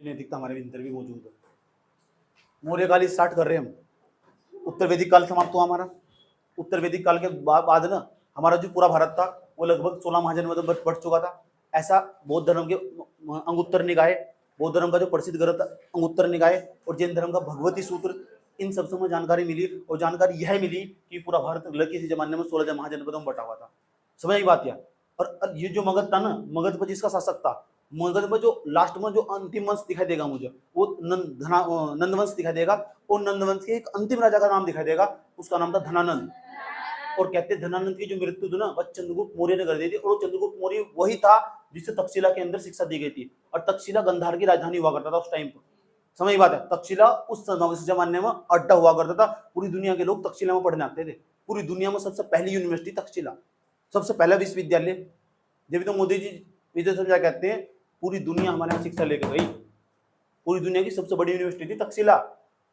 नैतिकता हमारे भीतर भी मौजूद है। मौर्य काल स्टार्ट कर रहे हैं हम। उत्तर वैदिक काल समाप्त हुआ हमारा। उत्तर वैदिक काल के बाद ना हमारा जो पूरा भारत था वो लगभग 16 महाजन में बढ़ चुका था। ऐसा बौद्ध धर्म के अंगुत्तर निकाय, बौद्ध धर्म का जो प्रसिद्ध ग्रंथ अंगुत्तर निकाय और जैन धर्म का भगवती सूत्र, इन सब से हमें जानकारी मिली। और जानकारी यह मिली कि पूरा भारत किसी जमाने में 16 महाजनपदों में बटा हुआ था। समझ बात या? और ये जो मगध था ना, मगध पर जिसका शासक था, मगध में जो लास्ट में जो अंतिम वंश दिखाई देगा मुझे, वो नंदवंश दिखाई देगा। और नंदवंश के एक अंतिम राजा का नाम दिखाई देगा, उसका नाम था धनानंद। और कहते हैं धनानंद की जो मृत्यु थी ना वह चंद्रगुप्त मौर्य ने कर दी थी। और चंद्रगुप्त मौर्य वही था जिसे तक्षशिला के अंदर शिक्षा दी गई थी। और तक्षशिला गंधार की राजधानी हुआ करता था उस टाइम पर। समझ बात है? तक्षशिला उस जमाने में अड्डा हुआ करता था। पूरी दुनिया के लोग तक्षशिला में पढ़ने आते थे। पूरी दुनिया में सबसे पहली यूनिवर्सिटी तक्षशिला, सबसे पहला विश्वविद्यालय। जब तो मोदी जी विजय समझा कहते हैं पूरी दुनिया हमारे यहाँ शिक्षा लेकर गई। पूरी दुनिया की सबसे बड़ी यूनिवर्सिटी थी तक्षशिला।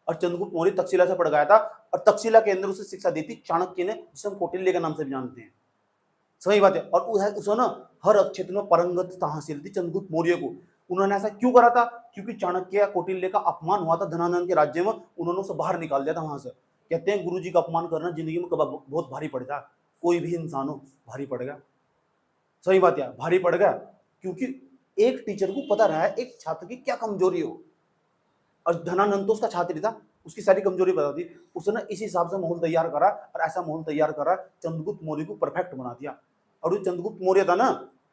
और चंद्रगुप्त मौर्य तक्षशिला से पढ़ गया था। और तक्षशिला के अंदर उसे शिक्षा दी थी चाणक्य ने, जिसे हम कौटिल्य के नाम से भी जानते हैं। सही बात है। और उसने ना हर क्षेत्र में पारंगतता हासिल थी चंद्रगुप्त मौर्य को। उन्होंने ऐसा क्यों करा था? क्योंकि चाणक्य या कौटिल्य का अपमान हुआ था धनानंद के राज्य में, उन्होंने उसे बाहर निकाल दिया था वहां से। कहते हैं गुरु जी का अपमान करना जिंदगी में कभी बहुत भारी पड़ जाए, कोई भी इंसान हो भारी पड़ गया। सही बात है, भारी पड़ गया। क्योंकि एक टीचर को पता रहा है एक छात्र की क्या कमजोरी हो। और धनानंद तो उसका छात्र था, उसकी सारी कमजोरी पता थी। उसने इसी हिसाब से माहौल तैयार करा और ऐसा माहौल तैयार करा चंद्रगुप्त मौर्य को परफेक्ट बना दिया। और जो चंद्रगुप्त मौर्य था ना,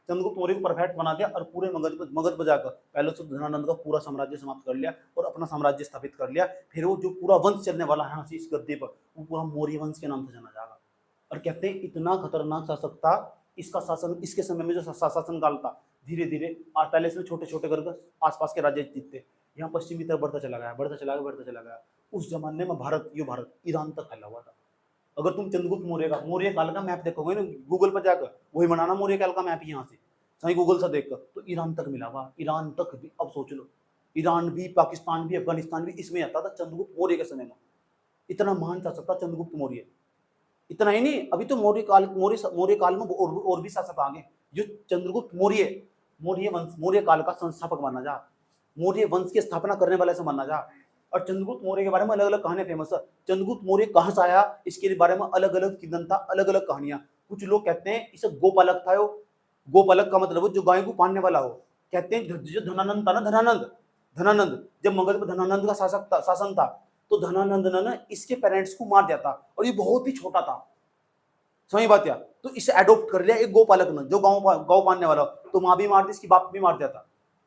चंद्रगुप्त मौर्य को परफेक्ट बना दिया और पूरे मगध पर जाकर पहले तो धनानंद का पूरा साम्राज्य समाप्त कर लिया और अपना साम्राज्य स्थापित कर लिया। फिर वो जो पूरा वंश चलने वाला है इस गद्दे पर, वो पूरा मौर्य वंश के नाम से जाना जाएगा। और कहते हैं इतना खतरनाक शासक था इसका शासन, इसके समय में जो शासन काल था, धीरे धीरे पहले इसमें छोटे छोटे करके आसपास के राज्य जीतते, यहाँ पश्चिमी तरफ बढ़ता चला गया, बढ़ता चला गया, बढ़ता चला गया। उस जमाने में भारत ईरान तक फैला हुआ था। अगर तुम चंद्रगुप्त मौर्य काल का मैप देखोगे ना गूगल पर जाकर, वही बनाना मौर्य काल का मैप यहाँ से सही गूगल से देखकर, तो ईरान तक मिला हुआ। ईरान तक भी, अब सोच लो, ईरान भी, पाकिस्तान भी, अफगानिस्तान भी इसमें आता था चंद्रगुप्त मौर्य के समय में। इतना महान शासक था चंद्रगुप्त मौर्य। इतना ही नहीं, अभी तो मौर्य काल में और भी शासक आ गए। जो चंद्रगुप्त मौर्य काल का संस्थापक माना जा, मौर्य वंश की स्थापना करने वाले से माना जा। और चंद्रगुप्त मौर्य के बारे में अलग अलग कहानियां फेमस है। चंद्रगुप्त मौर्य कहां से आया इसके बारे में अलग अलग किंवदंता, अलग अलग कहानियां। कुछ लोग कहते हैं इसे गोपालक था। गोपालक का मतलब जो गाय को पालने वाला हो। कहते हैं जो धनानंद था ना, धनानंद जब मगध में धनानंद का शासन था, तो धनानंद ने ना इसके पेरेंट्स को मार दिया था और ये बहुत ही छोटा था। समझ बात या? तो इसे एडॉप्ट कर लिया एक गोपालक ने, जो गौ पालने वाला, तो माँ भी मार दी, इसकी बाप भी मार दिया था।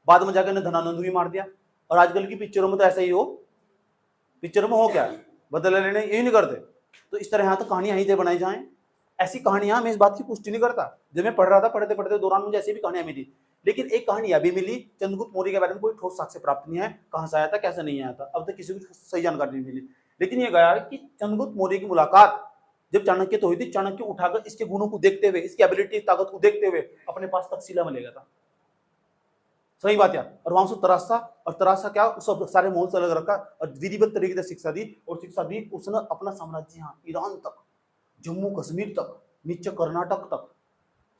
बाद में जाकर ने धनानंद भी मार दिया। और आजकल की पिक्चरों में तो ऐसा ही हो, पिक्चरों में हो क्या है, बदला लेने यही नहीं करते। तो इस तरह यहाँ तो कहानियां यहीं से बनाई जाए। ऐसी कहानियां, मैं इस बात की पुष्टि नहीं करता, जब मैं पढ़ रहा था, पढ़ते पढ़ते दौरान मुझे ऐसी भी कहानियां मिली। लेकिन एक कहानी अभी मिली, चंद्रगुप्त मौर्य के बारे में कोई ठोस साक्ष्य प्राप्त नहीं है, कहां से आया था कैसे नहीं आया था, अब तक किसी को सही जानकारी नहीं मिली। लेकिन ये गया कि चंद्रगुप्त मौर्य की मुलाकात जब चाणक्य तो हुई थी, चाणक्य उठाकर इसके गुणों को देखते हुए, इसकी एबिलिटी, ताकत को देखते हुए अपने पास तक्षशिला में ले गया था। सही बात है। और वहां से तराशा, और तराशा क्या, उस सारे माहौल से अलग रखा और विधिवत तरीके से शिक्षा दी। और शिक्षा दी उसने अपना साम्राज्य यहाँ ईरान तक, जम्मू कश्मीर तक, नीचे कर्नाटक तक।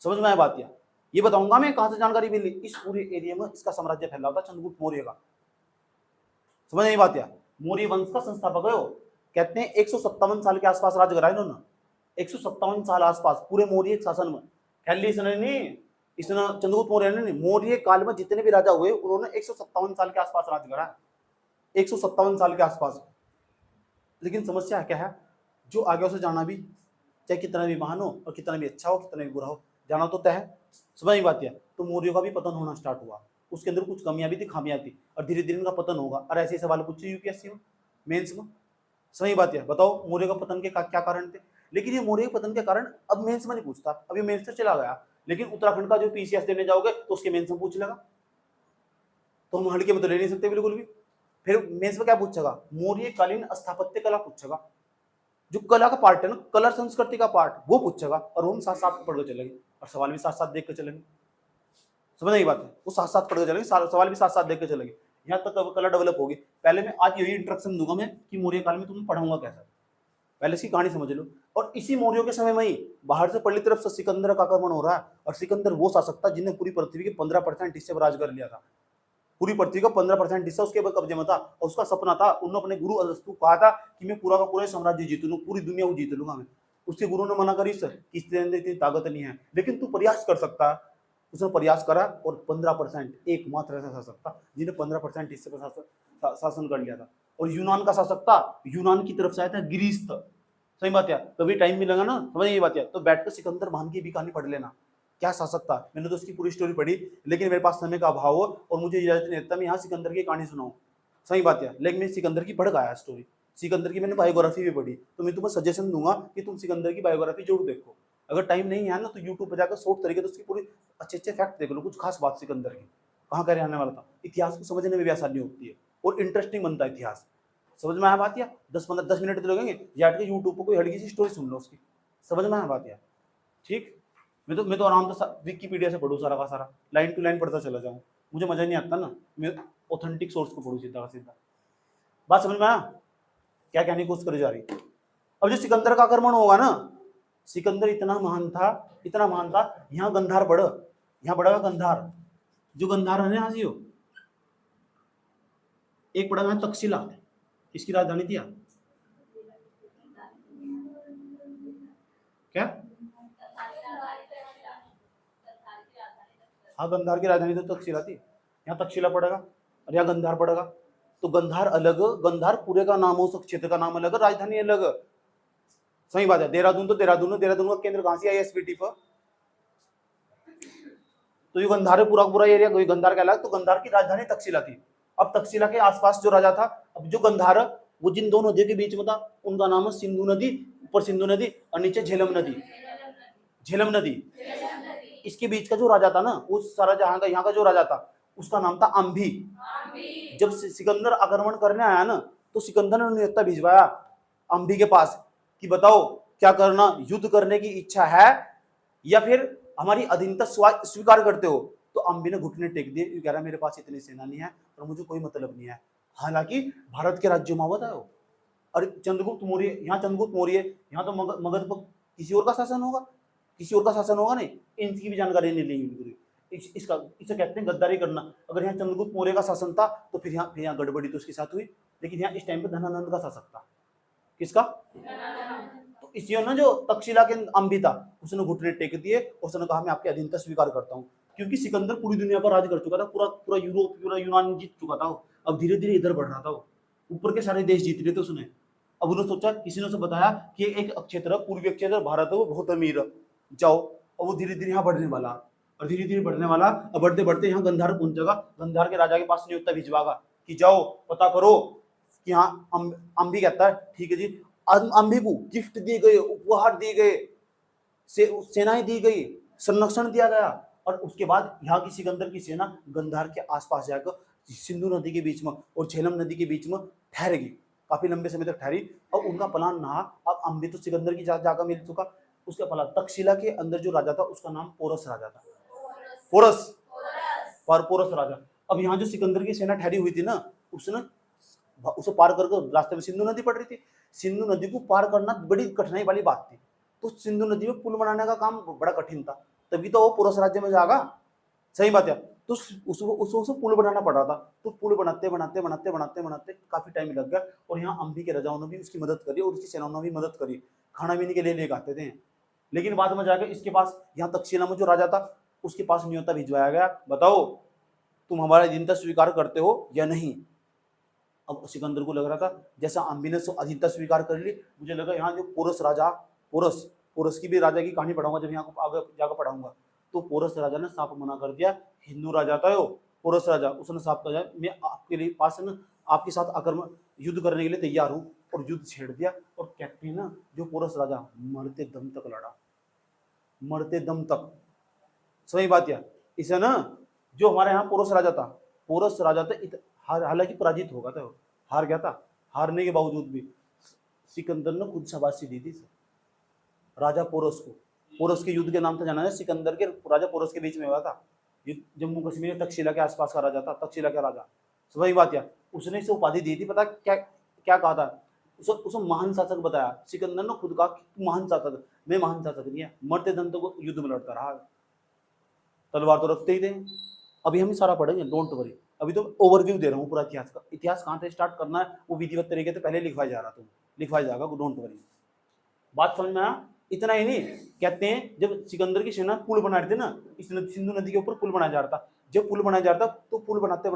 समझ में आया बात? ये बताऊंगा मैं कहां से जानकारी मिली। इस पूरे एरिया में इसका साम्राज्य फैला हुआ था चंद्रगुप्त मौर्य का। समझ में बात? मौर्य वंश का संस्थापक है वो। कहते हैं 157 साल के आसपास राज करा इन्होंने, 157 साल आसपास पूरे मौर्य शासन में। खाली इसने नहीं, इसने चंद्रगुप्त मौर्य ने नहीं, मौर्य काल में जितने भी राजा हुए उन्होंने 157 साल के आसपास राज करा, 157 साल के आसपास। लेकिन समस्या क्या है, जो आगे उसे जाना भी, चाहे कितना भी महान हो और कितना भी अच्छा हो, कितना भी बुरा हो, जाना तो तय है। समझ में बात है? तो मौर्यों का भी पतन होना स्टार्ट हुआ, उसके अंदर कुछ कमियां भी थी, खामियां थी, और धीरे धीरे उनका पतन होगा। और ऐसे सवाल पूछे यूपीएससी में, मेंस में। सही बात है, बताओ मौर्य का पतन के क्या कारण थे। लेकिन ये मौर्य के पतन के कारण अब मेंस में नहीं पूछता, अब ये मेंस से चला गया। लेकिन उत्तराखंड का जो पीसीएस देने जाओगे तो उसके मेंस में पूछ लेगा, तो हम हल्के में तो ले नहीं सकते बिल्कुल भी। फिर मेंस में क्या पूछेगा, मौर्यकालीन स्थापत्य कला पूछेगा, जो कला का पार्ट है ना, कला संस्कृति का पार्ट, वो पूछेगा। और हम साथ साथ पढ़ के चलेंगे और सवाल भी साथ साथ देख के चलेंगे। समझ नहीं बात है, वो साथ साथ पढ़ के चलेंगे, सवाल भी साथ साथ देख के चलेंगे। यहाँ तक कला डेवलप होगी। पहले मैं आज यही इंट्रोडक्शन दूंगा मैं कि मौर्य काल में तुम्हें पढ़ाऊंगा कैसा, पहले इसकी कहानी समझ लो। और इसी मौर्यों के समय में ही बाहर से पहली तरफ से सिकंदर का आक्रमण हो रहा है। और सिकंदर वो शासक था जिन्हें पूरी पृथ्वी के 15% हिस्से पर राज कर लिया था, पूरी पृथ्वी का 15% हिस्सा उसके कब्जे में था और उसका सपना था, उन्होंने अपने गुरु अगस्त्य को कहा था कि मैं पूरा का पूरा साम्राज्य जीत लूं, पूरी दुनिया को जीत लूंगा मैं। उसके गुरु ने मना करी, सर इसके अंदर इतनी ताकत नहीं है, लेकिन तू प्रयास कर सकता है। उसने प्रयास करा और 15% एकमात्र ऐसा शासक था जिन्हें 15% हिस्से पर शासन कर लिया था। और यूनान का शासक था, यूनान की तरफ से आया था ग्रीस था। सही बात है, कभी टाइम मिलेगा ना समझ ये बात है तो बैठकर सिकंदर महान की भी कहानी पढ़ लेना, क्या शासक था। मैंने तो उसकी पूरी स्टोरी पढ़ी, लेकिन मेरे पास समय का अभाव हो और मुझे इजाजत नहीं देता मैं यहाँ सिकंदर की कहानी सुनाऊं। सही बात है, लेकिन मैं सिकंदर की पढ़ गया स्टोरी, सिकंदर की मैंने बायोग्राफी भी पढ़ी, तो मैं तुम्हें सजेशन दूंगा कि तुम सिकंदर की बायोग्राफी जरूर देखो। अगर टाइम नहीं है ना तो यूट्यूब पर जाकर शॉर्ट तरीके से उसकी पूरी अच्छे अच्छे फैक्ट देख लो, कुछ खास बात सिकंदर की, कहाँ का रहने वाला था। इतिहास को समझने में भी आसानी होती है और इंटरेस्टिंग बनता है इतिहास। समझ में आया बात? या 10 मिनट तो लगेंगे, जाट के यूट्यूब पर कोई हल्की सी स्टोरी सुन लो उसकी, समझ में आया बात? या ठीक, मैं तो आराम से विकिपीडिया से पढ़ूँ सारा का सारा, लाइन टू लाइन पढ़ता चला जाऊँ, मुझे मजा नहीं आता ना, मैं ऑथेंटिक सोर्स को पढ़ूँ सीधा का सीधा। बात समझ में आया क्या कहने की कोशिश करी जा रही? अब जो सिकंदर का आक्रमण होगा ना, सिकंदर इतना महान था, यहाँ गंधार पढ़, यहाँ पढ़ेगा गंधार, जो गंधार है ना जी, एक पढ़ा है तक्षशिला, इसकी राजधानी थी क्या? हाँ, गंधार की राजधानी तो तक्षशिला थी, यहाँ तक्षशिला पड़ेगा और यहाँ गंधार पड़ेगा। तो गंधार अलग, गंधार पूरे का नाम हो, उस क्षेत्र का नाम अलग, राजधानी अलग। सही बात है। देहरादून तो देहरादून का केंद्र कहाँ से है एसपीटी पर, तो ये गंधार है पूरा पूरा एरिया गंधार कहलाया, तो गंधार की राजधानी तक्षशिला थी। अब तक्षशिला के आसपास जो राजा था, अब जो गंधार वो जिन दो नदियों के बीच में था उनका नाम है सिंधु नदी, ऊपर सिंधु नदी और नीचे झेलम नदी, झेलम नदी। इसके बीच का जो राजा था ना, उस सारा जहां का यहाँ का जो राजा था उसका नाम था अंभी। जब सिकंदर आक्रमण करने आया ना, तो सिकंदर ने न्योता भिजवाया अंभी के पास कि बताओ क्या करना, युद्ध करने की इच्छा है या फिर हमारी अधीनता स्वीकार करते हो? तो अंबी ने घुटने टेक दिए, कह रहा मेरे पास इतनी सेना नहीं है और मुझे कोई मतलब नहीं है। हालांकि भारत के राज्य में हुआ था वो, और चंद्रगुप्त मौर्य, यहाँ चंद्रगुप्त मौर्य, यहाँ तो मगध पर किसी और का शासन होगा, किसी और का शासन होगा नहीं, इनकी भी जानकारी नहीं ली। इसका इसे कहते हैं गद्दारी करना। अगर यहाँ चंद्रगुप्त मौर्य का शासन था तो फिर यहाँ गड़बड़ी तो उसके साथ हुई, लेकिन यहाँ इस टाइम पे धनानंद का शासक था। किसका? तो इसी ना जो तक्षशिला के अंबी था, उसने घुटने टेक दिए, उसने कहा मैं आपकी अधीनता स्वीकार करता हूँ, क्योंकि सिकंदर पूरी दुनिया पर राज कर चुका था, पूरा यूरोप, पूरा यूनान जीत चुका था। अब धीरे धीरे इधर बढ़ रहा था, ऊपर के सारे देश जीत रहे थे उसने। अब उन्होंने सोचा, किसी ने उसे बताया कि एक क्षेत्र पूर्वी क्षेत्र भारत है, वो बहुत अमीर है, जाओ। और वो धीरे धीरे यहाँ बढ़ने वाला, और धीरे धीरे बढ़ने वाला, और बढ़ते बढ़ते यहाँ गंधार पहुंचेगा। गंधार के राजा के पास न्योता भिजवागा कि जाओ पता करो कि हाँ अंबी कहता है ठीक है जी। अंबी को गिफ्ट दिए गए, उपहार दिए गए, सेनाएं दी गई, संरक्षण दिया गया, और उसके बाद यहाँ की सिकंदर की सेना गंधार के आसपास जाकर सिंधु नदी के बीच में और झेलम नदी के बीच में ठहरेगी, काफी लंबे समय तक ठहरी। और उनका प्लान ना, अब अंबी तो सिकंदर की जाकर मिल चुका, उसका प्लान तक्षशिला के अंदर जो राजा था उसका नाम पोरस राजा था, पोरस राजा। अब यहाँ जो सिकंदर की सेना ठहरी हुई थी ना, उसने उसे पार करके रास्ते में सिंधु नदी पड़ रही थी, सिंधु नदी को पार करना बड़ी कठिनाई वाली बात थी, तो सिंधु नदी में पुल बनाने का काम बड़ा कठिन था, तभी तो वो पोरस राज्य में जाएगा। सही बात है। तो उसको पुल बनाना पड़ रहा था, तो पुल बनाते बनाते बनाते बनाते बनाते काफी टाइम लग गया, और यहाँ अंबी के राजाओं ने भी उसकी मदद करी और उसकी सेनाओं ने भी मदद करी, खाना पीने के लिए लेके आते थे। लेकिन बाद में जाकर इसके पास, यहाँ तक्षशिला में जो राजा था उसके पास न्योता भिजवाया गया, बताओ तुम हमारा अधीनता स्वीकार करते हो या नहीं। अब सिकंदर को लग रहा था जैसा अंबी ने अधीनता स्वीकार कर ली, मुझे लगा यहाँ जो पोरस राजा, पोरस की भी राजा की कहानी पढ़ाऊंगा जब यहाँ आगे जाकर पढ़ाऊंगा। तो पोरस राजा ने साफ मना कर दिया, हिंदू राजा था वो पोरस राजा, उसने साफ कहा मैं आपके लिए पास न आपके साथ आक्रमण युद्ध करने के लिए तैयार हूँ, और युद्ध छेड़ दिया। और कहते हैं ना जो पोरस राजा मरते दम तक लड़ा, मरते दम तक। सही बात है। इसे ना जो हमारे यहाँ पोरस राजा था हालांकि पराजित होगा था, हार गया था, हारने के बावजूद भी सिकंदर ने खुद शाबाशी दी थी राजा पोरस को। पोरस के युद्ध के नाम से जाना है, सिकंदर के राजा पोरस के बीच में हुआ था। जम्मू कश्मीर तक्षशिला के आसपास का राजा था, तक्षशिला का राजा। सही बात है। उसने इसे उपाधि दी थी, पता क्या क्या कहा था उसे महान शासक बताया। सिकंदर ने खुद कहा कि महान शासक, मैं महान शासक नहीं है, मरते दम तक युद्ध में लड़ता रहा, तलवार तो रखते ही थे। अभी हम सारा पढ़ेंगे, डोंट वरी। अभी तो ओवरव्यू दे रहा हूँ पूरा इतिहास का। इतिहास कहाँ से स्टार्ट करना है वो विधिवत तरीके से पहले लिखवाया जा रहा था, लिखवाया जाएगा, डोंट वरी। बात समझ में आया? इतना ही नहीं, कहते हैं जब सिकंदर की सेना पुल बना रही थी ना, इस सिंधु नदी के ऊपर पुल बनाया जा रहा था, जब पुल बनाया जा रहा था तो पुल बनाते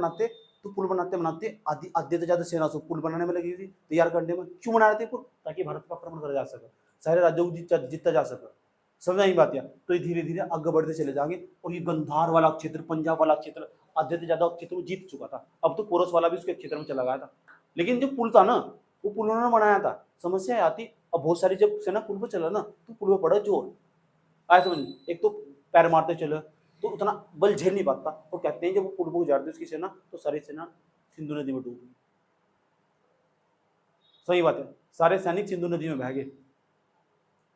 बनाते आधी आधे से ज्यादा सेना से पुल बनाने में लगी थी, तैयार करने में। क्यों बना रहे थे पुल? ताकि भारत पर आक्रमण करा जा सके, सारे राज्यों को जीता जा सके। समझ आई बात? या तो ये धीरे धीरे आगे बढ़ते चले जाएंगे, और ये गंधार वाला क्षेत्र, पंजाब वाला क्षेत्र, आधे से ज्यादा क्षेत्र जीत चुका था। अब तो पोरस वाला भी उसके क्षेत्र में चला गया था। लेकिन जो पुल था ना, वो पुल उन्होंने बनाया था। समस्या आती, अब बहुत सारी जब सेना पुल पर चला ना, तो पुल पर पड़ा जोर आया समझ। एक तो पैर मारते चले तो उतना बल झेल नहीं पाता, तो कहते हैं जब वो पुल पर गुजारते उसकी सेना, तो सारी सेना सिंधु नदी में डूब गई। सही बात है, सारे सैनिक सिंधु नदी में बह गए।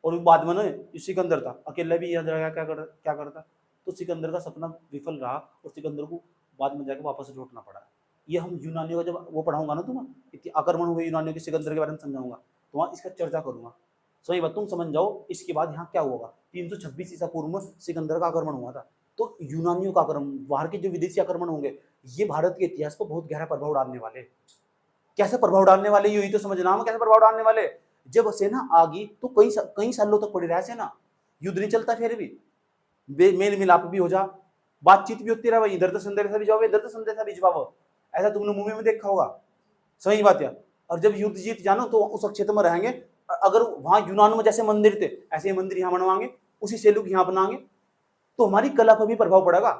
और बाद में ना सिकंदर था अकेला भी याद रहेगा क्या करता, तो सिकंदर का सपना विफल रहा, और सिकंदर को बाद में जाकर वापस लौटना पड़ा। ये हम यूनानियों का जब वो पढ़ाऊंगा ना तुम्हें, आक्रमण हुए यूनानियों के सिकंदर के बारे में समझाऊंगा, तो वहाँ इसका चर्चा करूंगा। सही बात, तुम समझ जाओ इसके बाद यहाँ क्या होगा। 326 ईसा पूर्व में सिकंदर का आक्रमण हुआ था, तो यूनानियों का आक्रमण, बाहर के जो विदेशी आक्रमण होंगे, ये भारत के इतिहास पर बहुत गहरा प्रभाव डालने वाले। कैसे प्रभाव डालने वाले, यही तो समझना हम, कैसे प्रभाव डालने वाले। जब सेना आ गई तो कई सालों तक पड़ी रहा सेना, युद्ध नहीं चलता, फिर भी मेल मिलाप भी हो जा, बातचीत भी होती रहा, इधर तो संदेशा भिजवाओ, इधर तो संदेशा भिजवाओ, ऐसा तुमने मूवी में देखा होगा। सही बात है। और जब युद्ध जीत जानो तो उस क्षेत्र में रहेंगे, अगर वहां यूनान में जैसे मंदिर थे ऐसे मंदिर यहाँ बनवाएंगे, उसी सेलुक यहाँ बनाएंगे, तो हमारी कला पर भी प्रभाव पड़ेगा,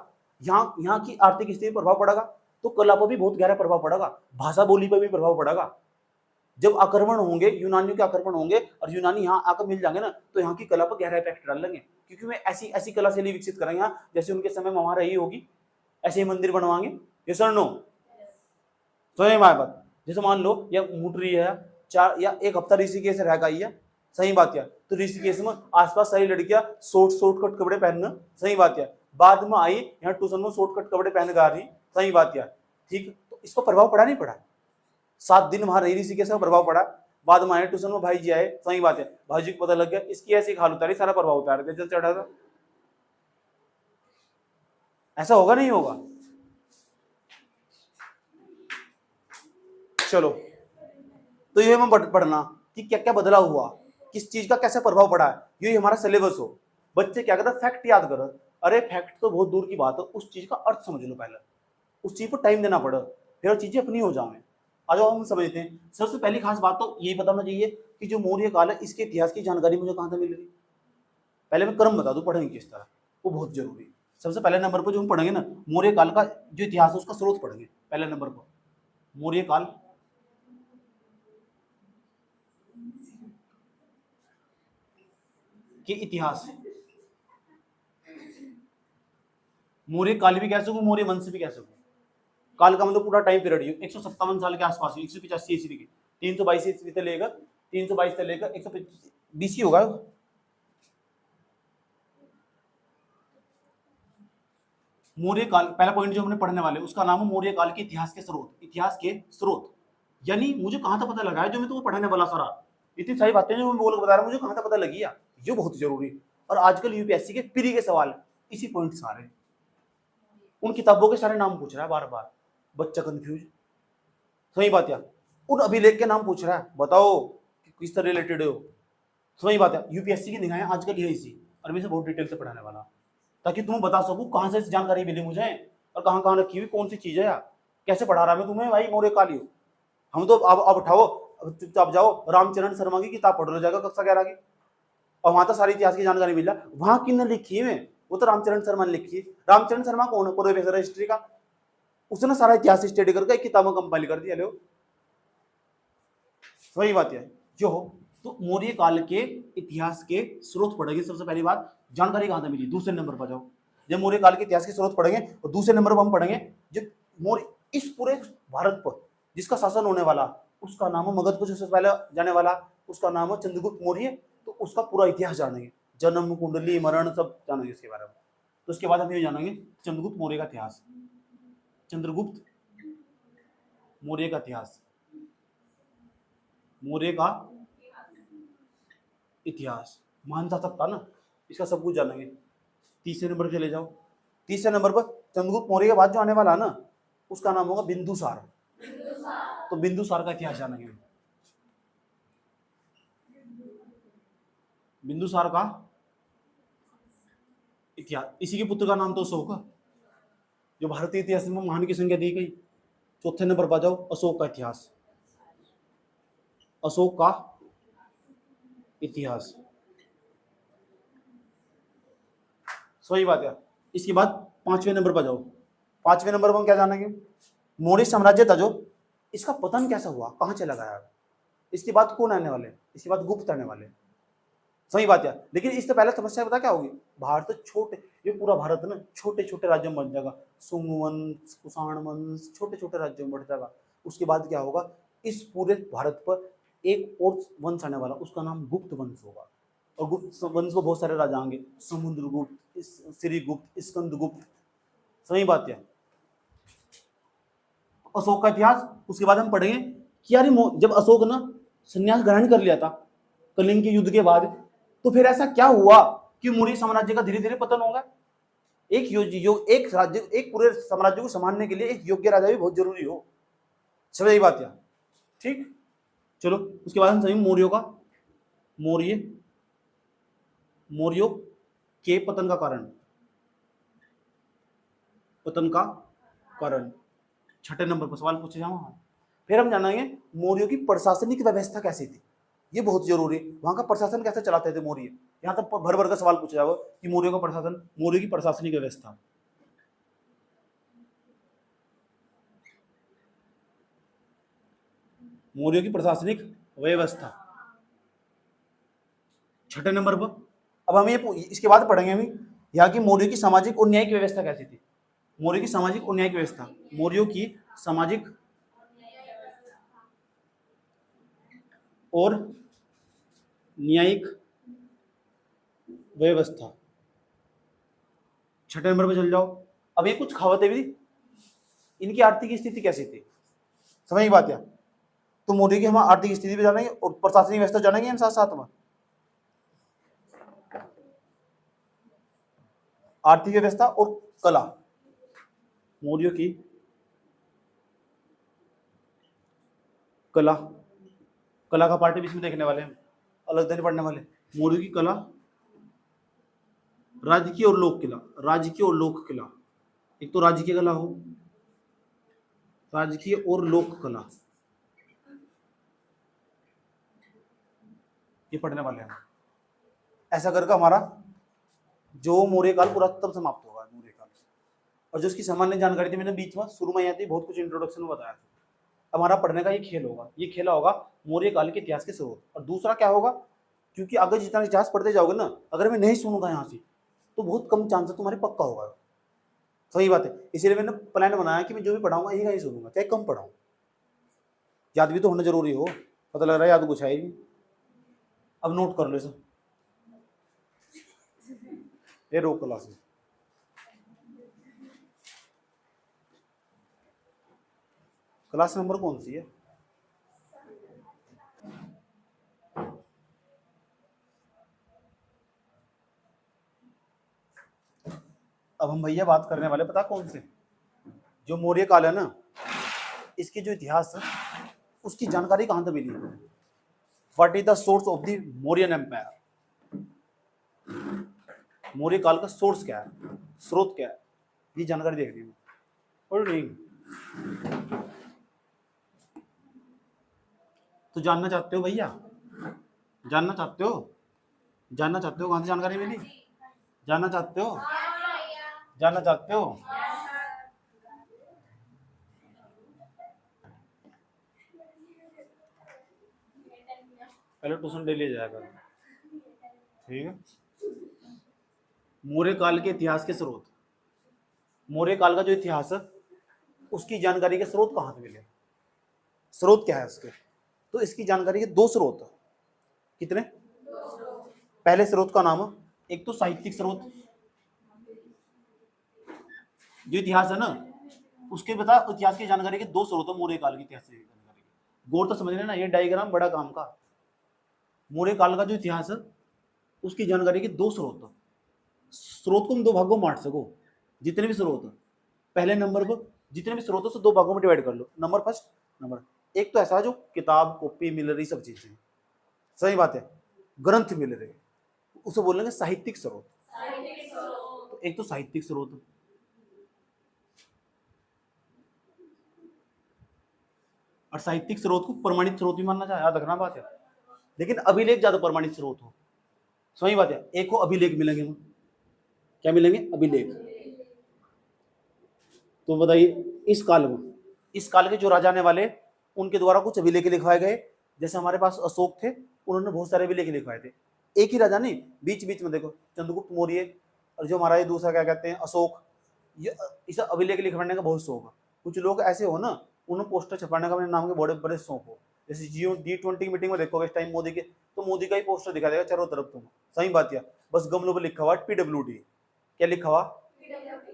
यहाँ की आर्थिक स्थिति पर प्रभाव पड़ेगा, तो कला पर भी बहुत गहरा प्रभाव पड़ेगा, भाषा बोली पर भी प्रभाव पड़ेगा। जब आक्रमण होंगे, यूनानियों के आक्रमण होंगे और यूनानी यहाँ आकर मिल जाएंगे ना, तो यहाँ की कला पर गहरा इफेक्ट डाल लेंगे, क्योंकि वे ऐसी ऐसी कला शैली विकसित करेंगे यहाँ जैसे उनके समय में वहां रही होगी, ऐसे ही मंदिर बनवाएंगे। ये सर नो सही बात। जैसे मान लो या मुटरी है, 4 या 1 हफ्ता ऋषिकेश रह गई है, सही बात है, तो ऋषिकेश में आसपास सारी लड़कियां शॉर्ट कट कपड़े पहनना, सही बात है, बाद में आई यहाँ ट्यूशन में शॉर्ट कट कपड़े पहन गा रही, सही बात है, ठीक, तो इसको प्रभाव पड़ा नहीं पड़ा? 7 दिन वहां रही ऋषिकेश का प्रभाव पड़ा, बाद में आए ट्यूशन में भाई जी आए, सही बात है, भाई जी को पता लग गया इसकी ऐसी खाल उतारी, सारा प्रभाव उतार दिया, चढ़ा था। ऐसा होगा नहीं होगा? चलो, तो ये हमें पढ़ना कि क्या क्या बदला हुआ, किस चीज का कैसे प्रभाव पड़ा है, ये हमारा सिलेबस हो। बच्चे क्या करते, फैक्ट याद करो, अरे फैक्ट तो बहुत दूर की बात है, उस चीज का अर्थ समझ लो पहले, उस चीज पर टाइम देना पड़े, फिर चीजें अपनी हो जाए। आ जाओ हम समझते हैं। सबसे पहली खास बात तो यही बताना चाहिए कि जो मौर्य काल है इसके इतिहास की जानकारी मुझे कहां से मिल रही। पहले मैं क्रम बता दूं पढ़ेंगे किस तरह, वो बहुत जरूरी। सबसे पहले नंबर पर जो हम पढ़ेंगे ना, मौर्य काल का जो इतिहास है उसका स्रोत पढ़ेंगे पहले नंबर पर, मौर्य काल के इतिहास। मौर्य काल भी कह सकूं, मौर्य वंश भी कह सकूं। काल का मतलब पूरा टाइम पीरियड 157 साल के आसपास, 185 ईस्वी की, 322 ईस्वी से लेकर 322 से लेकर 120 ही होगा। मौर्य काल, पहला पॉइंट जो हमने पढ़ने वाले उसका नाम है मौर्य काल के इतिहास के स्रोत। इतिहास के स्रोत यानी मुझे कहां से पता लगा है, जो मैं तुम्हें पढ़ाने वाला सारा, इतनी सारी बातें जो मैं बोल के बता रहा हूं, मुझे कहां से पता लगी है, ये बहुत जरूरी। और आजकल यूपीएससी के प्री के सवाल इसी पॉइंट सारे, उन किताबों के सारे नाम पूछ रहा है बार बार, बच्चा कंफ्यूज। सही बात है, उन अभिलेख के नाम पूछ रहा है, बताओ कि किस तरह रिलेटेड हो। सही बात है, यूपीएससी की निगाहें आजकल यही सी, और मैं इसे बहुत डिटेल से पढ़ाने वाला, ताकि तुम बता सकूं कहां से जानकारी मिली मुझे, और कहां कहां रखी हुई कौन सी चीज है यार, कैसे पढ़ा रहा मैं तुम्हें भाई मौर्य काल। हम तो अब उठाओ, अब चुपचाप जाओ रामचरण शर्मा की किताब पढ़ लो जाएगा कक्षा 11 की, और वहां तो सारी इतिहास की जानकारी मिला। वहां किसने लिखी है, वो तो रामचरण शर्मा ने लिखी है। रामचरण शर्मा कौन है? प्रोफेसर हिस्ट्री का, उसने सारा इतिहास स्टडी करके एक किताब में कंपाइल कर दिया। लो वही बात है जो हो। तो मौर्य काल के इतिहास के स्रोत पढ़ेंगे। सबसे पहली बात, जानकारी कहां से मिली, दूसरे नंबर पर जाओ। जब मौर्य काल के इतिहास के स्रोत पढ़ेंगे, और दूसरे नंबर पर हम पढ़ेंगे जो मौर्य, इस पूरे भारत पर जिसका शासन होने वाला, उसका नाम है, मगध को जो सबसे पहले जाने वाला उसका नाम है चंद्रगुप्त मौर्य। तो उसका पूरा इतिहास जानेंगे, जन्म कुंडली मरण सब जानेंगे इसके बारे में। तो उसके बाद हम ये जानेंगे चंद्रगुप्त मौर्य का इतिहास, चंद्रगुप्त मौर्य का इतिहास, मौर्य का इतिहास, महान शासक था ना, इसका सब कुछ जानेंगे। तीसरे नंबर पे चले जाओ। तीसरे नंबर पर चंद्रगुप्त मौर्य के बाद जो आने वाला है ना, उसका नाम होगा बिंदुसार। तो बिंदुसार का इतिहास जानेंगे। बिंदुसार का इतिहास, इसी के पुत्र का नाम तो अशोक, जो भारतीय इतिहास में महान की संख्या दी गई। चौथे नंबर पर जाओ, अशोक का इतिहास। अशोक का इतिहास, सही बात है। इसके बाद 5वें नंबर पर जाओ। 5वें नंबर पर हम क्या जानेंगे? मौर्य साम्राज्य था जो, इसका पतन कैसा हुआ, कहां चला गया। इसके बाद कौन आने वाले? इसके बाद गुप्त आने वाले। सही बात है। लेकिन इससे पहले समस्या पता क्या होगी? भारत छोटे, ये पूरा भारत ना छोटे छोटे राज्यों में बन जाएगा। सुंग वंश, कुषाण वंश, छोटे छोटे राज्यों में बढ़ जाएगा। उसके बाद क्या होगा? इस पूरे भारत पर एक और वंश आने वाला, उसका नाम गुप्त वंश होगा। और गुप्त वंश को बहुत सारे राजा आएंगे, समुद्रगुप्त, श्रीगुप्त, स्कंदगुप्त। सही बात है। अशोक का इतिहास। उसके बाद हम पढ़ेंगे कि यार जब अशोक ना संन्यास ग्रहण कर लिया था कलिंग के युद्ध के बाद, तो फिर ऐसा क्या हुआ कि मौर्य साम्राज्य का धीरे धीरे पतन होगा। एक राज्य, एक पूरे साम्राज्य को संभालने के लिए एक योग्य राजा भी बहुत जरूरी हो। समझ बात है? ठीक, चलो उसके बाद हम सही मौर्यों का, मौर्यों के पतन का कारण, पतन का कारण 6ठे नंबर पर सवाल पूछे जाऊंगा। फिर हम जानेंगे मौर्यों की प्रशासनिक व्यवस्था कैसी थी, ये बहुत जरूरी है। वहां का प्रशासन कैसे चलाते थे मौर्य, यहाँ तक भर भर का सवाल पूछा जाएगा कि मौर्यों का प्रशासन, मौर्य की प्रशासनिक व्यवस्था। मौर्यों की प्रशासनिक व्यवस्था 6ठे नंबर पर। अब हम ये इसके बाद पढ़ेंगे हम यहाँ की मौर्यों की सामाजिक और न्यायिक व्यवस्था कैसी थी। मौर्य की सामाजिक और न्यायिक व्यवस्था, मौर्यों की सामाजिक और न्यायिक व्यवस्था 6ठे नंबर पर चल जाओ। अब ये कुछ कहावतें भी, इनकी आर्थिक स्थिति कैसी थी, समझ बात है। तो मौर्य की हम आर्थिक स्थिति भी जानेंगे और प्रशासनिक व्यवस्था जानेंगे हम साथ साथ में। आर्थिक व्यवस्था और कला, मौर्यों की कला, कला का पार्ट भी इसमें देखने वाले हैं, अलग नहीं पढ़ने वाले। मौर्यों की कला, राजकीय और लोक कला, राजकीय और लोक कला। एक तो राजकीय कला हो, राजकीय और लोक कला, ये पढ़ने वाले हैं। ऐसा करके हमारा जो मौर्य काल पूरा तब समाप्त होगा, मौर्य काल। और जो इसकी सामान्य जानकारी थी मैंने बीच में शुरू में आई थी, बहुत कुछ इंट्रोडक्शन में बताया था। हमारा पढ़ने का ये खेल होगा, ये खेला होगा मौर्य काल के इतिहास के स्रोत। और दूसरा क्या होगा, क्योंकि अगर जितना इतिहास पढ़ते जाओगे ना, अगर मैं नहीं सुनूंगा यहाँ से तो बहुत कम चांस है तुम्हारे पक्का होगा। सही बात है। इसीलिए मैंने प्लान बनाया कि मैं जो भी पढ़ाऊंगा यही सुनूंगा, चाहे कम पढ़ाऊं। याद भी तो होना जरूरी हो, पता लग रहा है याद कुछ है ही। अब नोट कर लो इसे, ये रोक क्लास में। क्लास नंबर कौन सी है? अब हम भैया बात करने वाले पता कौन से, जो मौर्य काल है ना, इसकी जो इतिहास है उसकी जानकारी कहां से मिली। What is the source of the Mauryan empire, Maurya काल का सोर्स क्या है, स्रोत क्या है, ये जानकारी देखनी है। और नहीं तो जानना चाहते हो भैया, जानना चाहते हो, जानना चाहते हो कहां से जानकारी मिली, जानना चाहते हो, जानना चाहते हो। पहले ट्यूशन डेली जाएगा, ठीक है। मौर्य काल के इतिहास के स्रोत, मौर्य काल का जो इतिहास है उसकी जानकारी के स्रोत कहां से मिले, स्रोत क्या है इसके। तो इसकी जानकारी के दो स्रोत है। कितने? पहले स्रोत का नाम है, एक तो साहित्यिक स्रोत, जो इतिहास है ना उसके बता, इतिहास की जानकारी के दो स्रोत है मौर्य काल के इतिहास की जानकारी। गौर तो समझ लेना, ये डायग्राम बड़ा काम का। मौर्य काल का जो इतिहास है उसकी जानकारी के दो स्रोत है। स्रोत को हम दो भागों में बांट सको, जितने भी स्रोत है। पहले नंबर पर जितने भी स्रोतों से दो भागों में डिवाइड कर लो। नंबर फर्स्ट, नंबर एक तो ऐसा जो किताब, कॉपी मिल रही, सब चीजें, सही बात है, ग्रंथ मिल रहे, उसे बोलेंगे साहित्यिक स्रोत। तो एक तो साहित्यिक स्रोत, और साहित्यिक स्रोत को प्रमाणित स्रोत भी मानना चाहिए, याद रखना बात है। लेकिन अभिलेख ज्यादा प्रमाणित स्रोत हो, सही बात है। एक को अभिलेख मिलेंगे, क्या मिलेंगे? अभिलेख। तो बताइए इस काल में, इस काल के जो राजा आने वाले, उनके द्वारा कुछ अभिलेख लिखवाए गए। जैसे हमारे पास अशोक थे, उन्होंने बहुत सारे अभिलेख लिखवाए थे। एक ही राजा नहीं, बीच बीच में देखो चंद्रगुप्त मौर्य और जो हमारा ये दूसरा क्या कहते हैं अशोक, ये इस अभिलेख लिखवाने का बहुत शौक है। कुछ लोग ऐसे हो ना, उन्हें पोस्टर छपाने का मेरे नाम के बड़े बड़े शौक हो। जैसे G20 की मीटिंग में देखोगे इस टाइम मोदी के, तो मोदी का ही पोस्टर दिखा देगा चारों तरफ तुम, सही बात है। बस गमलों पर लिखा हुआ PWD, क्या लिखा हुआ?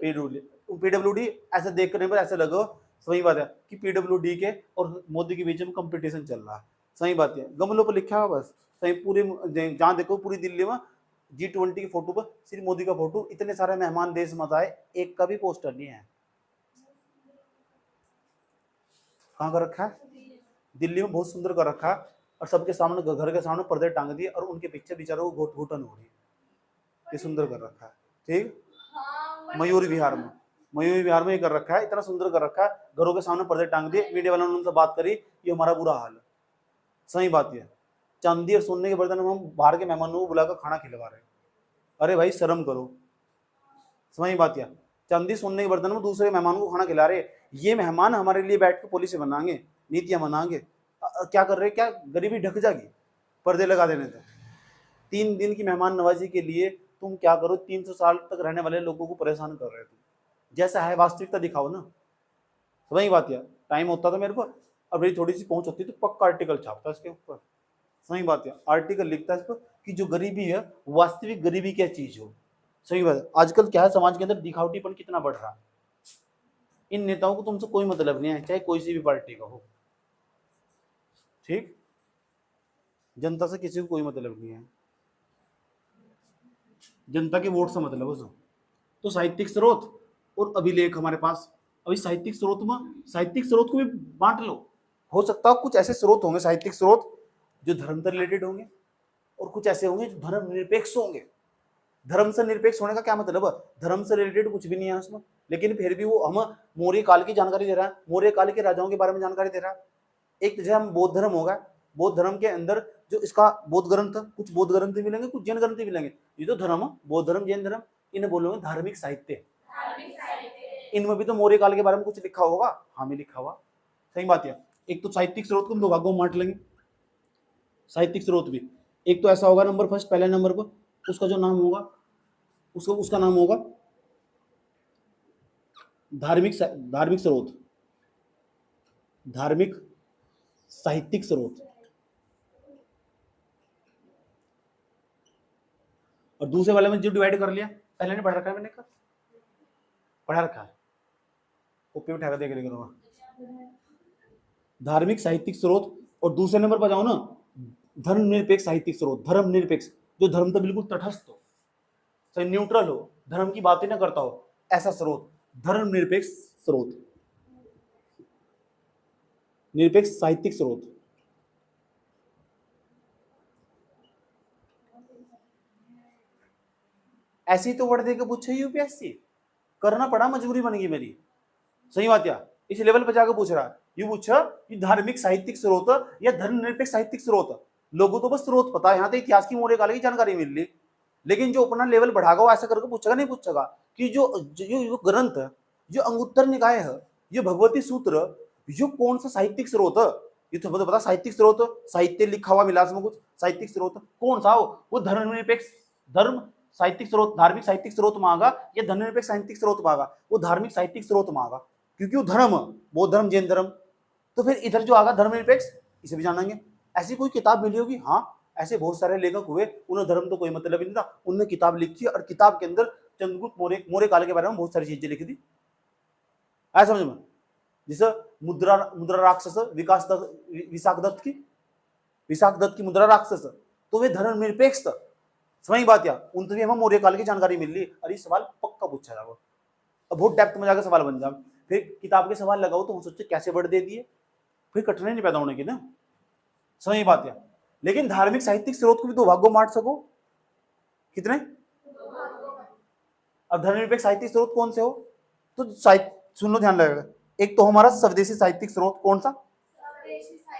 PWD। ऐसे देख करने पर ऐसे लगो, सही बात है, कि PWD के और मोदी के बीच में कंपटीशन चल रहा है, सही बात है। गमलों पर लिखा हुआ बस, सही। पूरे जहाँ देखो पूरी दिल्ली में G20 की फोटो पर सिर्फ मोदी का फोटो, इतने सारे मेहमान देश मत आए, एक का भी पोस्टर नहीं है। कहाँ कर रखा है? दिल्ली में बहुत सुंदर कर रखा है, और सबके सामने, घर के सामने पर्दे टांग दिए, और उनके पीछे बेचारों को घुटन हो रही है। ये सुंदर कर रखा है, ठीक। मयूर विहार में, मयूर विहार में ये कर रखा है, इतना सुंदर कर रखा है, घरों के सामने पर्दे टांग दिए। मीडिया वालों ने उनसे बात करी, ये हमारा बुरा हाल है, सही बात है। चांदी और सोने के बर्तन में हम बाहर के मेहमानों को बुलाकर खाना खिलवा रहे हैं। अरे भाई शर्म करो, सही बात है। चांदी सोने के बर्तन में दूसरे मेहमानों को खाना खिला रहे, ये मेहमान हमारे लिए बैठ के पॉलिसी बनाएंगे, नीतियां बनाएंगे। क्या कर रहे, क्या गरीबी ढक जाएगी पर्दे लगा देने से? 3 दिन की मेहमान नवाजी के लिए तुम क्या करो, 300 साल तक रहने वाले लोगों को परेशान कर रहे हो तुम। जैसा है वास्तविकता दिखाओ ना, वही बात है। टाइम होता था मेरे को, अब मेरी थोड़ी सी पहुंच होती तो पक्का आर्टिकल छापता इसके ऊपर, सही बात है। आर्टिकल लिखता है इस पर कि जो गरीबी है, वास्तविक गरीबी क्या चीज हो, सही बात है। आजकल क्या है, समाज के अंदर दिखावटीपन कितना बढ़ रहा है। इन नेताओं को तुमसे कोई मतलब नहीं है, चाहे कोई सी भी पार्टी का हो, ठीक। जनता से किसी को कोई मतलब नहीं है, जनता के वोट से मतलब है। तो साहित्यिक स्रोत और अभिलेख हमारे पास। अभी साहित्यिक स्रोत में, साहित्यिक स्रोत को भी बांट लो। हो सकता है कुछ ऐसे स्रोत होंगे साहित्यिक स्रोत जो धर्म से रिलेटेड होंगे, और कुछ ऐसे होंगे जो धर्म निरपेक्ष होंगे। धर्म से निरपेक्ष होने का क्या मतलब है? धर्म से रिलेटेड कुछ भी नहीं है उसमें, लेकिन फिर भी वो हम मौर्य काल की जानकारी दे रहा है, मौर्य काल के राजाओं के बारे में जानकारी दे रहा है। एक जैसे हम बौद्ध धर्म होगा, बौद्ध धर्म के अंदर जो इसका बौद्ध ग्रंथ, कुछ बौद्ध ग्रंथ मिलेंगे, कुछ जैन ग्रंथ मिलेंगे। ये तो धर्म, बौद्ध धर्म, जैन धर्म, इन्हें बोलोगे धार्मिक साहित्य। इनमें भी तो मौर्य काल के बारे में कुछ लिखा होगा, हमें लिखा हुआ, सही बात है। एक तो साहित्यिक स्रोत को हम दो भागों में बांट लेंगे। साहित्यिक स्रोत भी एक तो ऐसा होगा, नंबर फर्स्ट, पहले नंबर पर उसका जो नाम होगा, उसका नाम होगा धार्मिक स्रोत, धार्मिक साहित्यिक स्रोत। और दूसरे वाले में जो डिवाइड कर लिया, पहले ने पढ़ रखा है, मैंने कहा पढ़ा रखा है, कॉपी उठा कर देख करूंगा। धार्मिक साहित्यिक स्रोत, और दूसरे नंबर पर जाओ ना, धर्मनिरपेक्ष साहित्यिक स्रोत। धर्मनिरपेक्ष, जो धर्म तो बिल्कुल तटस्थ हो, सही न्यूट्रल हो, धर्म की बातें ना करता हो, ऐसा स्रोत धर्मनिरपेक्ष स्रोत, निरपेक्ष साहित्यिक स्रोत। ऐसी तो वर्ड देकर पूछे यूपीएससी, करना पड़ा, मजबूरी बन गई मेरी, सही बात है। इस लेवल पर जाकर पूछ रहा है, ये पूछा कि धार्मिक साहित्यिक स्रोत या धर्मनिरपेक्ष साहित्यिक स्रोत। लोगों को बस स्रोत पता है, यहाँ तो इतिहास की मौर्य काल की जानकारी मिल रही, लेकिन जो अपना लेवल बढ़ागा वो ऐसा करके पूछेगा, नहीं पूछेगा कि जो ग्रंथ, जो अंगुत्तर निकाय है, ये भगवती सूत्र, जो कौन सा साहित्यिक स्रोत है, ये तो पता। साहित्यिक स्रोत, साहित्य लिखा हुआ मिला में कुछ, साहित्यिक स्रोत कौन सा हो? वो धर्मनिरपेक्ष, धर्म साहित्यिक स्रोत, धार्मिक साहित्यिक स्रोत मांगा या धर्मनिरपेक्ष साहित्यिक स्रोत मांगा? वो धार्मिक साहित्यिक स्रोत मांगा, क्योंकि वो धर्म, बौद्ध धर्म, जैन धर्म। तो फिर इधर जो आगा धर्मनिरपेक्ष, इसे भी जानेंगे। ऐसी कोई किताब मिली होगी, हाँ, ऐसे बहुत सारे लेखक हुए, उन्हें धर्म तो कोई मतलब ही नहीं था, उन्होंने किताब लिखी और किताब के अंदर चंद्रगुप्त मौर्य काल के बारे में बहुत सारी चीजें लिखी थी, ऐसा समझ में। जैसे मुद्रा राक्षस विशाख दत्त की मुद्रा राक्षस, तो वे धर्मनिरपेक्ष था, समझ बात या? उनसे भी हमें मौर्य काल की जानकारी मिल रही। अरे सवाल पक्का पूछा जाएगा, अब बहुत डेप्थ में जाकर सवाल बन जाए। फिर किताब के सवाल लगाओ तो हम सोचे कैसे वर्ड दे दिए, फिर कठिनाई नहीं पैदा होने की ना, सही बात है। लेकिन धार्मिक साहित्यिक स्रोत को भी दो भागों बांट सको, कितने? अब धर्मनिरपेक्ष साहित्यिक स्रोत कौन से हो, तो साहित्य सुन लो ध्यान लगेगा, एक तो हमारा स्वदेशी साहित्यिक स्रोत, कौन सा?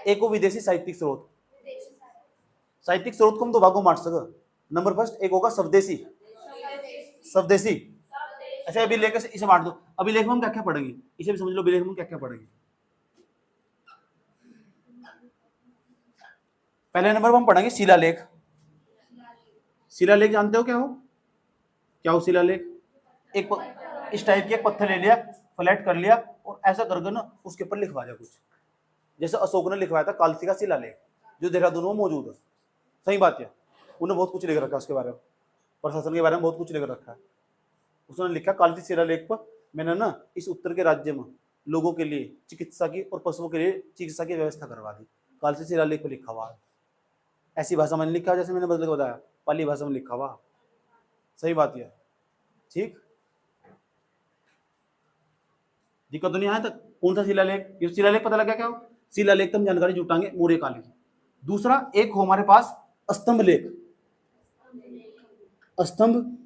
एक वो विदेशी साहित्यिक स्रोत। साहित्यिक स्रोत को हम दो भागों बांट सको, नंबर फर्स्ट एक होगा स्वदेशी, स्वदेशी। अच्छा अभिलेख इसे बांट दो, अभिलेख में हम क्या क्या पढ़ेंगे, इसे भी समझ लो, अभिलेख में क्या क्या पढ़ेंगे। पहले नंबर पर हम पढ़ेंगे शिलालेख। शिलालेख जानते हो क्या हो? क्या हो शिलालेख? एक इस टाइप की एक पत्थर ले लिया, फ्लैट कर लिया और ऐसा करके ना उसके ऊपर लिखवा दिया कुछ, जैसे अशोक ने लिखवाया था कालसी का शिलालेख, जो देहरादून में मौजूद है, सही बात है। उन्होंने बहुत कुछ लिख रखा है उसके बारे में, प्रशासन के बारे में बहुत कुछ लिख रखा है। उसने लिखा कालसी शिलालेख पर मैंने ना इस उत्तर के राज्य में लोगों के लिए चिकित्सा की और पशुओं के लिए चिकित्सा की व्यवस्था करवा दी, कालसी शिलालेख पर लिखा हुआ है। ऐसी भाषा में लिखा जैसे मैंने बदल के बताया, पाली भाषा में लिखा हुआ, सही बात है, ठीक। दिक्कत तो नहीं आया तक? कौन सा शिलालेख? ये शिलालेख पता लगा क्या हो? शिलालेख हम जानकारी जुटाएंगे मौर्य काल की। दूसरा एक हो हमारे पास स्तंभ लेख, स्तंभ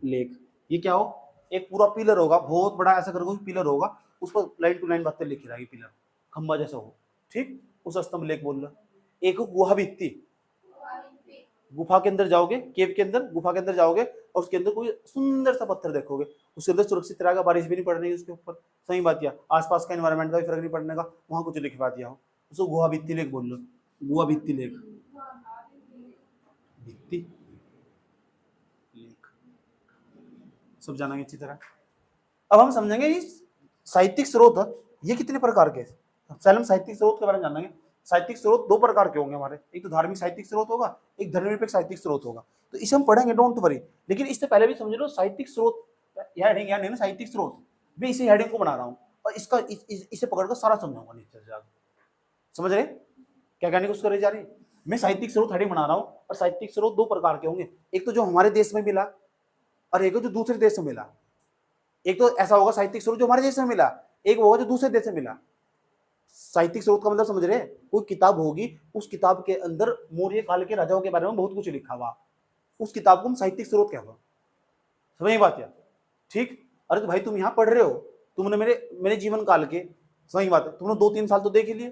लेख, ये क्या हो? एक पूरा पिलर होगा, बहुत बड़ा ऐसा करके पिलर होगा, उस पर लाइन टू लाइन बातें लिखी रहेगी, पिलर खंबा जैसा हो, ठीक, उस स्तंभ लेख बोल रहा। एक गुहा भित्ति, गुफा के अंदर जाओगे, केव के अंदर, गुफा के अंदर जाओगे और उसके अंदर कोई सुंदर सा पत्थर देखोगे, उसके अंदर सुरक्षित रहेगा, बारिश भी नहीं पड़ रही है उसके ऊपर, सही बात है, आसपास का एनवायरमेंट का भी फर्क नहीं पड़ने का, वहां कुछ लिखवा दिया हो, उसको गुहा भित्ति लेख बोल लो, गुहा भित्ति लेख, भित्ति लेख, सब जानेंगे अच्छी तरह। अब हम समझेंगे इस साहित्यिक स्रोत ये कितने प्रकार के, पहले हम साहित्यिक स्रोत के बारे में जानेंगे। साहित्यिक स्रोत दो प्रकार के होंगे हमारे, एक तो धार्मिक साहित्यिक स्रोत होगा, एक धर्मनिरपेक्ष साहित्यिक स्रोत होगा, तो इसे हम पढ़ेंगे, डोंट वरी। लेकिन इससे पहले भी समझ लो साहित्यिक स्रोत, हेडिंग यानी ना साहित्यिक स्रोत, मैं इसी हेडिंग को बना रहा हूँ और इसका इसे पकड़कर सारा समझाऊंगा नीचे से आगे, समझ रहे क्या कहने की कोशिश करी जा रही? मैं साहित्यिक स्रोत हेडिंग बना रहा हूँ और साहित्यिक स्रोत दो प्रकार के होंगे, एक तो जो हमारे देश में मिला और एक जो दूसरे देश में मिला। एक तो ऐसा होगा साहित्यिक स्रोत जो हमारे देश में मिला, एक होगा जो दूसरे देश में मिला। साहित्यिक स्रोत का मतलब समझ रहे हैं? कोई किताब होगी, उस किताब के अंदर मौर्य काल के राजाओं के बारे में बहुत कुछ लिखा हुआ, उस किताब को हम साहित्यिक स्रोत कहते हैं, समझ बात है, ठीक। अरे तो भाई तुम यहाँ पढ़ रहे हो, तुमने मेरे जीवन काल के, सही बात है, तुमने 2-3 साल तो देख ही लिए,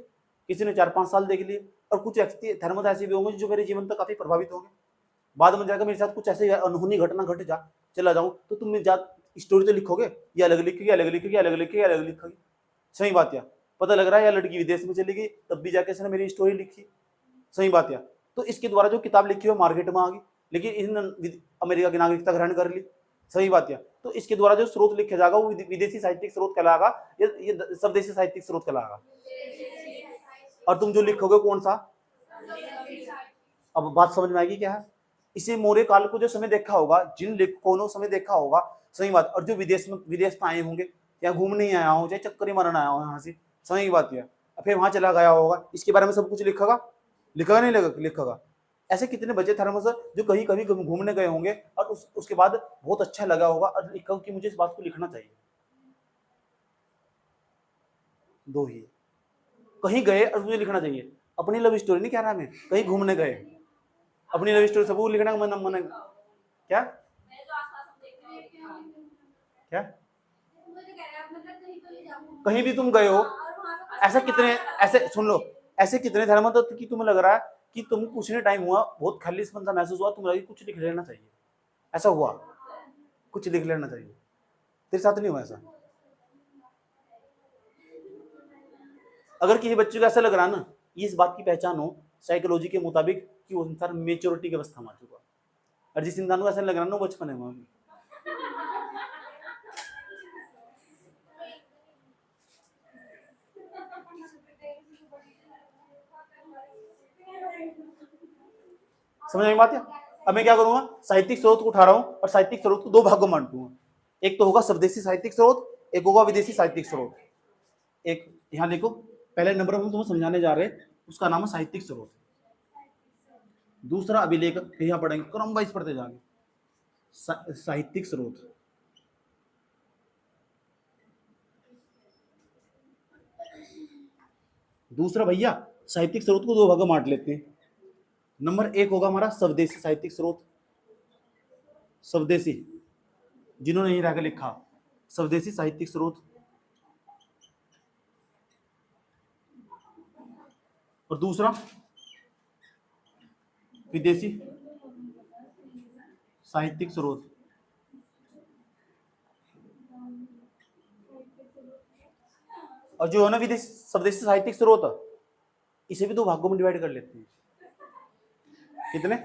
किसी ने 4-5 साल देख लिए, और कुछ धर्म ऐसे भी होंगे जो मेरे जीवन तक काफी प्रभावित होंगे, बाद में जाकर मेरे साथ कुछ ऐसे अनहोनी घटना घट चला जाऊं तो तुम स्टोरी तो लिखोगे, ये अलग लिखेगी, अलग लिखेगी, अलग लिखेगी, अलग लिखेगी, सही बात है। पता लग रहा है या लड़की विदेश में चली गई तब भी जाके इसने मेरी स्टोरी लिखी, सही बात है। तो इसके द्वारा जो किताब लिखी हुई मार्केट में आ गई, लेकिन इसने अमेरिका की नागरिकता ग्रहण कर ली, सही बात है। तो इसके द्वारा जो स्रोत लिखा जाएगा वो विदेशी साहित्यिक स्रोत कहलाएगा, ये स्वदेशी साहित्यिक स्रोत कहलाएगा। और तुम जो लिखोगे कौन सा? अब बात समझ में आएगी क्या है? इसे मौर्य काल को जो समय देखा होगा, जिन लेखकों ने समय देखा होगा, सही बात, और जो विदेश में आए होंगे, या घूमने ही आया हो, चाहे चक्कर ही मारने आया हो यहाँ से, सही बात है, फिर वहां चला गया होगा, इसके बारे में सब कुछ लिखेगा, लिखेगा नहीं लिखेगा। ऐसे कितने बच्चे थर्मस जो कहीं कभी घूमने गए होंगे और उसके बाद बहुत अच्छा लगा होगा और लिखा कि मुझे इस बात को लिखना चाहिए। दो ही कहीं गए और मुझे लिखना चाहिए, अपनी लव स्टोरी नहीं कह रहा मैं, कहीं घूमने गए, अपनी लव स्टोरी सबूत लिखना का मन क्या क्या कहीं भी तुम गए हो, ऐसे कितने, ऐसे सुन लो, ऐसे कितने धर्म तो कि तुम्हें लग रहा है कि तुम पूछने टाइम हुआ बहुत खालीपन सा महसूस हुआ, तुम लगी कुछ लिख लेना चाहिए, ऐसा हुआ कुछ लिख लेना चाहिए, तेरे साथ नहीं हुआ ऐसा? अगर किसी बच्चे को ऐसा लग रहा ना, इस बात की पहचान हो साइकोलॉजी के मुताबिक कि वो इंसान मेच्योरिटी की अवस्था में आ चुका, और जिस इंसान को ऐसा लग रहा ना बचपन है वहां, समझ में बात है? अब मैं क्या करूंगा, साहित्यिक स्रोत को उठा रहा हूं और साहित्यिक स्रोत को दो भागों में बांटूंगा, एक तो होगा स्वदेशी साहित्यिक स्रोत, एक होगा विदेशी साहित्यिक स्रोत। एक यहां देखो, पहले नंबर हम तुम्हें समझाने जा रहे हैं, उसका नाम है साहित्यिक स्रोत, दूसरा अभिलेख, फिर यहां पढ़ेंगे क्रम वाइज पढ़ते जाएंगे। साहित्यिक स्रोत, दूसरा भैया, साहित्यिक स्रोत को दो भागों में बांट लेते हैं। नंबर एक होगा हमारा स्वदेशी साहित्यिक स्रोत, स्वदेशी, जिन्होंने यही रहकर लिखा, स्वदेशी साहित्यिक स्रोत। और दूसरा विदेशी साहित्यिक स्रोत। और जो है ना विदेशी स्वदेशी साहित्यिक स्रोत, इसे भी दो भागों में डिवाइड कर लेते हैं। कितने?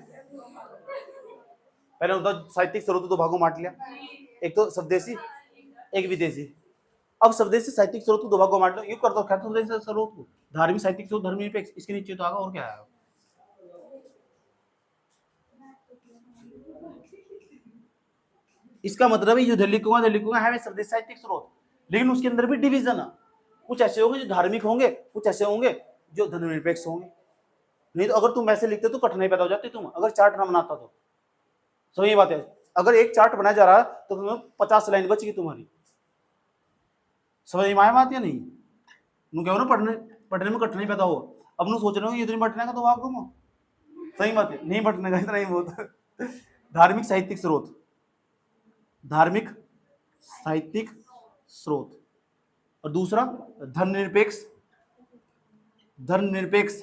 पहले होता साहित्यिक स्रोत दो भागों में बांट लिया, एक तो स्वदेशी, एक विदेशी। अब स्वदेशी साहित्यिक स्रोत को दो भागों में बांट लो, ये कर दो खैर स्वदेशी स्रोत को, धार्मिक साहित्यिक स्रोत, धर्मनिरपेक्ष, इसके नीचे तो आगा और क्या है। इसका मतलब है जो लिखूंगा है स्वदेशी साहित्यिक स्रोत, लेकिन उसके अंदर भी डिवीजन है। कुछ ऐसे होंगे जो धार्मिक होंगे, कुछ ऐसे होंगे जो धर्मनिरपेक्ष होंगे। नहीं तो अगर तुम ऐसे लिखते तो कठिनाई पैदा हो जाती, तुम अगर चार्ट ना बनाता तो। सही बात है, अगर एक चार्ट बनाया जा रहा है तो तुम्हें 50 लाइन बचेगी तुम्हारी। समझ में आया बात या नहीं? नु क्या हो ना, पढ़ने में कठिनाई पैदा हो। अब नु सोच रहे हो ये तो नहीं बटने का, तो आप घूमो। सही बात है, नहीं बटने का इतना ही बहुत। धार्मिक साहित्यिक स्रोत, धार्मिक साहित्यिक स्रोत। और दूसरा धर्मनिरपेक्ष, धर्मनिरपेक्ष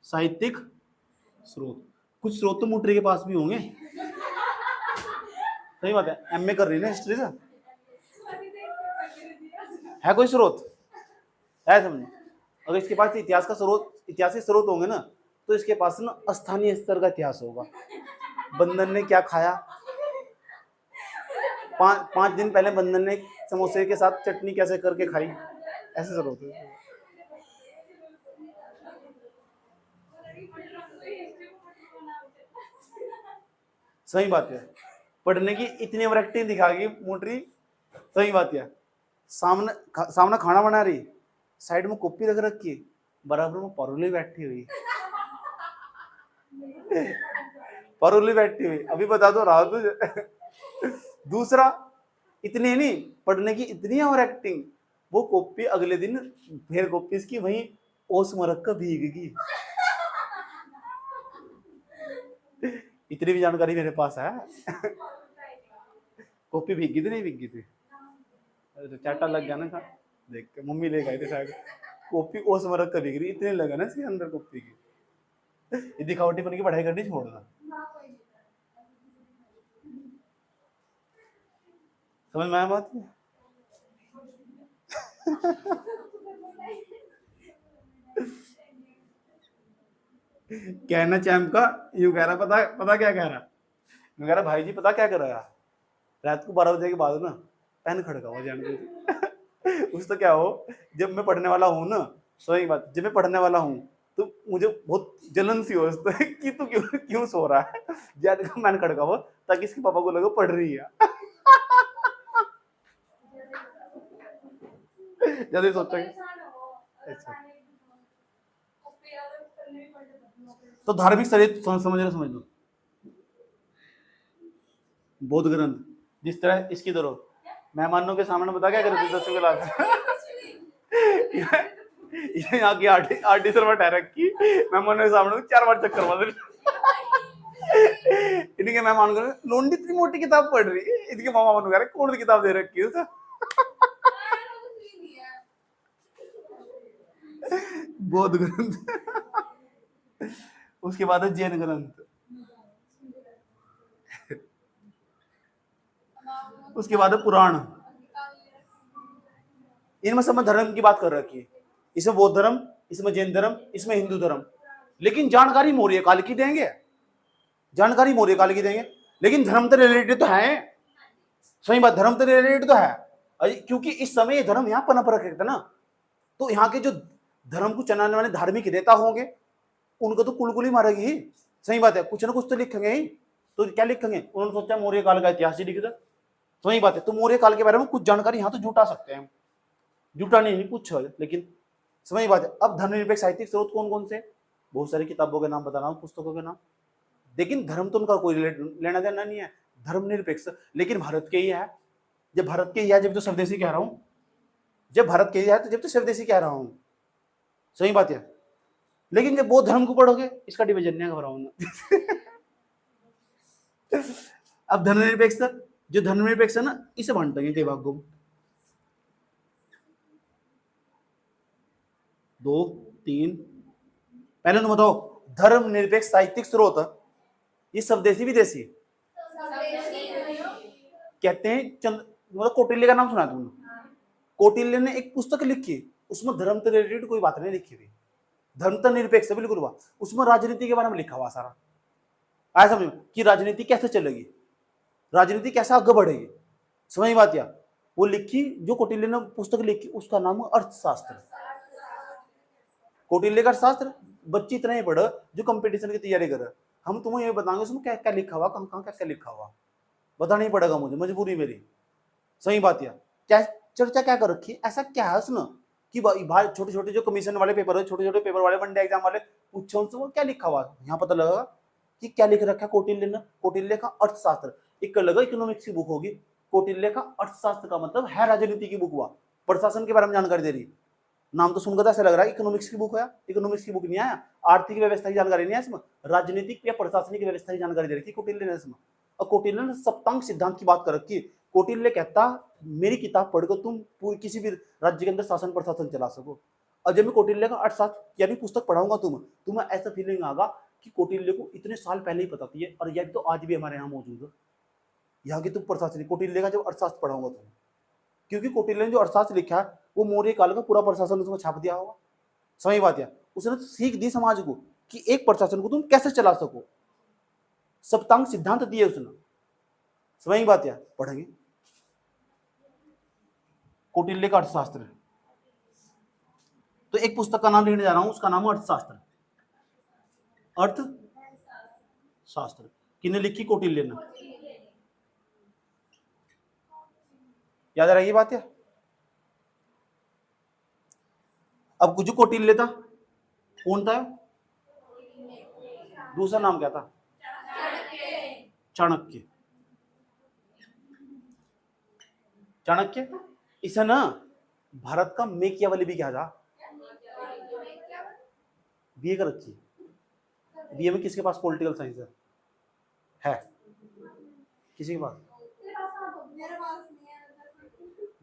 साहित्यिक स्रोत। कुछ स्रोत तो मुट्री के पास भी होंगे। सही बात है, एमए कर रही है ना हिस्ट्री से, है कोई स्रोत है समझे। अगर इसके पास इतिहास का स्रोत, इतिहासिक स्रोत होंगे ना, तो इसके पास ना स्थानीय स्तर का इतिहास होगा। बंदर ने क्या खाया, 5 दिन पहले बंदर ने समोसे के साथ चटनी कैसे करके खाई, ऐसे स्रोत है। सही बात है, पढ़ने की इतनी वैरायटी दिखाएगी मोटरी। सही बात है, सामने खाना बना रही, साइड में कॉपी रख रखी, बराबर में परोली बैठी हुई। परोली बैठी हुई, अभी बता दो रहा तुझे। दूसरा, इतनी नहीं पढ़ने की इतनी और एक्टिंग, वो कॉपी अगले दिन फिर कॉपी इसकी वहीं ओस मरक का भीगेगी। इतनी भी जानकारी मेरे पास है। कॉपी भीगी थी नहीं भीगी थी, चाटा लग गया ना था, देख के मम्मी ले गए थे शायद। कॉपी ओस मरक का भीग रही, इतने लगा ना इसके अंदर कॉपी की। ये दिखावटीपन की पढ़ाई करनी छोड़ना। समझ में आया बात? कहना चैम्प का यूं कह रहा, पता क्या कह रहा, मैं कह रहा भाई जी पता क्या कर रहा है, रात को 12 बजे के बाद ना पेन खड़काओ जान के। उस तो क्या हो, जब मैं पढ़ने वाला हूँ ना, सही बात, जब मैं पढ़ने वाला हूँ तो मुझे बहुत जलन सी हो कि तू क्यों सो रहा है, जान का मैन खड़काओ ताकि इसके पापा को लगे पढ़ रही है। जल्दी सोचोगे। तो धार्मिक शरीर समझ लो, बौद्ध ग्रंथ, जिस तरह इसकी तरह मेहमानों के सामने बता क्या करते 10वीं क्लास। यहाँ की आरटी सर बैठा रखी, मेहमानों के सामने 4 बार चक्कर मार। इनके मेहमान को लोंडी इतनी मोटी किताब पढ़ रही है, इनके मामा मन कह रहे कौन सी किताब दे रखी है उसे। बौद्ध ग्रंथ। उसके बाद है जैन ग्रंथ, उसके बाद है पुराण। इनमें सब में धर्म की बात कर रखी है, इसमें बौद्ध धर्म, इसमें जैन धर्म, इसमें हिंदू धर्म। लेकिन जानकारी मौर्य काल की देंगे, जानकारी मौर्य काल की देंगे, लेकिन धर्म तो रिलेटेड तो है। सही बात, धर्म तो रिलेटेड तो है, क्योंकि इस समय धर्म यहाँ पनप रखे थे ना, तो यहाँ के जो धर्म को चलाने वाले धार्मिक नेता होंगे उनको तो कुलकुली मारेगी ही। सही बात है, कुछ ना कुछ तो लिखेंगे ही, तो क्या लिखेंगे, उन्होंने सोचा मौर्य काल का इतिहास ही लिख दे। सही बात है, तो मौर्य काल के बारे में कुछ जानकारी यहाँ तो जुटा सकते हैं, जुटा नहीं कुछ, लेकिन समझ बात है। अब धर्मनिरपेक्ष साहित्यिक स्रोत कौन कौन से, बहुत सारी किताबों के नाम बता रहा हूँ, पुस्तकों के नाम, लेकिन धर्म तो उनका कोई लेना देना नहीं है, धर्मनिरपेक्ष। लेकिन भारत के ही है, जब भारत के ही है जब तो स्वदेशी कह रहा हूँ, जब भारत कह दिया है तो जब तो स्वदेशी कह रहा हूं, सही बात है। लेकिन जब बौद्ध धर्म को पढ़ोगे इसका डिवीजन नहीं घबराओ ना। अब धर्मनिरपेक्ष, जो धर्मनिरपेक्ष है ना, इसे बांटते हैं कई भागों में, 2 3। पहले तो बताओ धर्मनिरपेक्ष साहित्यिक स्रोत, ये स्वदेशी विदेशी कहते हैं। मतलब कौटिल्य का नाम सुना तुमने? कौटिल्य ने एक पुस्तक लिखी, उसमें धर्म से रिलेटेड कोई बात नहीं लिखी हुई, धर्म तो निरपेक्ष बिल्कुल हुआ, उसमें राजनीति के बारे में लिखा हुआ सारा। आया समझ में कि राजनीति कैसे चलेगी, राजनीति कैसे आगे बढ़ेगी, समझ में बात? या वो लिखी जो कौटिल्य ने पुस्तक लिखी, उसका नाम है अर्थशास्त्र। कौटिल्य का अर्थशास्त्र बच्चे इतना ही पढ़ो जो कंपटीशन की तैयारी कर, हम तुम्हें ये बताएंगे उसमें क्या क्या लिखा हुआ, कहाँ कहाँ क्या क्या लिखा हुआ, बताना ही पड़ेगा मुझे, मजबूरी मेरी, सही बात। या क्या चर्चा क्या कर रखी, ऐसा क्या है उसने कि भाई छोटे छोटे जो कमीशन वाले पेपर है, छोटे छोटे पेपर वाले, वनडे एग्जाम वाले, पूछो उनसे वो क्या लिखा हुआ, यहाँ पता लगा कि क्या लिख रखा है कौटिल्य ने। कौटिल्य का अर्थशास्त्र, एक लगा इकोनॉमिक्स की बुक होगी, कौटिल्य का अर्थशास्त्र का मतलब है राजनीति की बुक हुआ, प्रशासन के बारे में जानकारी दे रही। नाम तो सुनकर ऐसा लग रहा है इकोनॉमिक्स की बुक है, इकोनॉमिक्स की बुक नहीं आया, आर्थिक व्यवस्था की जानकारी नहीं है इसमें, राजनीतिक या प्रशासनिक व्यवस्था की जानकारी दे रखी कौटिल्य ने इसमें। और कौटिल्य ने सप्तांग सिद्धांत की बात कर रखी। कौटिल्य कहता मेरी किताब पढ़कर तुम पूरी किसी भी राज्य के अंदर शासन प्रशासन चला सको। और जब मैं कौटिल्य का अर्थशास्त्र यानी पुस्तक पढ़ाऊंगा तुम्हें ऐसा फीलिंग आगा कि कौटिल्य को इतने साल पहले ही पता थी, और यह तो आज भी हमारे यहाँ मौजूद है, यहाँ की तुम प्रशासनिक कौटिल्य का जब अर्थशास्त्र पढ़ाऊंगा तुम्हें, क्योंकि कौटिल्य ने जो अर्थशास्त्र लिखा है वो मौर्य काल का पूरा प्रशासन उसमें छाप दिया होगा, समझ बात? या उसने सीख दी समाज को कि एक प्रशासन को तुम कैसे चला सको, सप्तांग सिद्धांत दिए उसने, समझ बात? या पढ़ेंगे कौटिल्य का अर्थशास्त्र। तो एक पुस्तक का नाम लिखने जा रहा हूं, उसका नाम है अर्थशास्त्र। अर्थशास्त्र किसने लिखी? कौटिल्य ने। याद रहेगी बात? या अब जो कौटिल्य था कौन था? दूसरा नाम क्या था? चाणक्य। चाणक्य इसे ना भारत का मेकियावली भी कहा था। बीए कर रखी, बीए में किसके पास पॉलिटिकल साइंस है? किसी के पास?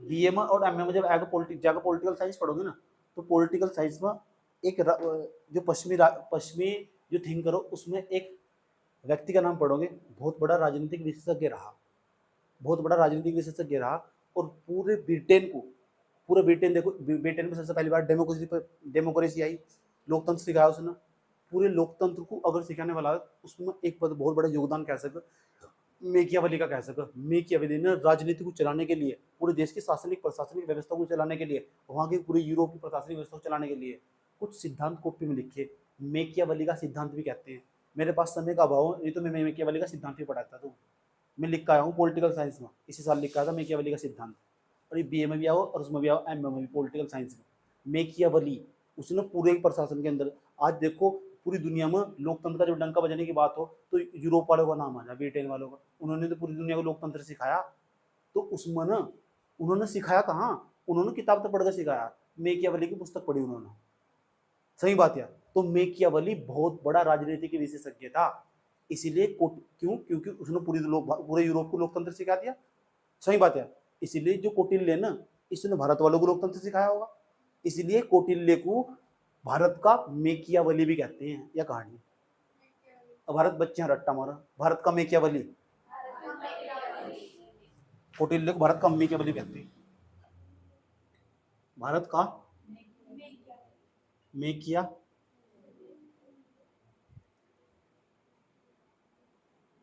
बीए में और एमए में जब जाकर पॉलिटिकल साइंस पढ़ोगे ना, तो पॉलिटिकल साइंस में एक जो पश्चिमी जो थिंक करो उसमें एक व्यक्ति का नाम पढ़ोगे, बहुत बड़ा राजनीतिक विशेषज्ञ रहा, और पूरे ब्रिटेन देखो, ब्रिटेन में सबसे पहली बार डेमोक्रेसी आई, लोकतंत्र सिखाया उसने। पूरे लोकतंत्र को अगर सिखाने वाला उसमें एक बहुत बड़ा योगदान कह सके मेकियावली का, कह सके मेकियावली ने राजनीति को चलाने के लिए, पूरे देश की शासनिक प्रशासनिक व्यवस्था को चलाने के लिए, वहाँ की पूरे यूरोप की प्रशासनिक व्यवस्था को चलाने के लिए कुछ सिद्धांत कॉपी में लिखे, मेकियावली का सिद्धांत भी कहते हैं। मेरे पास समय का अभाव है, नहीं तो मैं मेकियावली का सिद्धांत भी पढ़ाता था। मैं लिख के आया हूँ पॉलिटिकल साइंस में, इसी साल लिखा था मेकियावली का सिद्धांत, और ये बीए में भी आओ और उसमें भी आओ, एमए में भी, पॉलिटिकल साइंस में। मेकियावली उसने पूरे प्रशासन के अंदर, आज देखो पूरी दुनिया में लोकतंत्र का जब डंका बजाने की बात हो तो यूरोप वालों का नाम आ जाए, ब्रिटेन वालों का, उन्होंने तो पूरी दुनिया को लोकतंत्र सिखाया। तो उसमें ना उन्होंने सिखाया कहाँ, उन्होंने किताब तो पढ़कर सिखाया, मेकियावली की पुस्तक पढ़ी उन्होंने, सही बात है। तो मेकियावली बहुत बड़ा राजनीतिक विशेषज्ञ था, इसीलिए क्योंकि उसने पूरे यूरोप को लोकतंत्र सिखा दिया, सही बात है। इसीलिए जो कौटिल्य ना, इसने भारत वालों को लोकतंत्र सिखाया होगा, इसलिए कौटिल्य को भारत का मेकियावली भी कहते हैं। यह कहानी भारत बच्चे रट्टा मारा, भारत का मेकियावली, कौटिल्य को भारत का मेकियावली कहते हैं, भारत का मेकिया।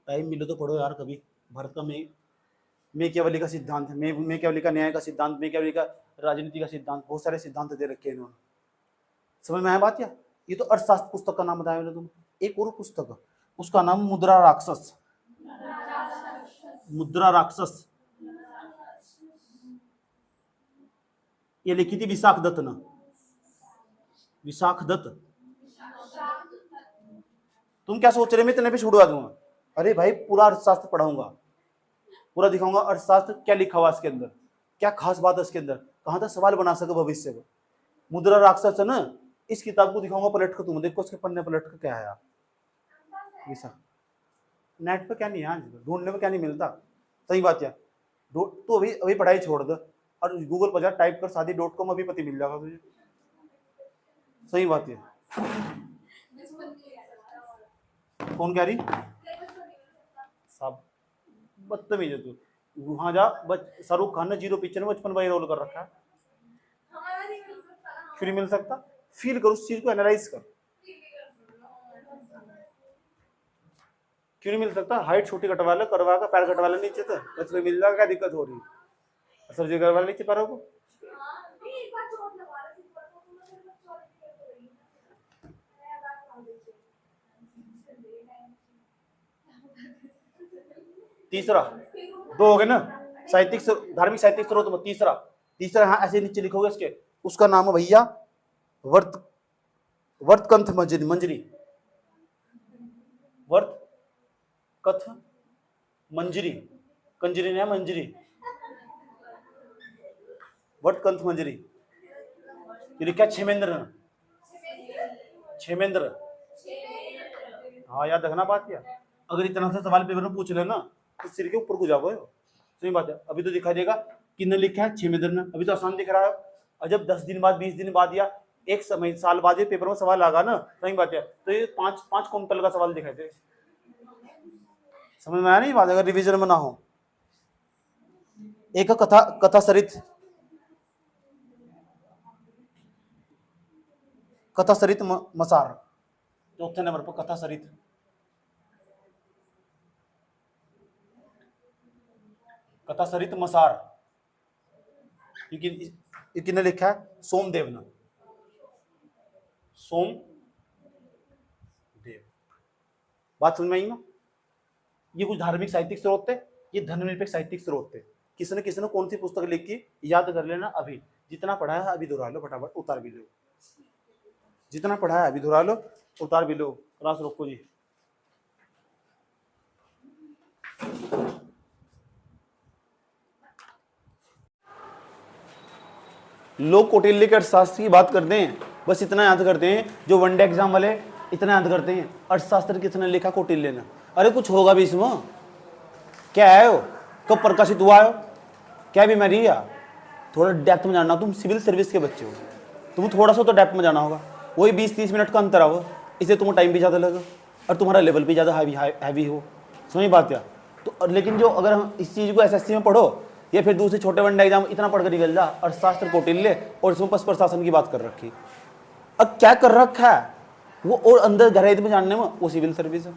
टाइम मिले तो पढ़ो यार कभी, भारत का मेकियावली का सिद्धांत, मेकियावली का न्याय का सिद्धांत, मेकियावली का राजनीति का सिद्धांत, बहुत सारे सिद्धांत दे रखे हैं इन्होंने, समझ में आया बात? या ये तो अर्थशास्त्र पुस्तक का नाम बताया मैंने तुम। एक और पुस्तक उसका नाम मुद्रा राक्षस। मुद्रा राक्षस ये लिखी थी विशाख दत्त ने, विशाख दत्त। तुम क्या सोच रहे मैं इतने पे छुड़वा दूंगा? अरे भाई पूरा अर्थशास्त्र पढ़ाऊंगा, पूरा दिखाऊंगा अर्थशास्त्र क्या लिखा हुआ इसके अंदर, क्या खास बात है इसके अंदर, कहाँ तक सवाल बना सके भविष्य में। मुद्रा राक्षस है ना, इस किताब को दिखाऊंगा पलट कर, तुम देखो इसके पन्ने पलट कर क्या है यार। ऐसा नेट पे क्या नहीं है आज, ढूंढने में क्या नहीं मिलता। सही बात है, तो अभी अभी पढ़ाई छोड़ दो और गूगल पर जा टाइप कर शादी.com, अभी पति मिल जाएगा तुझे। सही बात है। कौन कह रही साहब, बदतमीज है तू। वहां जा, शाहरुख खान ने 0 पिक्चर में 55 बाई रोल कर रखा है। क्यों नहीं मिल सकता? फील कर उस चीज को, एनालाइज कर। क्यों नहीं मिल सकता? हाइट छोटी कटवा ले, करवा का पैर कटवा ले नीचे, तो उसमें मिल जाएगा। क्या दिक्कत हो रही है? सर्जरी करवा ले नीचे पैरों को। तीसरा 2 हो गए ना, साहित्यिक धार्मिक साहित्यिक स्रोत में तीसरा हाँ ऐसे नीचे लिखोगे इसके, उसका नाम है भैया वर्तकंथ मंजरी। वर्तकथ मंजरी, कंजरी नहीं है मंजरी, वर्तकंथ मंजरी। ये लिखा क्षेमेंद्र। हाँ याद रखना बात क्या। अगर इतना सा सवाल पेपर में पूछ लेना तो सिर के ऊपर को जाओगे। सही बात है। अभी तो दिखा देगा किसने लिखा है, क्षेमेंद्र ने। अभी तो आसान दिख रहा है। और जब 10 दिन बाद 20 दिन बाद या 1 साल बाद ये पेपर में सवाल आगा ना, सही बात है, तो ये 5 कुंटल का सवाल दिखाई दे। समझ में आया नहीं बात? अगर रिविजन में ना हो। एक कथा सरित मसार, चौथे नंबर पर कथा सरित मसार। किसने लिखा है? सोमदेव ने। सोमदेव। बात समझ में आई ना? ये कुछ धार्मिक साहित्यिक स्रोत थे, ये धर्मनिरपेक्ष साहित्यिक स्रोत थे। किसने कौन सी पुस्तक लिखी याद कर लेना। अभी जितना पढ़ा है अभी दोहरा लो, फटाफट उतार भी लो। जितना पढ़ा है अभी दोहरा लो, उतार भी लो। क्लास रोको जी। लोग कौटिल्य के अर्थशास्त्र की बात करते हैं, बस इतना याद करते हैं, जो वनडे एग्जाम वाले इतना याद करते हैं, अर्थशास्त्र किसने लिखा? कौटिल्य ने। अरे कुछ होगा भी इसमें? क्या है वो? कब प्रकाशित हुआ है? क्या बीमारी है? थोड़ा डेप्थ में जानना। तुम सिविल सर्विस के बच्चे हो, तुम थोड़ा सा तो डेप्थ में जाना होगा। वही 20-30 मिनट का अंतर हो, इससे तुम्हें टाइम भी ज़्यादा लगे और तुम्हारा लेवल भी ज़्यादा हैवी हो। समझ बात क्या? तो लेकिन जो अगर हम इस चीज़ को एसएससी में पढ़ो या फिर दूसरे छोटे वनडे एग्जाम इतना पढ़कर निकल जा, अर्थशास्त्र कौटिल्य और इसमें पश प्रशासन की बात कर रखी। अब क्या कर रखा है वो, और अंदर गहराई में जानने में वो सिविल सर्विस है।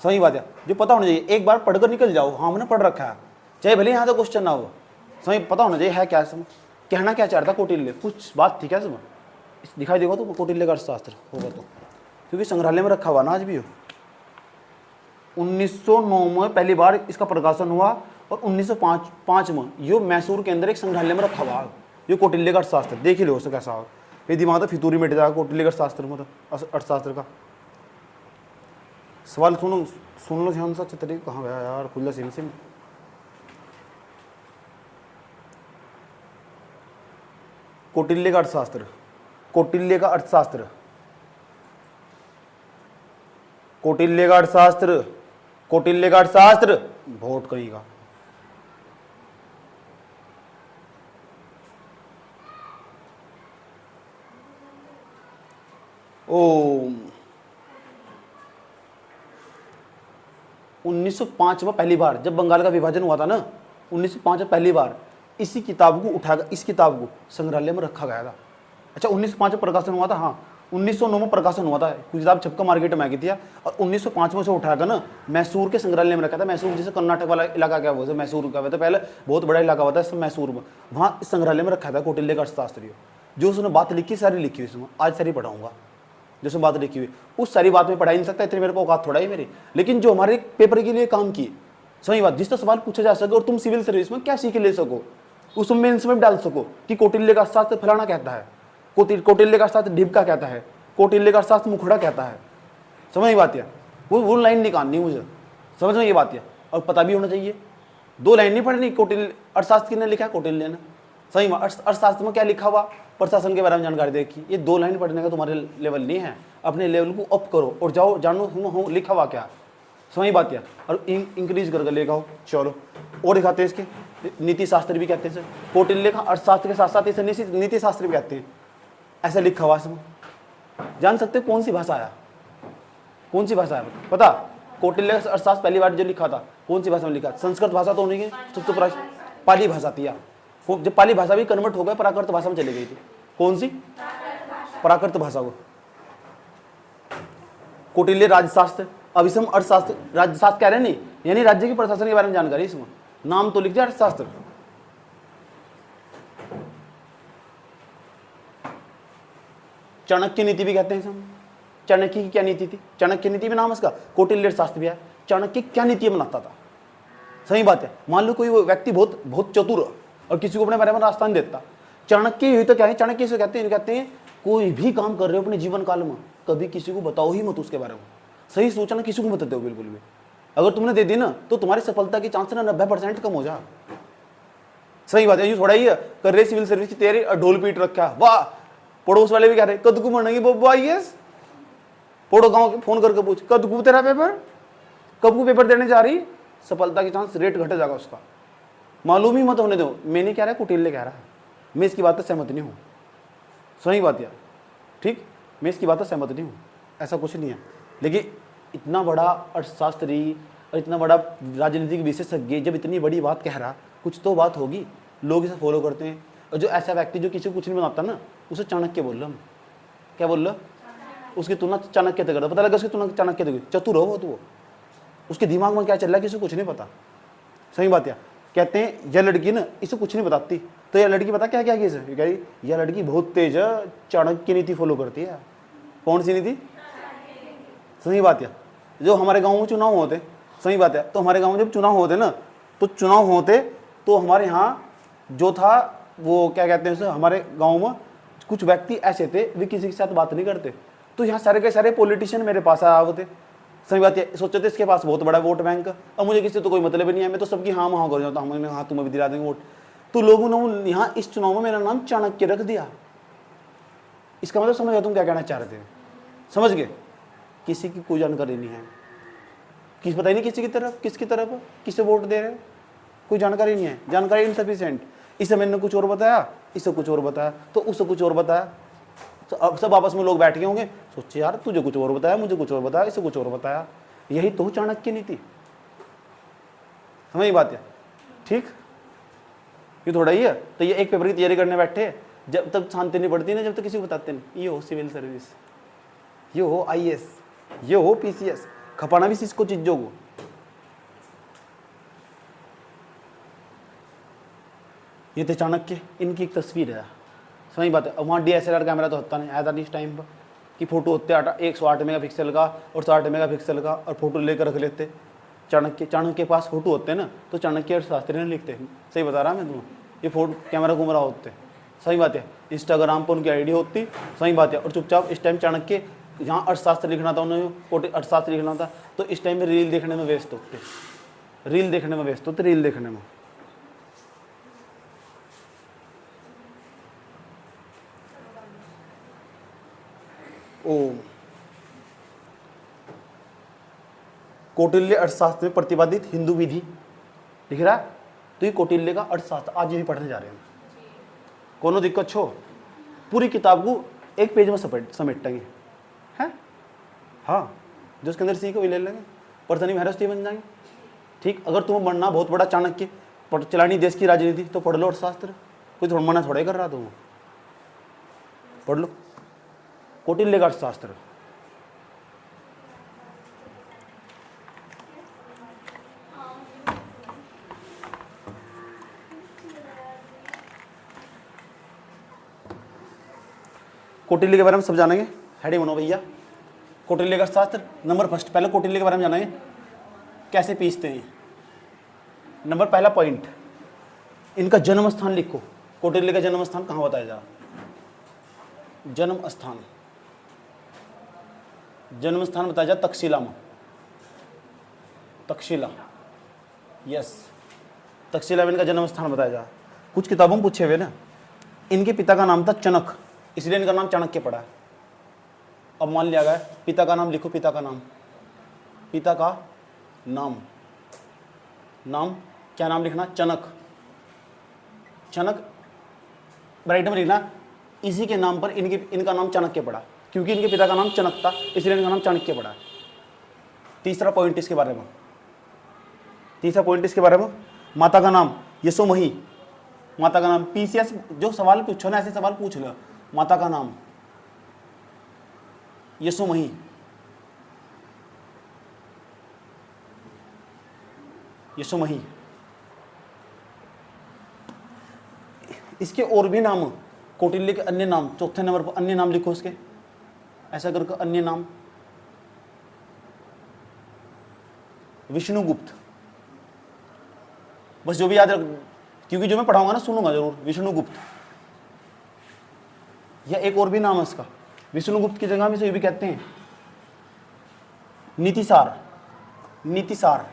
सही बात है। जो पता होना चाहिए, एक बार पढ़कर निकल जाओ, हाँ मैंने पढ़ रखा है, चाहे भले यहाँ तो क्वेश्चन ना हो, समझ पता होना चाहिए है क्या। समझ कहना क्या चाहता कौटिल्य, कुछ बात थी क्या? समझ दिखाई देगा तो कौटिल्य का अर्थशास्त्र होगा तो, क्योंकि संग्रहालय में रखा हुआ ना आज भी हो। 1909 में पहली बार इसका प्रकाशन हुआ और 1905 में यो मैसूर के अंदर एक संग्रहालय में रखा हुआ है। ये कौटिल्य का अर्थशास्त्र देख ही लो उसका कैसा हो, फिर दिमाग तो फितूरी मिट जाएगा कौटिल्य का अर्थशास्त्र में। तो अर्थशास्त्र का सवाल सुन लो ध्यान से। छतरी कहाँ गया यार? खुला सिम। कौटिल्य का अर्थशास्त्र, कौटिल्य का अर्थशास्त्र, कौटिल्य का अर्थशास्त्र, कौटिल्य का अर्थशास्त्र वोट करेगा। ओम 1905 में पहली बार जब बंगाल का विभाजन हुआ था ना, 1905 में पहली बार इसी किताब को उठाकर इस किताब को संग्रहालय में रखा गया था। अच्छा 1905 में प्रकाशन हुआ था, हाँ 1909 में प्रकाशन हुआ था। कुछ किताब छपका मार्केट में आ गई थी और 1905 में से उठाकर ना मैसूर के संग्रहालय में रखा था। मैसूर जैसे कर्नाटक वाला इलाका क्या बोलते हैं, मैसूर का तो पहले बहुत बड़ा इलाका होता है मैसूर में, वहाँ इस संग्रहालय में रखा था कौटिल्य का अर्थशास्त्र। जो उसने बात लिखी सारी लिखी हुई इसमें, आज सारी पढ़ाऊंगा जैसे बात लिखी हुई। उस सारी बात में पढ़ा ही नहीं सकता, इतनी मेरे को औकात थोड़ा ही मेरी, लेकिन जो हमारे पेपर के लिए काम की सही बात, जिसका सवाल पूछा जा सके और तुम सिविल सर्विस में क्या सीख ले सको, उसमें मेंस में डाल सको कि कौटिल्य का अर्थशास्त्र फलाना कहता है, कौटिल्य का अर्थशास्त्र ढिबका कहता है, कौटिल्य का अर्थशास्त्र मुखड़ा कहता है। समझ में बात है? वो लाइन निकालनी मुझे, समझ में ये बात है। और पता भी होना चाहिए, 2 लाइन नहीं पढ़नी। कौटिल्य अर्थशास्त्र किसने लिखा है? कौटिल्य ने। सही में अर्थशास्त्र में क्या लिखा हुआ, प्रशासन के बारे में जानकारी देखी। ये 2 लाइन पढ़ने का तुम्हारे लेवल नहीं है, अपने लेवल को अप करो और जाओ जानो हूँ लिखा हुआ क्या, सही बात यार, और इंक्रीज करके लेकर आओ। चलो और दिखाते हैं इसके, नीति शास्त्र भी कहते हैं सर, कौटिल्य का अर्थशास्त्र के साथ साथ इसे नीति शास्त्र भी कहते हैं। ऐसा लिखा हुआ इसमें, जान सकते हो कौन सी भाषा आया, कौन सी भाषा है पता? कौटिल्य का अर्थशास्त्र पहली बार जो लिखा था कौन सी भाषा में लिखा? संस्कृत भाषा तो नहीं है, सबसे प्राचीन पाली भाषा थी यार। जब पाली भाषा भी कन्वर्ट हो गया प्राकृत भाषा में चली गई थी। कौन सी? प्राकृत भाषा को कौटिल्य राज्यशास्त्र। अब इसमें अर्थशास्त्र राज्यशास्त्र कह रहे नहीं, यानी राज्य के प्रशासन के बारे में जानकारी। इसमें नाम तो लिख दिया अर्थशास्त्र। चाणक्य नीति भी कहते हैं इसमें। चाणक्य की क्या नीति थी? चाणक्य नीति भी नाम इसका, कौटिल्य शास्त्र भी है। चाणक्य क्या नीति बनाता था? सही बात है। मान लो कोई व्यक्ति बहुत चतुर और किसी को अपने बारे में रास्ता नहीं देता, चाणक्य हुई तो क्या है, चाणक्य से कहते हैं कोई भी काम कर रहे हो अपने जीवन काल में कभी किसी को बताओ ही मत उसके बारे में। सही सोचना, किसी को मत बताओ बिल्कुल भी। अगर तुमने दे दी ना तो तुम्हारी सफलता की चांस ना 90% कम हो जा। सही बात है। ये थोड़ा ही कर रहे सिविल सर्विस की तैयारी और ढोल पीट रखा, वाह। पड़ोस वाले भी कह रहे कद को मरनेगी बब्बा आईएएस। पड़ो गाँव के फोन करके पूछ कद को तेरा पेपर, कब को पेपर देने जा रही, सफलता की चांस रेट घट जाएगा उसका। मालूम ही मत होने दो। मैं नहीं कह रहा, कौटिल्य कह रहा है। मैं इसकी बात से सहमत नहीं हूँ। सही बात यार, ठीक, मैं इसकी बात से सहमत नहीं हूँ, ऐसा कुछ नहीं है। लेकिन इतना बड़ा अर्थशास्त्री और इतना बड़ा राजनीतिक विशेषज्ञ जब इतनी बड़ी बात कह रहा, कुछ तो बात होगी, लोग इसे फॉलो करते हैं। और जो ऐसा व्यक्ति जो किसी को कुछ नहीं बनाता ना, उसे चाणक्य बोल रहा हम। क्या बोल रहा? उसकी तुलना चाणक्य से करता, पता लगा उसकी तुलना चाणक्य से। चतुर हो वो, उसके दिमाग में क्या चल रहा है किसी को कुछ नहीं पता। सही बात है। कहते हैं यह लड़की ना इसे कुछ नहीं बताती, तो यह लड़की पता क्या क्या की इसे, यह लड़की बहुत तेज है, चाणक्य नीति फॉलो करती है। कौन सी नीति? सही बात है। जो हमारे गांव में चुनाव होते, सही बात है, तो हमारे गांव में जब चुनाव होते ना, तो चुनाव होते तो हमारे यहाँ जो था वो क्या कहते हैं, हमारे गाँव में कुछ व्यक्ति ऐसे थे वे किसी के साथ बात नहीं करते, तो यहाँ सारे के सारे पॉलिटिशियन मेरे पास आए होते। सही बात है। सोचते थे इसके पास बहुत बड़ा वोट बैंक, और मुझे किसी तो कोई मतलब ही नहीं है, मैं तो सबकी हाँ हाँ कर जाता हूँ, हमने हाँ तुम्हें भी दिला देंगे वोट। तो लोगों ने यहाँ इस चुनाव में मेरा नाम चाणक्य रख दिया। इसका मतलब समझ गए तुम क्या कहना चाह रहे थे? समझ गए? किसी की कोई जानकारी नहीं है, किस पता ही नहीं किसी की तरफ किसकी तरफ किसे वोट दे रहे, कोई जानकारी नहीं है। जानकारी इनसफिशिएंट। इसे मैंने कुछ और बताया, इसे कुछ और बताया, तो उसे कुछ और बताया, तो अब सब आपस में लोग बैठ गए होंगे, सोचे यार तुझे कुछ और बताया, मुझे कुछ और बताया, इसे कुछ और बताया। यही तो चाणक्य नीति। समझ बात है? ठीक, ये थोड़ा ही है। तो ये एक पेपर की तैयारी करने बैठे, जब तक शांति नहीं पड़ती ना, जब तक किसी को बताते नहीं। ये हो सिविल सर्विस, ये हो आईएएस, ये हो पीसीएस, खपाना भी इसको चीजों को। ये थे चाणक्य, इनकी एक तस्वीर है। सही बात है। वहाँ DSLR कैमरा तो होता नहीं, आया था नहीं इस टाइम पर कि फोटो होते 108 मेगापिक्सल का और 60 मेगापिक्सल का, और फोटो लेकर रख लेते। चाणक्य के पास फोटो होते हैं ना, तो चाणक्य अर्थशास्त्री ने लिखते हैं। सही बता रहा मैं तुम्हें, ये फोटो कैमरा घूम रहा होते। सही बात है। इंस्टाग्राम पर उनकी आईडी होती। सही बात है। और चुपचाप इस टाइम चाणक्य जहाँ अर्थशास्त्र लिखना था उन्हें, अर्थशास्त्र लिखना था, तो इस टाइम में रील देखने में व्यस्त होते, रील देखने में व्यस्त होते, रील देखने में। ओम कौटिल्य अर्थशास्त्र में प्रतिपादित हिंदू विधि लिख रहा है, तो ये कौटिल्य का अर्थशास्त्र आज यही पढ़ने जा रहे हैं। कोनो दिक्कत छो, पूरी किताब को एक पेज में समेटेंगे हैं। हाँ, जो उसके अंदर सीखो ले लेंगे, पर्सनली महर्षि बन जाएंगे। ठीक, अगर तुम्हें बनना बहुत बड़ा चाणक्य, चलानी देश की राजनीति, तो पढ़ लो अर्थशास्त्र। कोई थोड़ा मना थोड़ा ही कर रहा, तुम पढ़ लो कौटिल्य का अर्थशास्त्र। कौटिल्य के बारे में सब जानेंगे। हेडिंग बनो भैया, कौटिल्य का अर्थशास्त्र। नंबर फर्स्ट, पहले कौटिल्य के बारे में जानेंगे, कैसे पीसते हैं। नंबर पहला पॉइंट, इनका जन्म स्थान लिखो। कौटिल्य का जन्म स्थान कहाँ बताया जा? जन्म स्थान, जन्म स्थान बताया जा तक्षशिला में। तक्षशिला, यस, तक्षशिला में इनका जन्म स्थान बताया जा। कुछ किताबों में पूछे हुए ना, इनके पिता का नाम था चनक, इसलिए इनका नाम चाणक्य पड़ा है। अब मान लिया गया पिता का नाम लिखो, पिता का नाम, पिता का नाम, नाम क्या नाम लिखना, चनक, चनक ब्राइट में लिखना, इसी के नाम पर इनका नाम चाणक्य पड़ा, क्योंकि इनके पिता का नाम चनक था इसलिए इनका नाम चाणक्य पड़ा है। तीसरा पॉइंट इसके बारे में, तीसरा पॉइंट इसके बारे में, माता का नाम यशोमही, माता का नाम, पीसीएस जो सवाल पूछो ना ऐसे सवाल पूछ लो, माता का नाम यशोमही, यशोमही। इसके और भी नाम, कौटिल्य के अन्य नाम, चौथे नंबर पर अन्य नाम लिखो इसके, ऐसा करके अन्य नाम, विष्णुगुप्त, बस जो भी याद रख, क्योंकि जो मैं पढ़ाऊंगा ना सुनूंगा जरूर, विष्णुगुप्त। या एक और भी नाम है इसका, विष्णुगुप्त की जगह में से ये भी कहते हैं नीतिसार, नीतिसार,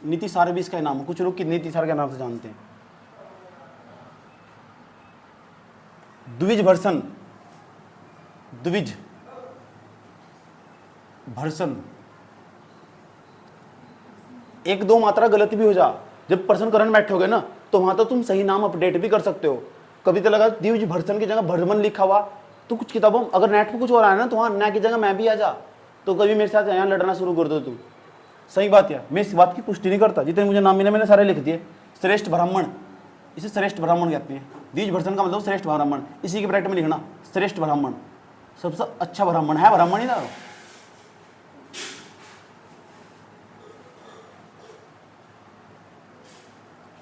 नीतिसार भी इसका नाम है, कुछ लोग नीतिसार के नाम से जानते हैं। द्विज भर्सन, द्विज भर्सन, एक दो मात्रा गलत भी हो जा, जब पर्सन करंट बैठोगे ना तो वहां तो तुम सही नाम अपडेट भी कर सकते हो। कभी तो लगा द्विज भर्सन की जगह भरमन लिखा हुआ, तो कुछ किताबों अगर नेट पे कुछ हो रहा है ना तो वहां न की जगह मैं भी आ जा, तो कभी मेरे साथ यहाँ लड़ना शुरू कर दो तुम। सही बात है, मैं इस बात की पुष्टि नहीं करता, जितने मुझे नाम मिले मैंने सारे लिख दिए। श्रेष्ठ ब्राह्मण, इसे श्रेष्ठ ब्राह्मण कहते हैं, द्विज भर्सन का मतलब श्रेष्ठ ब्राह्मण, इसी के ब्रैकेट में लिखना श्रेष्ठ ब्राह्मण, सबसे अच्छा ब्राह्मण है, ब्राह्मण ही ना,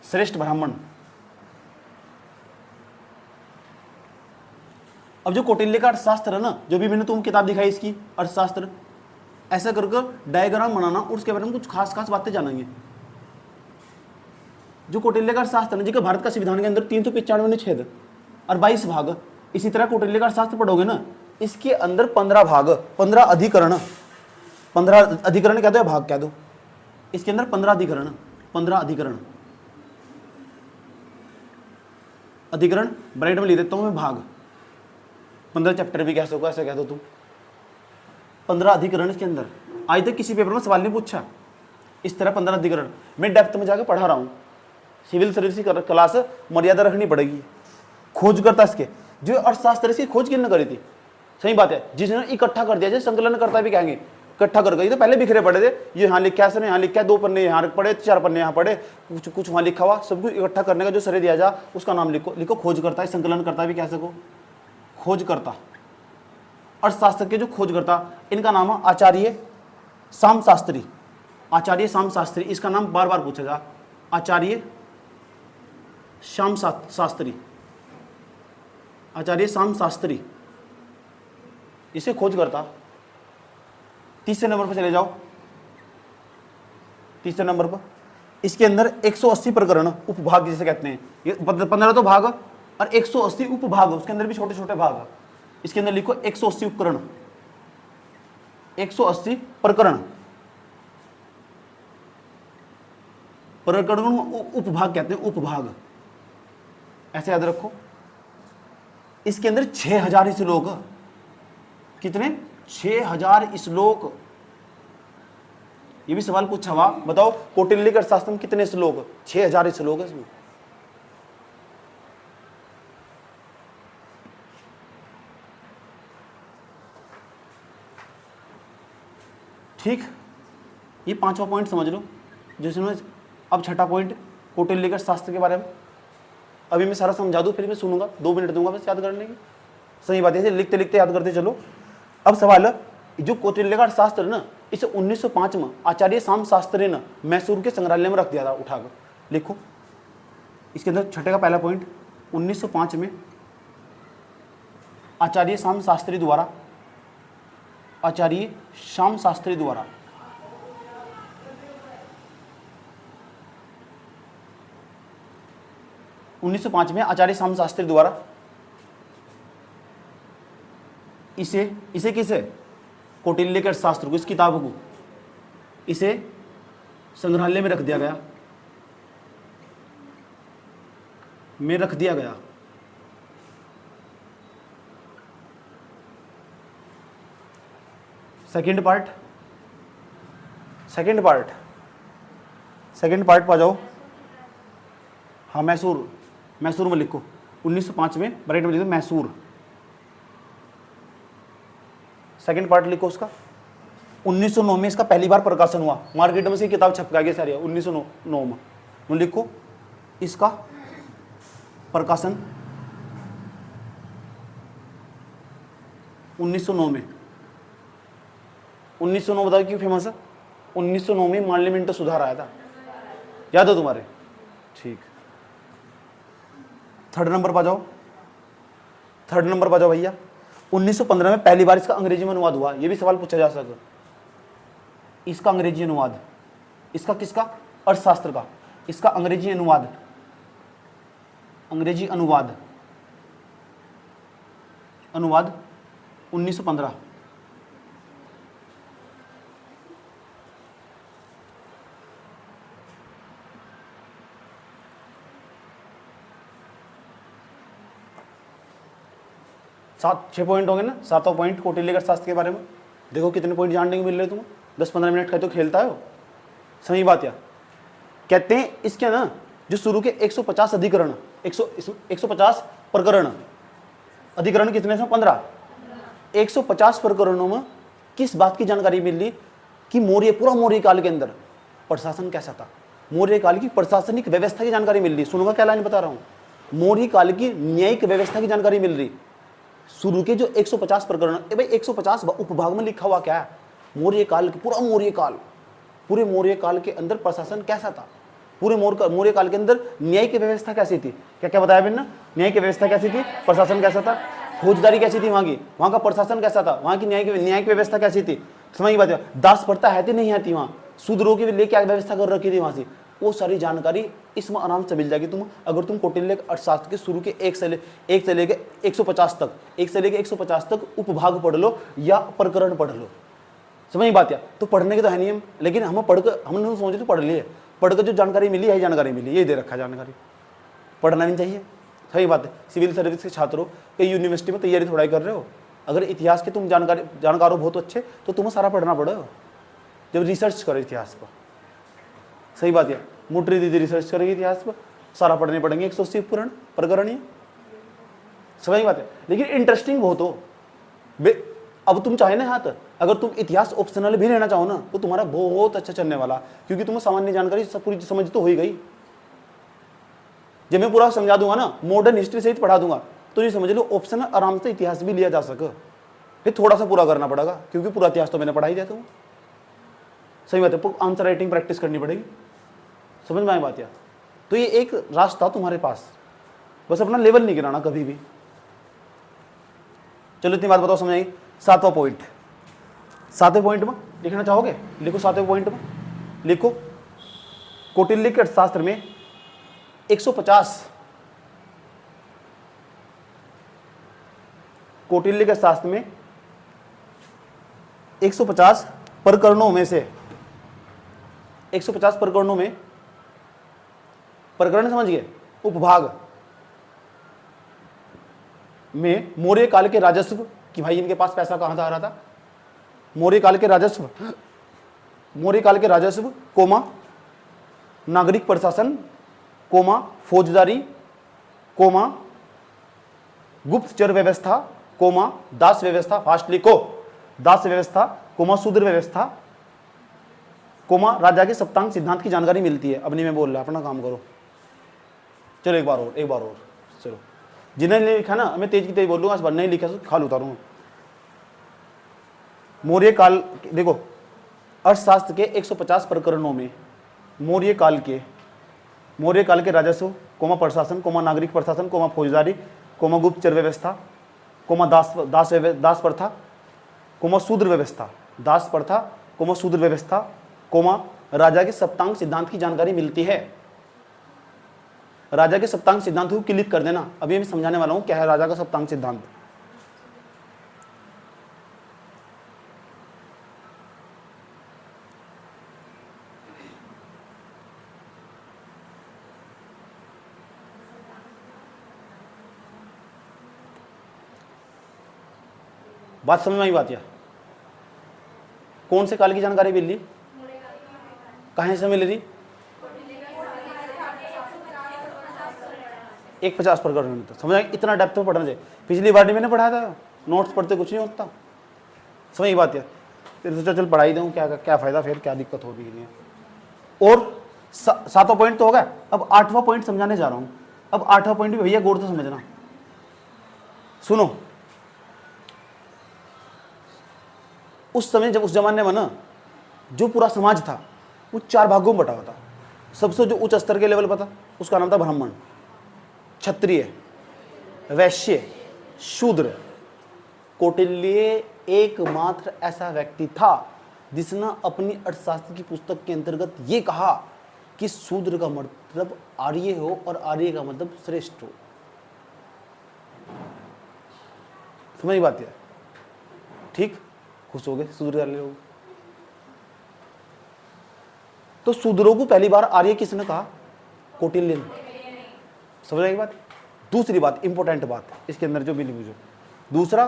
श्रेष्ठ ब्राह्मण। अब जो कौटिल्य का अर्थशास्त्र है ना, जो भी मैंने तुम किताब दिखाई इसकी अर्थशास्त्र, ऐसा करके डायग्राम बनाना और उसके बारे में कुछ खास खास बातें जानेंगे। जो कौटिल्य का अर्थशास्त्र है, जिसका भारत का संविधान के अंदर 395 अनुच्छेद और 22 भाग, इसी तरह कौटिल्य का अर्थशास्त्र पढ़ोगे ना, इसके अंदर 15 भाग, 15 अधिकरण, 15 अधिकरण कह दो या भाग कह दो, इसके अंदर 15 अधिकरण, 15 अधिकरण, अधिकरण ब्राइट में लिख देता हूं मैं, भाग 15 चैप्टर भी कह सको, ऐसा कह दो तुम, 15 अधिकरण इसके अंदर। आज तक किसी पेपर में सवाल नहीं पूछा इस तरह 15 अधिकरण, मैं डेप्थ में जाकर पढ़ा रहा हूं। सिविल सर्विस की क्लास मर्यादा रखनी पड़ेगी। खोज करता इसके, जो अर्थशास्त्र इसकी खोज किसने करी थी, सही बात है, जिसने इकट्ठा कर दिया, जैसे संकलन करता भी कहेंगे, इकट्ठा कर गई, तो पहले बिखरे पड़े थे, ये यहाँ लिखा है सर, यहाँ लिखा है, 2 पन्ने यहाँ पड़े, 4 पन्ने यहाँ पड़े, कुछ कुछ वहाँ लिखा हुआ, सब कुछ इकट्ठा करने का जो श्रेय दिया जा उसका नाम लिखो, लिखो खोज करता है, संकलन करता भी कह सको, खोज करता। अर्थशास्त्र के जो खोज करता, इनका नाम है आचार्य साम शास्त्री, आचार्य साम शास्त्री, इसका नाम बार बार पूछा जा, आचार्य श्याम शास्त्री, आचार्य श्याम शास्त्री, इसे खोज करता। तीसरे नंबर पर चले जाओ, तीसरे नंबर पर इसके अंदर 180 प्रकरण उपभाग जिसे कहते हैं, ये 15 तो भाग और 180 उपभाग, उसके अंदर भी छोटे छोटे भाग, इसके अंदर लिखो 180 उपकरण, 180 प्रकरण, प्रकरण उपभाग कहते हैं, उपभाग, ऐसे याद रखो। इसके अंदर 6000 श्लोक, कितने, 6000 श्लोक। ये भी सवाल पूछा हुआ, बताओ कौटिल्य के अर्थशास्त्र में कितने श्लोक, 6000 श्लोक है इसमें। ठीक, ये 5वां पॉइंट समझ लो, जिसमें अब 6ठा पॉइंट कौटिल्य के अर्थशास्त्र के बारे में। अभी मैं सारा समझा दूं, फिर मैं सुनूंगा, 2 मिनट दूंगा बस याद करने की। सही बात है, लिखते लिखते याद करते चलो। अब सवाल है, जो कौटिल्य का अर्थशास्त्र ना, इसे 1905 में आचार्य श्याम शास्त्री ने मैसूर के संग्रहालय में रख दिया था उठाकर। लिखो इसके अंदर छठे का पहला पॉइंट, 1905 में आचार्य श्याम शास्त्री द्वारा, आचार्य श्याम शास्त्री द्वारा में आचार्य श्याम शास्त्री द्वारा इसे किसे, कौटिल्य के अर्थशास्त्र को, इस किताब को इसे संग्रहालय में रख दिया गया, सेकंड पार्ट पा जाओ। हाँ, मैसूर में लिखो 1905 में, ब्रैकेट में लिखो मैसूर। सेकंड पार्ट लिखो उसका। 1909 में इसका पहली बार प्रकाशन हुआ, मार्केट में से किताब छपका गई सारी 1909 में। लिखो इसका प्रकाशन 1909 में। 1909 बताओ क्यों फेमस है? 1909 में मानले मिंटो सुधार आया था, याद है तुम्हारे? ठीक। थर्ड नंबर पर जाओ भैया। 1915 में पहली बार इसका अंग्रेजी में अनुवाद हुआ। ये भी सवाल पूछा जा सकता है, इसका अंग्रेजी अनुवाद, इसका किसका? अर्थशास्त्र का। इसका अंग्रेजी अनुवाद 1915। छह पॉइंट हो गए ना। सातों पॉइंट कौटिल्य अर्थशास्त्र के बारे में। देखो कितने पॉइंट जानने को मिल रहे तुम्हें। 10-15 मिनट का तो खेलता हो, सही बात। या कहते हैं इसके ना जो शुरू के 150 अधिकरण, 150 प्रकरण, अधिकरण कितने से? 15। 150 प्रकरणों में किस बात की जानकारी मिल रही कि पूरा मौर्य काल के अंदर प्रशासन कैसा था, मौर्य काल की प्रशासनिक व्यवस्था की जानकारी मिल रही। सुनूंगा क्या लाइन बता रहा हूं। मौर्य काल की न्यायिक व्यवस्था की जानकारी मिल रही। शुरू के जो 150 प्रकरण, भाई 150 उपभाग में लिखा हुआ क्या है? मौर्य काल, पूरे मौर्य काल के अंदर प्रशासन कैसा था, पूरे मौर्य काल के अंदर न्यायिक व्यवस्था कैसी थी। क्या क्या बताया मैंने? न्यायिक व्यवस्था कैसी थी, प्रशासन कैसा था, फौजदारी कैसी थी, वहां का प्रशासन कैसा था, वहां की न्यायिक व्यवस्था कैसी थी। समझ बात है? दास प्रथा है थी नहीं आती, वहां शूद्रों के लिए क्या व्यवस्था कर रखी थी वहां से, वो सारी जानकारी इसमें आराम से मिल जाएगी तुम अगर तुम कौटिल्य अर्थशास्त्र के शुरू के 1 से लेके 150 तक उपभाग पढ़ लो या प्रकरण पढ़ लो। समझ बात है? तो पढ़ने के तो है नहीं हम, लेकिन हम हमने सोचे तो पढ़ लिए, पढ़कर जो जानकारी मिली है जानकारी मिली, ये दे रखा जानकारी, पढ़ना भी चाहिए। सही बात है। सिविल सर्विस के छात्रों कई यूनिवर्सिटी में तैयारी थोड़ा ही कर रहे हो, अगर इतिहास के तुम जानकार हो बहुत अच्छे, तो तुम्हें सारा पढ़ना पड़ेगा जब रिसर्च करो इतिहास पर। सही बात है। मोटरी दीदी रिसर्च करेगी इतिहास पर, सारा पढ़ने पड़ेंगे 180 प्रकरण ही। समझ बात है। लेकिन इंटरेस्टिंग बहुत हो। अब तुम चाहे ना हाथ, अगर तुम इतिहास ऑप्शनल भी रहना चाहो ना, तो तुम्हारा बहुत अच्छा चलने वाला, क्योंकि तुम्हें सामान्य जानकारी सब पूरी समझ तो हो ही गई। जब मैं पूरा समझा दूंगा ना, मॉडर्न हिस्ट्री सहित पढ़ा दूंगा, तो ये समझ लो ऑप्शनल आराम से इतिहास भी लिया जा सके। फिर थोड़ा सा पूरा करना पड़ेगा, क्योंकि पूरा इतिहास तो मैंने पढ़ा ही दिया तुम्हें। सही बात है। आंसर राइटिंग प्रैक्टिस करनी पड़ेगी। समझ में आई बात? या तो ये एक रास्ता तुम्हारे पास, बस अपना लेवल नहीं गिराना कभी भी। चलो इतनी बात बताओ, समझ आई? सातवां पॉइंट में लिखना चाहोगे? लिखो 7वें पॉइंट में लिखो, कौटिल्य के अर्थशास्त्र में 150 कौटिल्य के शास्त्र में 150 प्रकरणों में से 150 प्रकरणों में, प्रकरण समझ गए, उपभाग में मौर्य काल के राजस्व कि भाई इनके पास पैसा कहां से आ रहा था, मौर्य काल के राजस्व कोमा नागरिक प्रशासन कोमा फौजदारी कोमा गुप्तचर व्यवस्था कोमा दास व्यवस्था, फास्ट लिखो, दास व्यवस्था कोमा शूद्र व्यवस्था कोमा राजा के सप्तांग सिद्धांत की जानकारी मिलती है। अब नहीं मैं बोल रहा, अपना काम करो। चलो एक बार और चलो, जिन्हें नहीं लिखा ना, मैं तेज की तेज बोलूंगा, इस बार नहीं लिखा तो खाल उतारूंगा। मौर्य काल, देखो अर्थशास्त्र के 150 प्रकरणों में मौर्य काल के राजस्व कोमा प्रशासन कोमा नागरिक प्रशासन कोमा फौजदारी कोमा गुप्तचर व्यवस्था कोमा दास प्रथा कोमा शूद्र व्यवस्था, दास प्रथा कोमा शूद्र व्यवस्था कोमा राजा के सप्तांग सिद्धांत की जानकारी मिलती है। राजा के सप्तांग सिद्धांत को क्लिक कर देना, अभी मैं समझाने वाला हूं क्या है राजा का सप्तांग सिद्धांत। बात समझ में आई बात? या कौन से काल की जानकारी मिल रही, कहाँ से मिल रही? 150%। समझ आई? इतना डेप्थ में पढ़ना चाहिए। पिछली बार मैंने पढ़ाया था, नोट्स पढ़ते कुछ नहीं होता। समझ ये बात? या फिर सोचा चल पढ़ाई दूँ, क्या क्या फ़ायदा, फिर क्या दिक्कत होगी नहीं। और 7वां पॉइंट तो होगा, अब 8वां पॉइंट समझाने जा रहा हूँ। अब 8वां पॉइंट भी भैया गौर से समझना। सुनो, उस समय जब उस जमाने में ना जो पूरा समाज था वो 4 भागों में बटा हुआ था। सबसे जो उच्च स्तर के लेवल पर था उसका नाम था ब्राह्मण, क्षत्रिय, वैश्य, शूद्र। कौटिल्य एकमात्र ऐसा व्यक्ति था जिसने अपनी अर्थशास्त्र की पुस्तक के अंतर्गत ये कहा कि शूद्र का मतलब आर्य हो और आर्य का मतलब श्रेष्ठ हो। समझ बात है? ठीक, खुश हो गए शूद्र आर्य लोग। तो शूद्रों को पहली बार आर्य किसने कहा? कौटिल्य ने। समझ आई बात? दूसरी बात, इंपॉर्टेंट बात इसके अंदर जो मिली मुझे, दूसरा,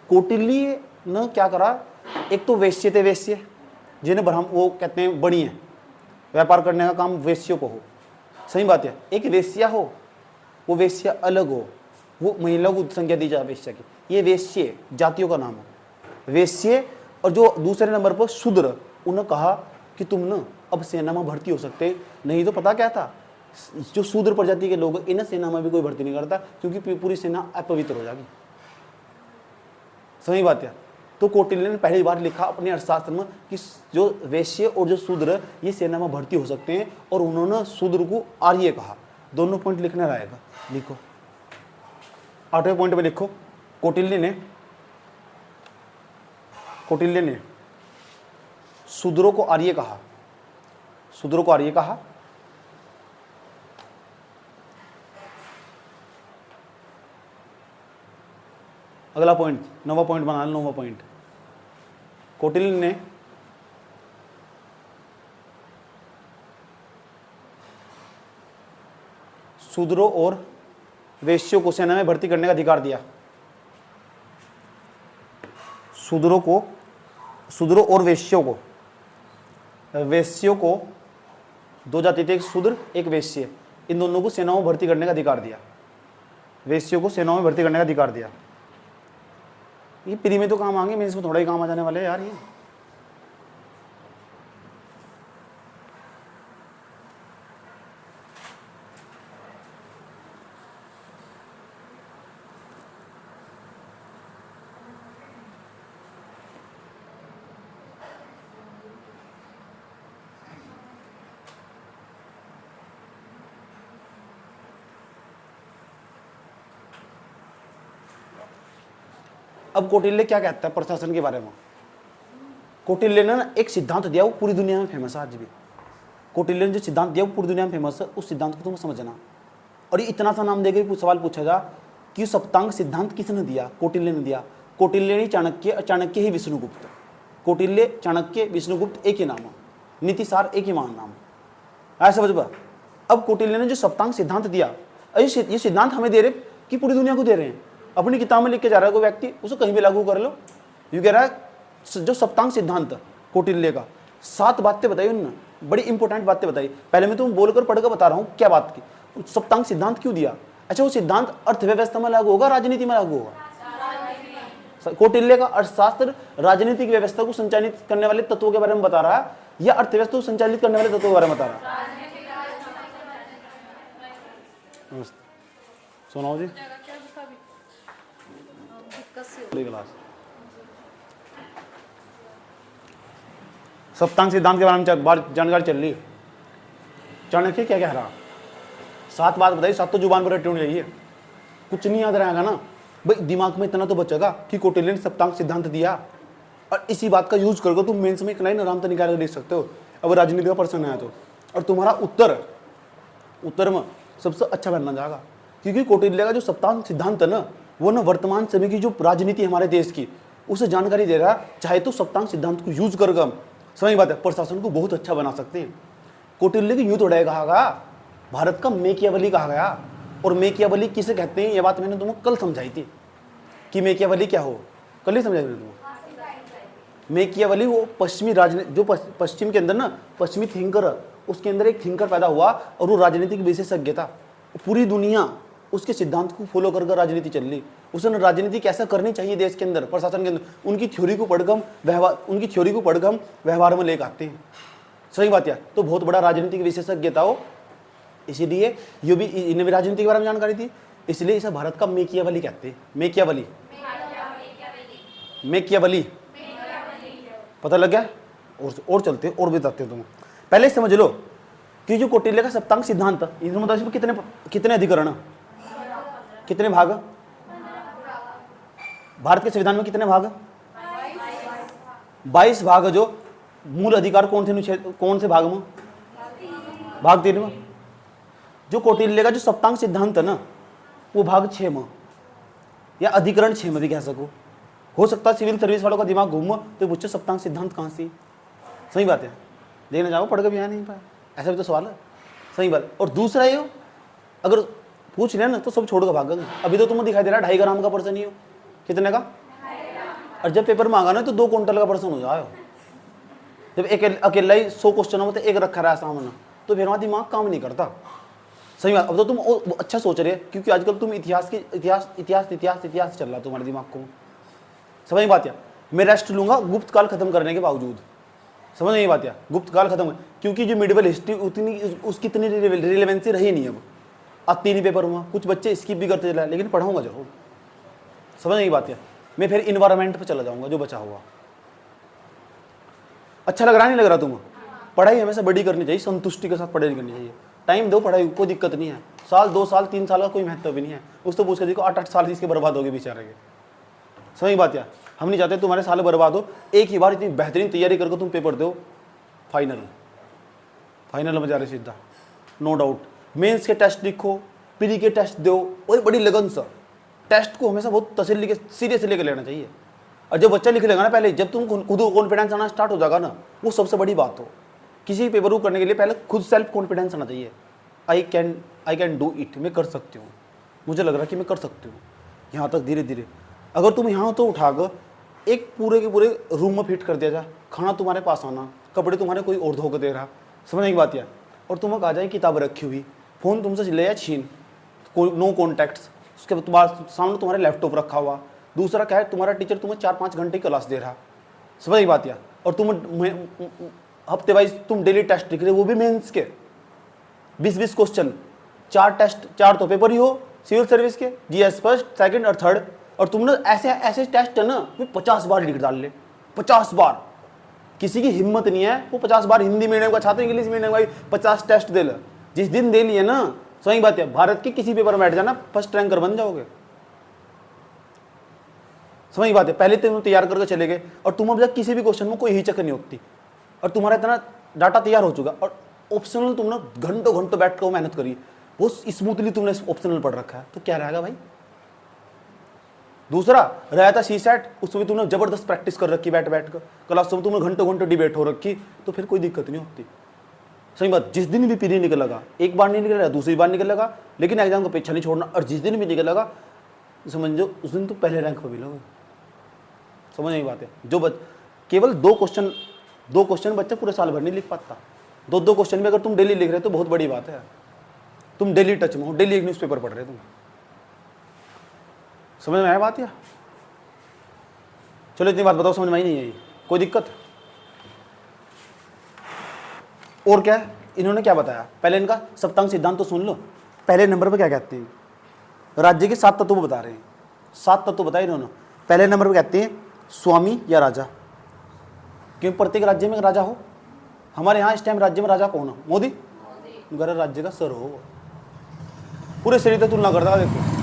कौटिल्य ने क्या करा? एक तो वेश्य थे, वेश्य जिन्हें ब्राह्मण वो कहते हैं बड़ी हैं, व्यापार करने का काम वेश्यों को हो। सही बात है? एक वेश्या हो, वो वेश्या अलग हो, वो महिला को संज्ञा दी जाए वेश्या की, ये वेश्य जातियों का नाम है, वेश्य। और जो दूसरे नंबर पर शूद्र, उन्होंने कहा कि तुम ना अब सेना में भर्ती हो सकते। नहीं तो पता क्या था, जो शूद्र प्रजाति के लोग इन्हें सेना में भी कोई भर्ती नहीं करता, क्योंकि पूरी सेना अपवित्र हो जाएगी। सही बात है? तो कौटिल्य ने पहली बार लिखा अपने अर्थशास्त्र में कि जो वैश्य और जो शूद्र ये सेना में भर्ती हो सकते हैं, और उन्होंने शूद्र को आर्य कहा। दोनों पॉइंट लिखना रहेगा, लिखो 8वें पॉइंट में लिखो। कौटिल्य ने शूद्रों को आर्य कहा, शूद्रों को आर्य कहा। अगला पॉइंट, 9वां पॉइंट बना लो। 9वां पॉइंट, कौटिल्य ने शूद्रों और वैश्यों को सेना में भर्ती करने का अधिकार दिया। शूद्रों और वैश्यों को 2 जाति थे, एक शूद्र एक वैश्य, इन दोनों को सेनाओं में भर्ती करने का अधिकार दिया। वैश्यों को सेनाओं में भर्ती करने का अधिकार दिया। ये प्री में तो काम आएंगे, मेरे इसमें थोड़ा ही काम आ जाने वाले हैं यार ये। अब कौटिल्य क्या कहता है प्रशासन के बारे में? कौटिल्य ने एक सिद्धांत दिया, वो पूरी दुनिया में फेमस है आज भी। कौटिल्य ने जो सिद्धांत दिया वो पूरी दुनिया में फेमस है, उस सिद्धांत को तुम समझना। और ये इतना सा नाम देकर सवाल पूछेगा कि सप्तांग सिद्धांत किसने दिया? कौटिल्य ने दिया। कौटिल्य ने चाणक्य, चाणक्य ही विष्णुगुप्त। कौटिल्य, चाणक्य, विष्णुगुप्त एक ही नाम है, नीतिसार एक ही मान नाम है। ऐसा समझ पा। अब कौटिल्य ने जो सप्तांग सिद्धांत दिया, ये सिद्धांत हमें दे रहे कि पूरी दुनिया को दे रहे हैं। अपनी किताब में लिख के जा रहा है कोई व्यक्ति, उसे कहीं भी लागू कर लो। यू कह रहा है जो सप्तांग सिद्धांत कौटिल्य का 7 बातें बताई उन्होंने, बड़ी इंपॉर्टेंट बातें बताई। पहले मैं तुम बोलकर पढ़कर बता रहा हूँ क्या बात की, सप्तांग सिद्धांत क्यों दिया। अच्छा, वो सिद्धांत अर्थव्यवस्था में लागू होगा, राजनीति में लागू होगा? कौटिल्य का अर्थशास्त्र राजनीतिक व्यवस्था को संचालित करने वाले तत्वों के बारे में बता रहा है, या अर्थव्यवस्था को संचालित करने वाले तत्वों के बारे में बता रहा है? सुनाओ जी। क्लास सप्तांग सिद्धांत के बारे में जानकारी चल रही। चाणक्य क्या कह रहा? 7 बात बताई, 7 तो जुबान पर रटे होनी चाहिए, कुछ नहीं याद रहेगा ना भाई, दिमाग में इतना तो बचेगा कि कौटिल्य ने सप्तांग सिद्धांत दिया। और इसी बात का यूज करके तुम मेंस में एक लाइन आराम से निकाल कर देख सकते हो, अब राजनीति का प्रश्न आया तो। और तुम्हारा उत्तर में सबसे अच्छा बनना जाएगा, क्योंकि कौटिल्य का जो सप्तांग सिद्धांत है ना, वो ना वर्तमान समय की जो राजनीति हमारे देश की उसे जानकारी दे रहा है। चाहे तो सप्तांग सिद्धांत को यूज कर हम, समझ बात है, प्रशासन को बहुत अच्छा बना सकते हैं। कौटिल्य की यूं थोड़ा कहा गया, भारत का मेकियावली कहा गया। और मेकियावली किसे कहते हैं, ये बात मैंने तुम्हें कल समझाई थी कि मेकियावली क्या हो। कल ही समझाई मैंने तुमको। मेकियावेली वो पश्चिमी राजनीति, जो पश्चिम के अंदर ना पश्चिमी थिंकर, उसके अंदर एक थिंकर पैदा हुआ और वो राजनीतिक विशेषज्ञ था। पूरी दुनिया उसके सिद्धांत को फॉलो कर राजनीति चल रही। उसने राजनीति कैसा करनी चाहिए देश के अंदर, प्रशासन के अंदर, उनकी थ्योरी को पढ़कर हम व्यवहार में लेकर आते हैं। सही बात है। तो बहुत बड़ा राजनीतिक विशेषज्ञ था वो, इसीलिए ये भी, इन्हें भी राजनीति के बारे में जानकारी थी, इसलिए इसे भारत का मेकियावेली कहते हैं। मेकियावेली, मेकियावेली, पता लग गया। और चलते और बताते हो तुम। पहले समझ लो कि जो कौटिल्य का सप्तांग सिद्धांत, इसमें मतलब कितने अधिकरण, कितने भाग, भारत के संविधान में कितने भाग, 22 भाग। जो मूल अधिकार कौन से भाग में, भाग 3 में। जो कौटिल्य का जो सप्तांग सिद्धांत है ना, वो भाग 6 में या अधिकरण 6 में भी कह सको। हो सकता है सिविल सर्विस वालों का दिमाग घूम तो पूछो सप्तांग सिद्धांत कहाँ से। सही बात है, देखना चाहो पढ़ के भी यहाँ नहीं पाया, ऐसा भी तो सवाल है। सही बात। और दूसरा ये, अगर पूछ रहे ना तो सब छोड़ कर भागेंगे। अभी तो तुम्हें दिखाई दे रहा है 2.5 ग्राम का पर्सन ही हो, कितने का, और जब पेपर मांगा ना तो 2 क्विंटल का पर्सन हो जाए। जब एक अकेला ही 100 क्वेश्चनों में तो एक रखा रहा सामने, तो फिर वहाँ दिमाग काम नहीं करता। सही बात। अब तो तुम अच्छा सोच रहे, क्योंकि आजकल तुम इतिहास चल रहा है तुम्हारे दिमाग को। समझ बात है। मैं रेस्ट लूंगा गुप्त काल खत्म करने के बावजूद। समझ नहीं बात है। गुप्त काल खत्म है, क्योंकि जो मिडिवल हिस्ट्री उतनी उसकी इतनी रिलेवेंसी रही नहीं। अब 3 ही पेपर हुआ, कुछ बच्चे स्किप भी करते चला, लेकिन पढ़ाऊंगा जरूर। समझ नहीं बात है। मैं फिर इन्वायरमेंट पे चला जाऊंगा जो बचा हुआ। अच्छा लग रहा नहीं लग रहा तुम्हें? पढ़ाई हमेशा बड़ी करनी चाहिए, संतुष्टि के साथ पढ़ाई करनी चाहिए। टाइम दो पढ़ाई, कोई दिक्कत नहीं है। साल 2 साल 3 साल का कोई महत्व भी नहीं है। उस तो पूछ के देखो 8-8 साल इसके बर्बाद हो गए बेचारे के। सही बात है। हम नहीं चाहते तुम्हारे साल बर्बाद हो। एक ही बार इतनी बेहतरीन तैयारी करके तुम पेपर दो, फाइनल में जा रहे सीधा, नो डाउट। मेंस के टेस्ट लिखो, प्री के टेस्ट दो, और बड़ी लगन से टेस्ट को हमेशा बहुत तसल्ली के सीरियस लेकर लेना चाहिए। और जब बच्चा लिख लेगा ना, पहले जब तुम खुद कॉन्फिडेंस आना स्टार्ट हो जाएगा ना, वो सबसे बड़ी बात हो। किसी पेपर को करने के लिए पहले खुद सेल्फ कॉन्फिडेंस आना चाहिए। आई कैन डू इट, मैं कर सकती हूँ, मुझे लग रहा है कि मैं कर सकती हूँ। यहाँ तक धीरे धीरे अगर तुम यहाँ तो उठाकर एक पूरे के पूरे रूम में फिट कर दिया जाए, खाना तुम्हारे पास आना, कपड़े तुम्हारे कोई और धो के दे रहा, समझने की बात है। और तुम्हें कहा जाए किताब रखी हुई, फ़ोन तुमसे ले या छीन, नो कॉन्टैक्ट्स, उसके बाद सामने तुम्हारे लैपटॉप रखा हुआ। दूसरा क्या है, तुम्हारा टीचर तुम्हें 4-5 घंटे की क्लास दे रहा, समझ की बात है। और तुम हफ्ते वाइज तुम डेली टेस्ट लिख रहे, वो भी मेंस के 20-20 क्वेश्चन, 4 टेस्ट, 4 तो पेपर ही हो सिविल सर्विस के, जीएस फर्स्ट, सेकंड और थर्ड। और तुमने ऐसे टेस्ट है ना, वो 50 बार लिख डाल ले, 50 बार। किसी की हिम्मत नहीं है वो 50 बार हिंदी मीडियम का छात्र, इंग्लिश मीडियम का 50 टेस्ट दे ले। जिस दिन दे लिए ना, सही बात है, भारत के किसी पेपर में बैठ जाना, फर्स्ट रैंकर बन जाओगे। समझ बात है। पहले तुम तैयार करके चले गए, और तुम अब जब किसी भी क्वेश्चन में कोई हिचक नहीं होती, और तुम्हारा इतना डाटा तैयार हो चुका, और ऑप्शनल तुमने घंटों बैठ कर मेहनत करी, वो स्मूथली तुमने ऑप्शनल पढ़ रखा है, तो क्या रहेगा भाई। दूसरा रहा था सीसेट, उसमें तुमने जबरदस्त प्रैक्टिस कर रखी, बैठ कर क्लास में तुमने घंटों डिबेट हो रखी, तो फिर कोई दिक्कत नहीं होती। सही बात। जिस दिन भी पीरी निकलेगा, एक बार नहीं निकलेगा, दूसरी बार निकलेगा, लेकिन एग्जाम को पीछा नहीं छोड़ना। और जिस दिन भी निकलेगा, समझो उस दिन तो पहले रैंक पर मिलोगे। समझ नहीं बात है। जो केवल 2 क्वेश्चन बच्चा पूरे साल भर नहीं लिख पाता। 2 क्वेश्चन भी अगर तुम डेली लिख रहे हो तो बहुत बड़ी बात है। तुम डेली टच में हो, डेली एक न्यूज़पेपर पढ़ रहे हो तुम। समझ में आया बात या? चलो इतनी बात बताओ, समझ में आई नहीं है? कोई दिक्कत? और क्या है, इन्होंने क्या बताया? पहले इनका सप्तांग सिद्धांत तो सुन लो। पहले नंबर पे क्या कहते हैं, राज्य के 7 तत्व बता रहे हैं। 7 तत्व बताए इन्होंने। पहले नंबर पे कहते हैं स्वामी या राजा, क्योंकि प्रत्येक राज्य में राजा हो। हमारे यहाँ इस टाइम राज्य में राजा कौन है? मोदी। अगर राज्य का सर हो, पूरे शरीर से तुलना करता है, देखो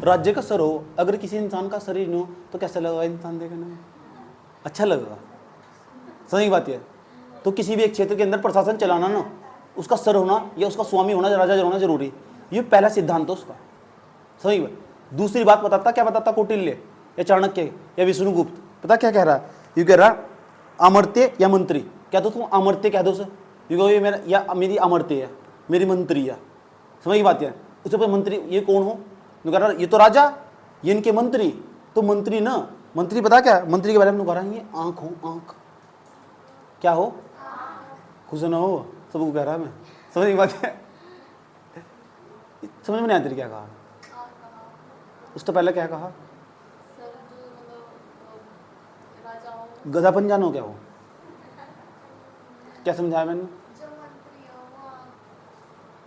राज्य का सर हो, अगर किसी इंसान का शरीर नहीं हो तो कैसा लगेगा इंसान देखने में? अच्छा लगेगा। सही बात है। तो किसी भी एक क्षेत्र के अंदर प्रशासन चलाना ना, उसका सर होना या उसका स्वामी होना, राजा होना जरूरी। ये पहला सिद्धांत है उसका। सही बात। दूसरी बात बताता, क्या बताता कौटिल्य या चाणक्य या विष्णुगुप्त? पता क्या कह रहा है? ये कह रहा अमर्त्य या मंत्री। क्या दो तुम अमर्त्य कह दो सर, ये मेरा या मेरी अमर्त्य है, मेरी मंत्री है। समझ की बात है। उसके ऊपर मंत्री, ये कौन हो? कह रहा ये तो राजा, ये इनके मंत्री। तो मंत्री ना मंत्री पता क्या है? मंत्री के बारे में कह रहा है ये आंख हो, आंख क्या हो, खुश ना हो, सबको कह रहा है। मैं समझ नहीं बात है, समझ में नहीं आती क्या कहा। उससे पहले क्या कहा? गधापन जानो क्या हो, क्या समझाया मैंने?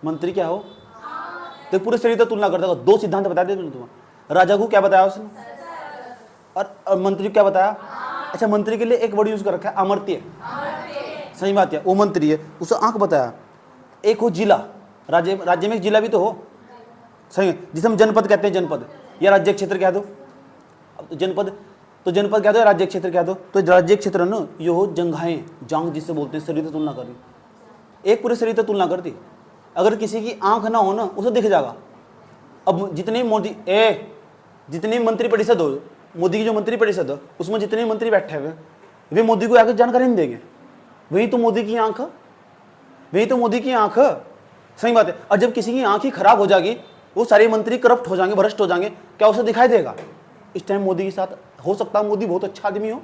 मंत्री क्या हो? तो पूरे शरीर तक तुलना करता। दो सिद्धांत बता दे तुम्हें। राजा को क्या बताया उसने, और मंत्री को क्या बताया? अच्छा, मंत्री के लिए एक वर्ड यूज कर रखा है, अमर्त्य। सही बात है, वो मंत्री है, उसे आंख बताया। एक हो जिला, राज्य में एक जिला भी तो हो, सही है, जिसे हम जनपद कहते हैं। जनपद या राज्य क्षेत्र कह दो। जनपद तो जनपद कह दो, राज्य क्षेत्र कह दो। तो राज्य क्षेत्र ना ये हो जंघाएं, जांग जिससे बोलते हैं, शरीर से तुलना कर दी। एक पूरे शरीर से तुलना कर दी। अगर किसी की आंख ना हो ना, उसे दिख जाएगा। अब जितने जितने मंत्री परिषद हो, मोदी की जो मंत्री परिषद है, उसमें जितने मंत्री बैठे हुए वे मोदी को आगे जानकारी नहीं देंगे। वही तो मोदी की आंख, वही तो मोदी की आंख। सही बात है। और जब किसी की आंख ही खराब हो जाएगी, वो सारे मंत्री करप्ट हो जाएंगे, भ्रष्ट हो जाएंगे, क्या उसे दिखाई देगा? इस टाइम मोदी के साथ हो सकता है मोदी बहुत अच्छा आदमी हो,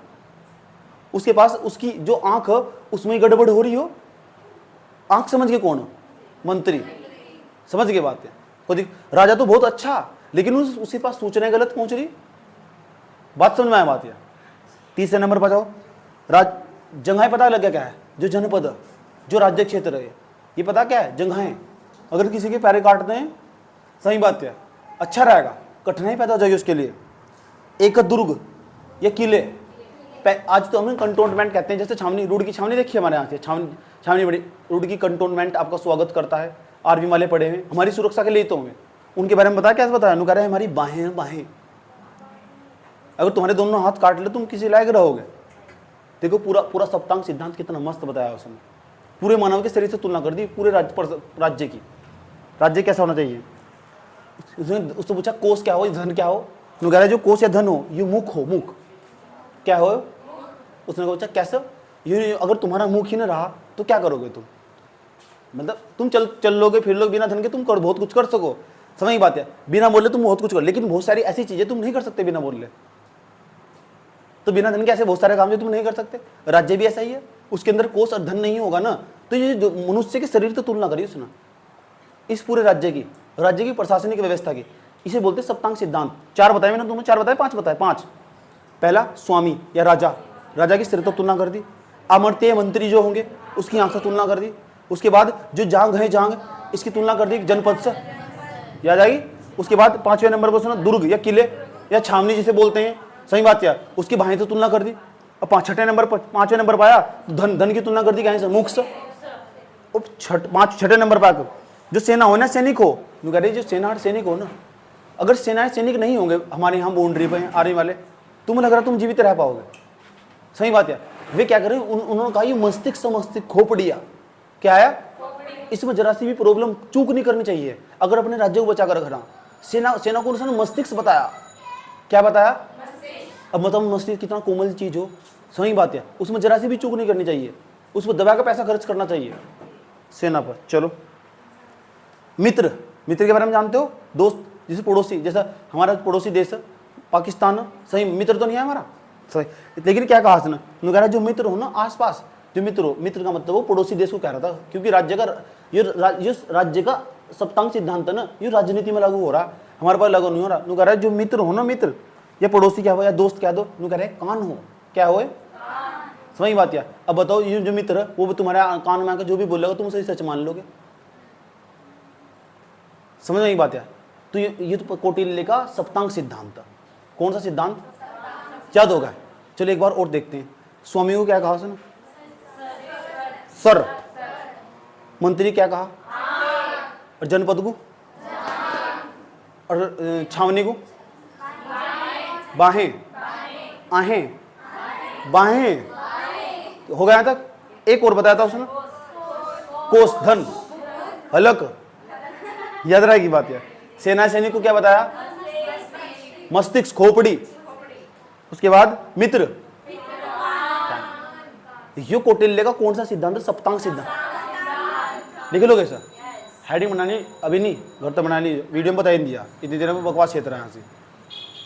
उसके पास उसकी जो आंख है उसमें गड़बड़ हो रही हो। आंख समझ के कौन हो? मंत्री। समझ के बात है। राजा तो बहुत अच्छा, लेकिन उसके पास सूचनाएं गलत पहुंच रही। बात समझ में आया बात है। तीसरे नंबर पर जाओ। जगहें पता लग गया क्या है? जो जनपद, जो राज्य क्षेत्र है, ये पता क्या है? जगहें। अगर किसी के पैरे काटते हैं, सही बात है, अच्छा रहेगा, कठिनाई पैदा हो जाएगी उसके लिए। एक दुर्ग या किले, आज तो हम कंटोनमेंट कहते हैं। जैसे छावनी, रोड की छावनी देखिए हमारे यहाँ से, छावनी बड़ी, रोड की कंटोनमेंट आपका स्वागत करता है। आर्मी वाले पड़े हैं, हमारी सुरक्षा के लिए तो होंगे। उनके बारे में बता, क्या बताया? कह रहे हैं हमारी बाहें बाहें, अगर तुम्हारे दोनों हाथ काट ले तुम किसी लायक रहोगे। देखो पूरा सप्तांग सिद्धांत कितना मस्त बताया उसने। पूरे मानव के शरीर से तुलना कर दी, पूरे राज्य की। राज्य कैसा होना चाहिए? उससे पूछा कोष क्या हो, धन क्या हो? कह रहा है जो कोष या धन हो ये मुख हो, मुख क्या हो? उसने पूछा कैसे? ये अगर तुम्हारा मुख ही ना रहा तो क्या करोगे तुम? मतलब तुम चल लोगे फिर लोगे बिना धन के, तुम बहुत कुछ कर सको। समझ की बात है, बिना बोले तुम बहुत कुछ कर, लेकिन बहुत सारी ऐसी चीजें तुम नहीं कर सकते बिना बोले। तो बिना धन के ऐसे बहुत सारे काम जो तुम नहीं कर सकते। राज्य भी ऐसा ही है, उसके अंदर कोष और धन नहीं होगा ना, तो ये जो मनुष्य के शरीर से तुलना करिए उसने, इस पूरे राज्य की प्रशासनिक व्यवस्था की, इसे बोलते हैं सप्तांग सिद्धांत। 4 बताए मैंने तुम्हें, 4 बताए, 5 बताए, 5। पहला स्वामी या राजा की शरीर से तुलना कर दी। अमर्त्य मंत्री जो होंगे उसकी आंख से तुलना कर दी। उसके बाद जो जांग है, जांग इसकी तुलना कर दी जनपद से, याद आएगी। उसके बाद 5वें नंबर पर सुना दुर्ग या किले या छावनी जिसे बोलते हैं, सही बात है, उसकी बाहें से तुलना कर दी। अब 5वें नंबर पर आया धन की तुलना कर दी कहीं से, मुख से। अब 6ठे नंबर पर आकर जो सेना हो ना, सैनिक हो, कह रहे जो सेना सैनिक हो ना, अगर सेना सैनिक नहीं होंगे हमारे यहाँ बाउंड्री पे आने वाले, तुम्हें लग रहा तुम जीवित रह पाओगे? सही बात है। वे क्या करें, उन्होंने कहा ये मस्तिष्क खोपड़िया क्या है, इसमें जरा सी भी प्रॉब्लम चूक नहीं करनी चाहिए अगर अपने राज्य को बचा कर रखना। सेना को उन्होंने मस्तिष्क बताया। क्या बताया? अब मतलब मस्तिष्क कितना कोमल चीज हो, सही बात है, उसमें जरा सी भी चूक नहीं करनी चाहिए, उसमें दबा का पैसा खर्च करना चाहिए सेना पर। चलो, मित्र के बारे में जानते हो? दोस्त, जैसे पड़ोसी, जैसा हमारा पड़ोसी देश है पाकिस्तान, सही मित्र तो नहीं है हमारा, सही। लेकिन क्या कहा उसने, कह रहा जो मित्र हो ना आसपास, जो मित्र हो, मित्र का मतलब वो पड़ोसी देश को कह रहा था, क्योंकि राज्य का सप्तांग सिद्धांत है ना, ये राजनीति में लागू हो रहा, हमारे पास लागू नहीं हो रहा। कह रहा है जो मित्र हो ना, मित्र या पड़ोसी क्या हो या दोस्त कह दो, कह रहे कान हो, क्या हो, समझ बात है। अब बताओ ये जो मित्र है वो तुम्हारे कान में आकर जो भी बोलेगा तुम उसे सच मान लोगे? समझ में बात है। तो ये तो कौटिल्य का सप्तांग सिद्धांत था। कौन सा सिद्धांत? याद होगा? चलो एक बार और देखते हैं। स्वामी को क्या कहा उसने? सर। मंत्री क्या कहा? और जनपद को? और छावनी को? बाहें, आहें, बाहें, हो गया तक। एक और बताया था उसने, कोष, धन, हलक, याद रहेगी बात है। सेना सैनिक को क्या बताया? मस्तिष्क, खोपड़ी। उसके बाद मित्र, ये कौटिल्य का कौन सा सिद्धांत? सप्तांग सिद्धांत। लिख लोगे सर? हेडिंग बनानी अभी नहीं, घर तक बना ली, वीडियो में बता ही दिया, इतनी देर में बकवास क्षेत्र है यहाँ से,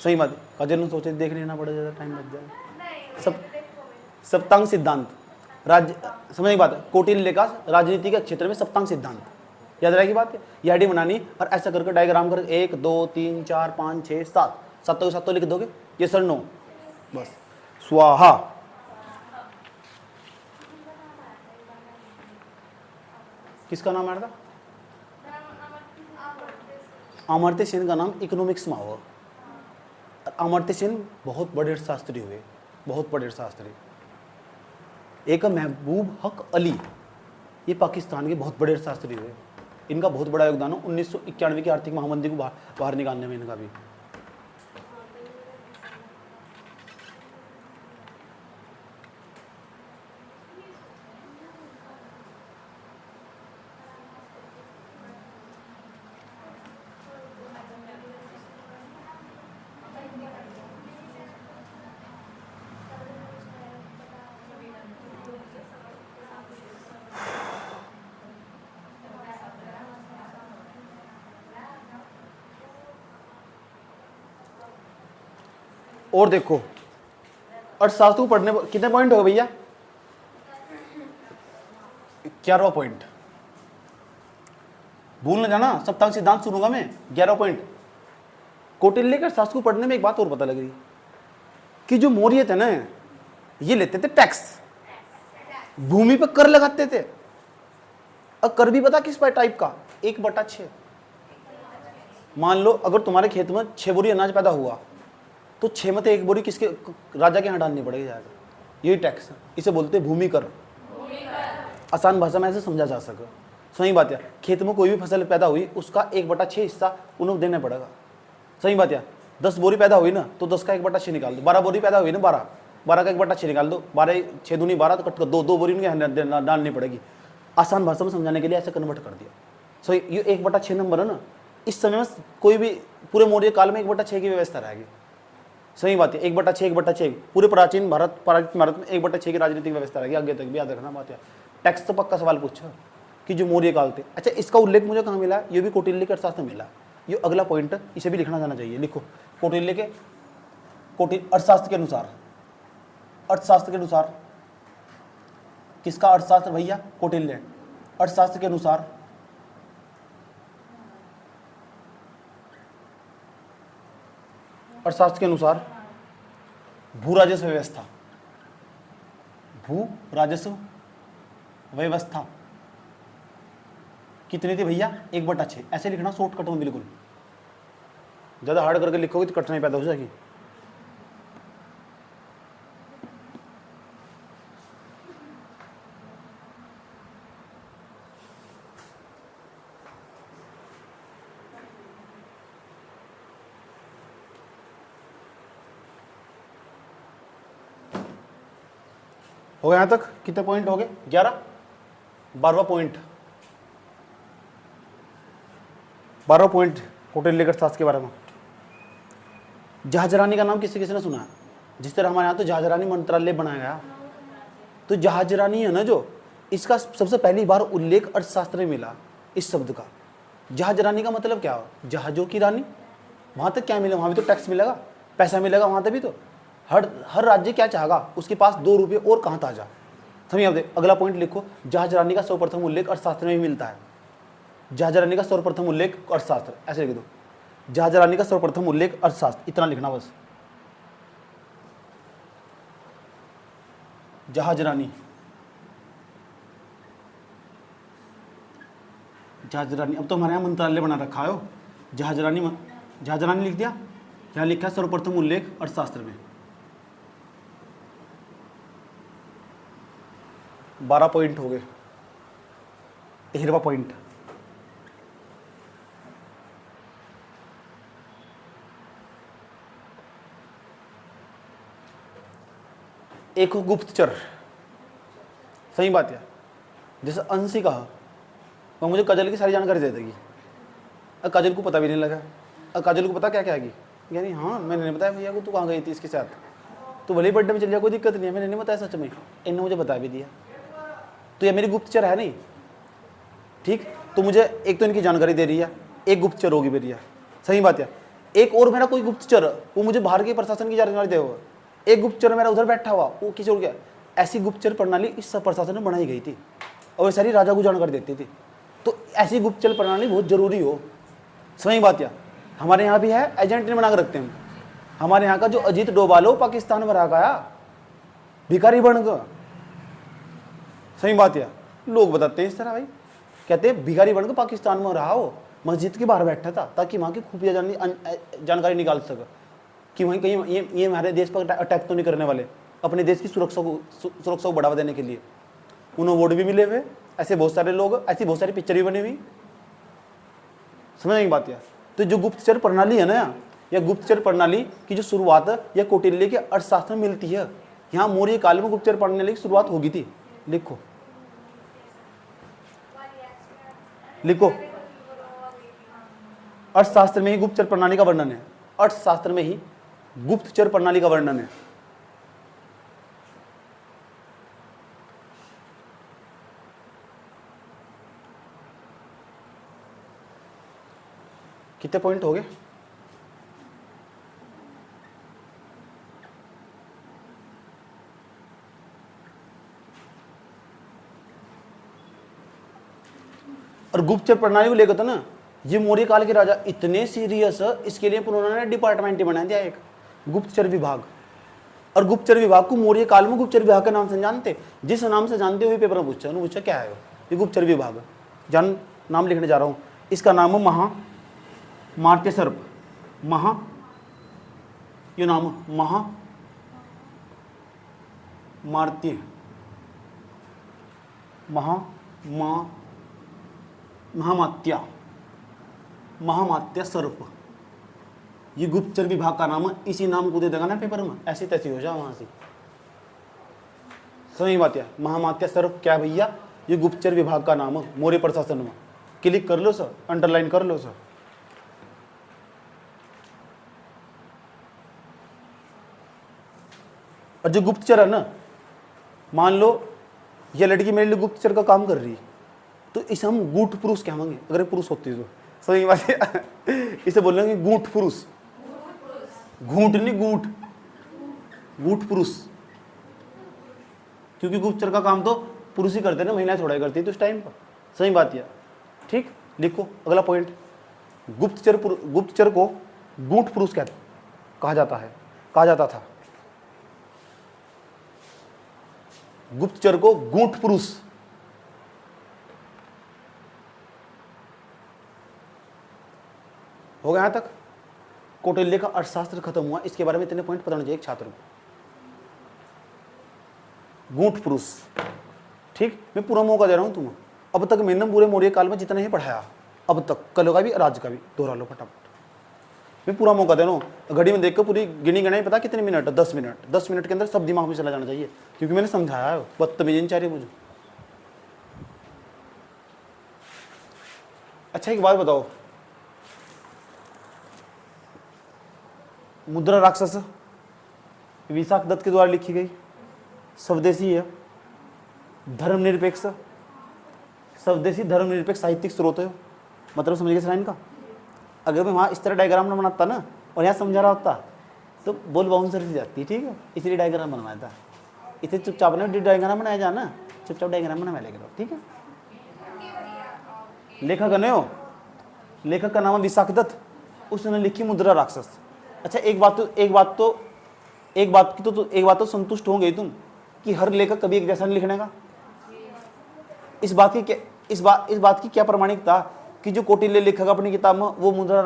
सही बात है, काजल सोचे देख लेना पड़ेगा, ज़्यादा टाइम लग जाएगा। सप्तांग सिद्धांत, राज्य समझने की बात है, कौटिल्य का राजनीति के क्षेत्र में सप्तांग सिद्धांत, याद रहेगी बात है। ये आईडी बनानी और ऐसा करके डायग्राम कर 1 2 3 4 5 6 7 सातों के सातों लिख दोगे, ये सर नो, बस स्वाहा। किसका नाम आया था? अमर्त्य सेन का नाम इकोनॉमिक्स में हुआ। अमर्त्य सेन बहुत बड़े शास्त्री हुए, बहुत बड़े शास्त्री। एक महबूब हक अली, ये पाकिस्तान के बहुत बड़े शास्त्री हुए, इनका बहुत बड़ा योगदान है 1991 की आर्थिक महामंदी को बाहर निकालने में इनका भी। और देखो अर्थशास्त्र को पढ़ने कितने पॉइंट हो भैया? 11वां पॉइंट, भूल न जाना, सप्तांग सिद्धांत सुनूंगा मैं। 11वां पॉइंट, कौटिल्य के अर्थशास्त्र को पढ़ने में एक बात और पता लग रही कि जो मौर्य थे ना, ये लेते थे टैक्स, भूमि पर कर लगाते थे। और कर भी पता किस टाइप का? 1/6। मान लो अगर तुम्हारे खेत में 6 बोरी अनाज पैदा हुआ तो 6 में से 1 बोरी किसके, राजा के यहाँ डालनी पड़ेगी जाएगा, यही टैक्स है। इसे बोलते हैं भूमि कर। आसान भाषा में ऐसे समझा जा सके, सही बात है। खेत में कोई भी फसल पैदा हुई उसका 1/6 हिस्सा उन्हें देना पड़ेगा, सही बात है। 10 बोरी पैदा हुई ना तो 10 का 1/6 निकाल दो। 12 बोरी पैदा हुई ना, 12 का 1/6 निकाल दो। 12 6 दूनी 12 तो कट कर 2 बोरी उनके डालनी पड़ेगी। आसान भाषा में समझाने के लिए ऐसे कन्वर्ट कर दिया। सो ये 1/6 नंबर है ना, इस समय में कोई भी पूरे मौर्य काल में 1/6 की व्यवस्था रहेगी, सही बात है। 1/6 पूरे प्राचीन भारत में 1/6 की राजनीतिक व्यवस्था रहेगी, आगे तक भी याद रखना बात है। टैक्स तो पक्का सवाल पूछा कि जो मौर्य काल थे। अच्छा, इसका उल्लेख मुझे कहाँ मिला? ये भी कौटिल्य के अर्थशास्त्र में मिला। ये अगला पॉइंट, इसे भी लिखना जाना चाहिए। लिखो, कौटिल्य के अर्थशास्त्र के अनुसार, अर्थशास्त्र के अनुसार किसका अर्थशास्त्र भैया? कौटिल्य। अर्थशास्त्र के अनुसार अर्थशास्त्र के अनुसार भू राजस्व व्यवस्था, भू राजस्व व्यवस्था कितनी थी भैया? 1/6। ऐसे लिखना शॉर्टकट में, बिल्कुल ज्यादा हार्ड करके लिखोगे तो कठिनाई पैदा हो जाएगी। हो गया यहाँ तक? कितने पॉइंट हो गए? 11। 12वां पॉइंट, 12वां पॉइंट कौटिल्य के अर्थशास्त्र के बारे में। जहाजरानी का नाम किसी किसी ने सुना है? जिस तरह हमारे यहाँ तो जहाजरानी मंत्रालय बनाया गया, तो जहाजरानी है ना जो, इसका सबसे पहली बार उल्लेख अर्थशास्त्र में मिला इस शब्द का। जहाजरानी का मतलब क्या हो? जहाजों की रानी। वहां तक क्या मिलेगा? वहां भी तो टैक्स मिलेगा, पैसा मिलेगा, वहां तक भी तो हर राज्य क्या चाहेगा? उसके पास 2 रुपये और कहाँ ताजा। समझिए, अगला पॉइंट लिखो, जहाजरानी का सर्वप्रथम उल्लेख अर्थशास्त्र में ही मिलता है। जहाजरानी का सर्वप्रथम उल्लेख अर्थशास्त्र, ऐसे लिख दो, जहाजरानी का सर्वप्रथम उल्लेख अर्थशास्त्र, इतना लिखना बस। जहाजरानी, जहाजरानी। अब तो हमारे यहाँ मंत्रालय बना रखा है, जहाजरानी लिख दिया। यहाँ लिखा है सर्वप्रथम उल्लेख अर्थशास्त्र में। 12 पॉइंट हो गए। 13वां पॉइंट, एक गुप्तचर, सही बात है। जैसे अंशी कहा, वह मुझे काजल की सारी जानकारी दे देगी, और काजल को पता भी नहीं लगा। और काजल को पता क्या क्या है, यानी हाँ मैंने नहीं बताया भैया को तू कहाँ गई थी इसके साथ, तो भले ही बर्थडे में चल जाए, कोई दिक्कत नहीं है, मैंने नहीं बताया सच में, इन्होंने मुझे बता भी दिया। तो ये मेरी गुप्तचर है नहीं, ठीक। तो मुझे एक तो इनकी जानकारी दे रही है, एक गुप्तचर होगी मेरी, सही बात है। एक और मेरा कोई गुप्तचर, वो मुझे बाहर के प्रशासन की जानकारी दे हुआ, एक गुप्तचर मेरा उधर बैठा हुआ, वो किसी और गया। ऐसी गुप्तचर प्रणाली इस सब प्रशासन में बनाई गई थी और सारी राजा को जानकारी देती थी। तो ऐसी गुप्तचर प्रणाली बहुत जरूरी हो। सही बात या हमारे यहाँ भी है, एजेंट ने बना कर रखते हैं। हमारे यहाँ का जो अजीत डोभाल हो पाकिस्तान में रह गया, भिखारी बन गया। सही बात या लोग बताते हैं इस तरह, भाई कहते हैं भिखारी बनकर पाकिस्तान में रहा हो, मस्जिद के बाहर बैठा था ताकि वहाँ की खुफिया जानकारी निकाल सके कि वहीं कहीं ये हमारे देश पर अटैक तो नहीं करने वाले, अपने देश की सुरक्षा को बढ़ावा देने के लिए। उन्हें वोट भी मिले हुए, ऐसे बहुत सारे लोग, ऐसी बहुत सारी पिक्चर भी बनी हुई। समझ की बात यार। तो जो गुप्तचर प्रणाली है ना, या गुप्तचर प्रणाली की जो शुरुआत है यह कौटिल्य के अर्थशास्त्र में मिलती है। यहाँ मौर्य काल में गुप्तचर प्रणाली की शुरुआत होगी थी। लिखो लिखो, अर्थशास्त्र में ही गुप्तचर प्रणाली का वर्णन है। अर्थशास्त्र में ही गुप्तचर प्रणाली का वर्णन है। कितने पॉइंट हो गए? और गुप्तचर प्रणाली को लेकर तो ना, ये मौर्य काल के राजा इतने सीरियस है, इसके लिए उन्होंने डिपार्टमेंट ही बना दिया एक, गुप्तचर विभाग। और गुप्तचर विभाग को मौर्य काल में गुप्तचर विभाग के नाम से जानते, जिस नाम से जानते हुए पेपर में पूछा क्या है ये गुप्तचर विभाग। जान नाम लिखने जा रहा हूँ, इसका नाम है महामात्य सर्प। ये नाम महामात्य सर्प, ये गुप्तचर विभाग का नाम है। इसी नाम को दे देगा ना पेपर में, ऐसी तैसी हो जाए वहां से। सही बात है। महामात्य सर्प क्या भैया? ये गुप्तचर विभाग का नाम है मौर्य प्रशासन में। क्लिक कर लो सर, अंडरलाइन कर लो सर। और जो गुप्तचर है ना, मान लो ये लड़की मेरे लिए गुप्तचर का काम कर रही है, तो इसे हम गूढ़ पुरुष कहेंगे, अगर पुरुष होती है तो। सही बात है। इसे बोलेंगे गूढ़ पुरुष, घूंट नहीं गूढ़ पुरुष, क्योंकि गुप्तचर का काम तो पुरुष ही करते ना, महिलाएं थोड़ा ही करती तो उस टाइम पर। सही बात है। ठीक, लिखो अगला पॉइंट। गुप्तचर को गूढ़ पुरुष कहा जाता था। गुप्तचर को गूढ़ पुरुष। हो गया यहां तक? कौटिल्य का अर्थशास्त्र खत्म हुआ। इसके बारे में इतने पॉइंट पता होने चाहिए एक छात्र को। गूढ़ पुरुष। ठीक, मैं पूरा मौका दे रहा हूं तुम्हें। अब तक मैंने पूरे मौर्य काल में जितना ही पढ़ाया अब तक, कल का भी राज्य का भी दोहरा लो फटाफट। मैं पूरा मौका दे रहा हूँ। घड़ी में देखकर पूरी गिनी गिनाई पता कितने मिनट है? 10 मिनट। 10 मिनट के अंदर सब दिमाग में चला जाना चाहिए, क्योंकि मैंने समझाया है। बदतमीजी नहीं चाहिए मुझे। अच्छा एक बात बताओ, मुद्रा राक्षस विशाख दत्त के द्वारा लिखी गई, स्वदेशी है, धर्मनिरपेक्ष साहित्यिक स्रोत है। मतलब समझिए इस लाइन का। अगर मैं वहाँ इस तरह डायग्राम ना बनाता ना और यहाँ समझा रहा होता तो बोल बाउंसर सी जाती। ठीक है, इसलिए डायग्राम बनवाया था। इसे चुपचाप ना डायग्राम बनाया जाना, चुपचाप डायग्राम बना लेकर। ठीक है, लेखक है हो, लेखक का नाम है विशाख दत्त, उसने लिखी मुद्रा राक्षस। अच्छा एक बात तो संतुष्ट हो गई तुम कि हर लेखक कभी एक जैसा नहीं लिखने का। इस बात की क्या प्रमाणिकता कि जो कौटिल्य लिखेगा अपनी किताब में, वो मुद्रा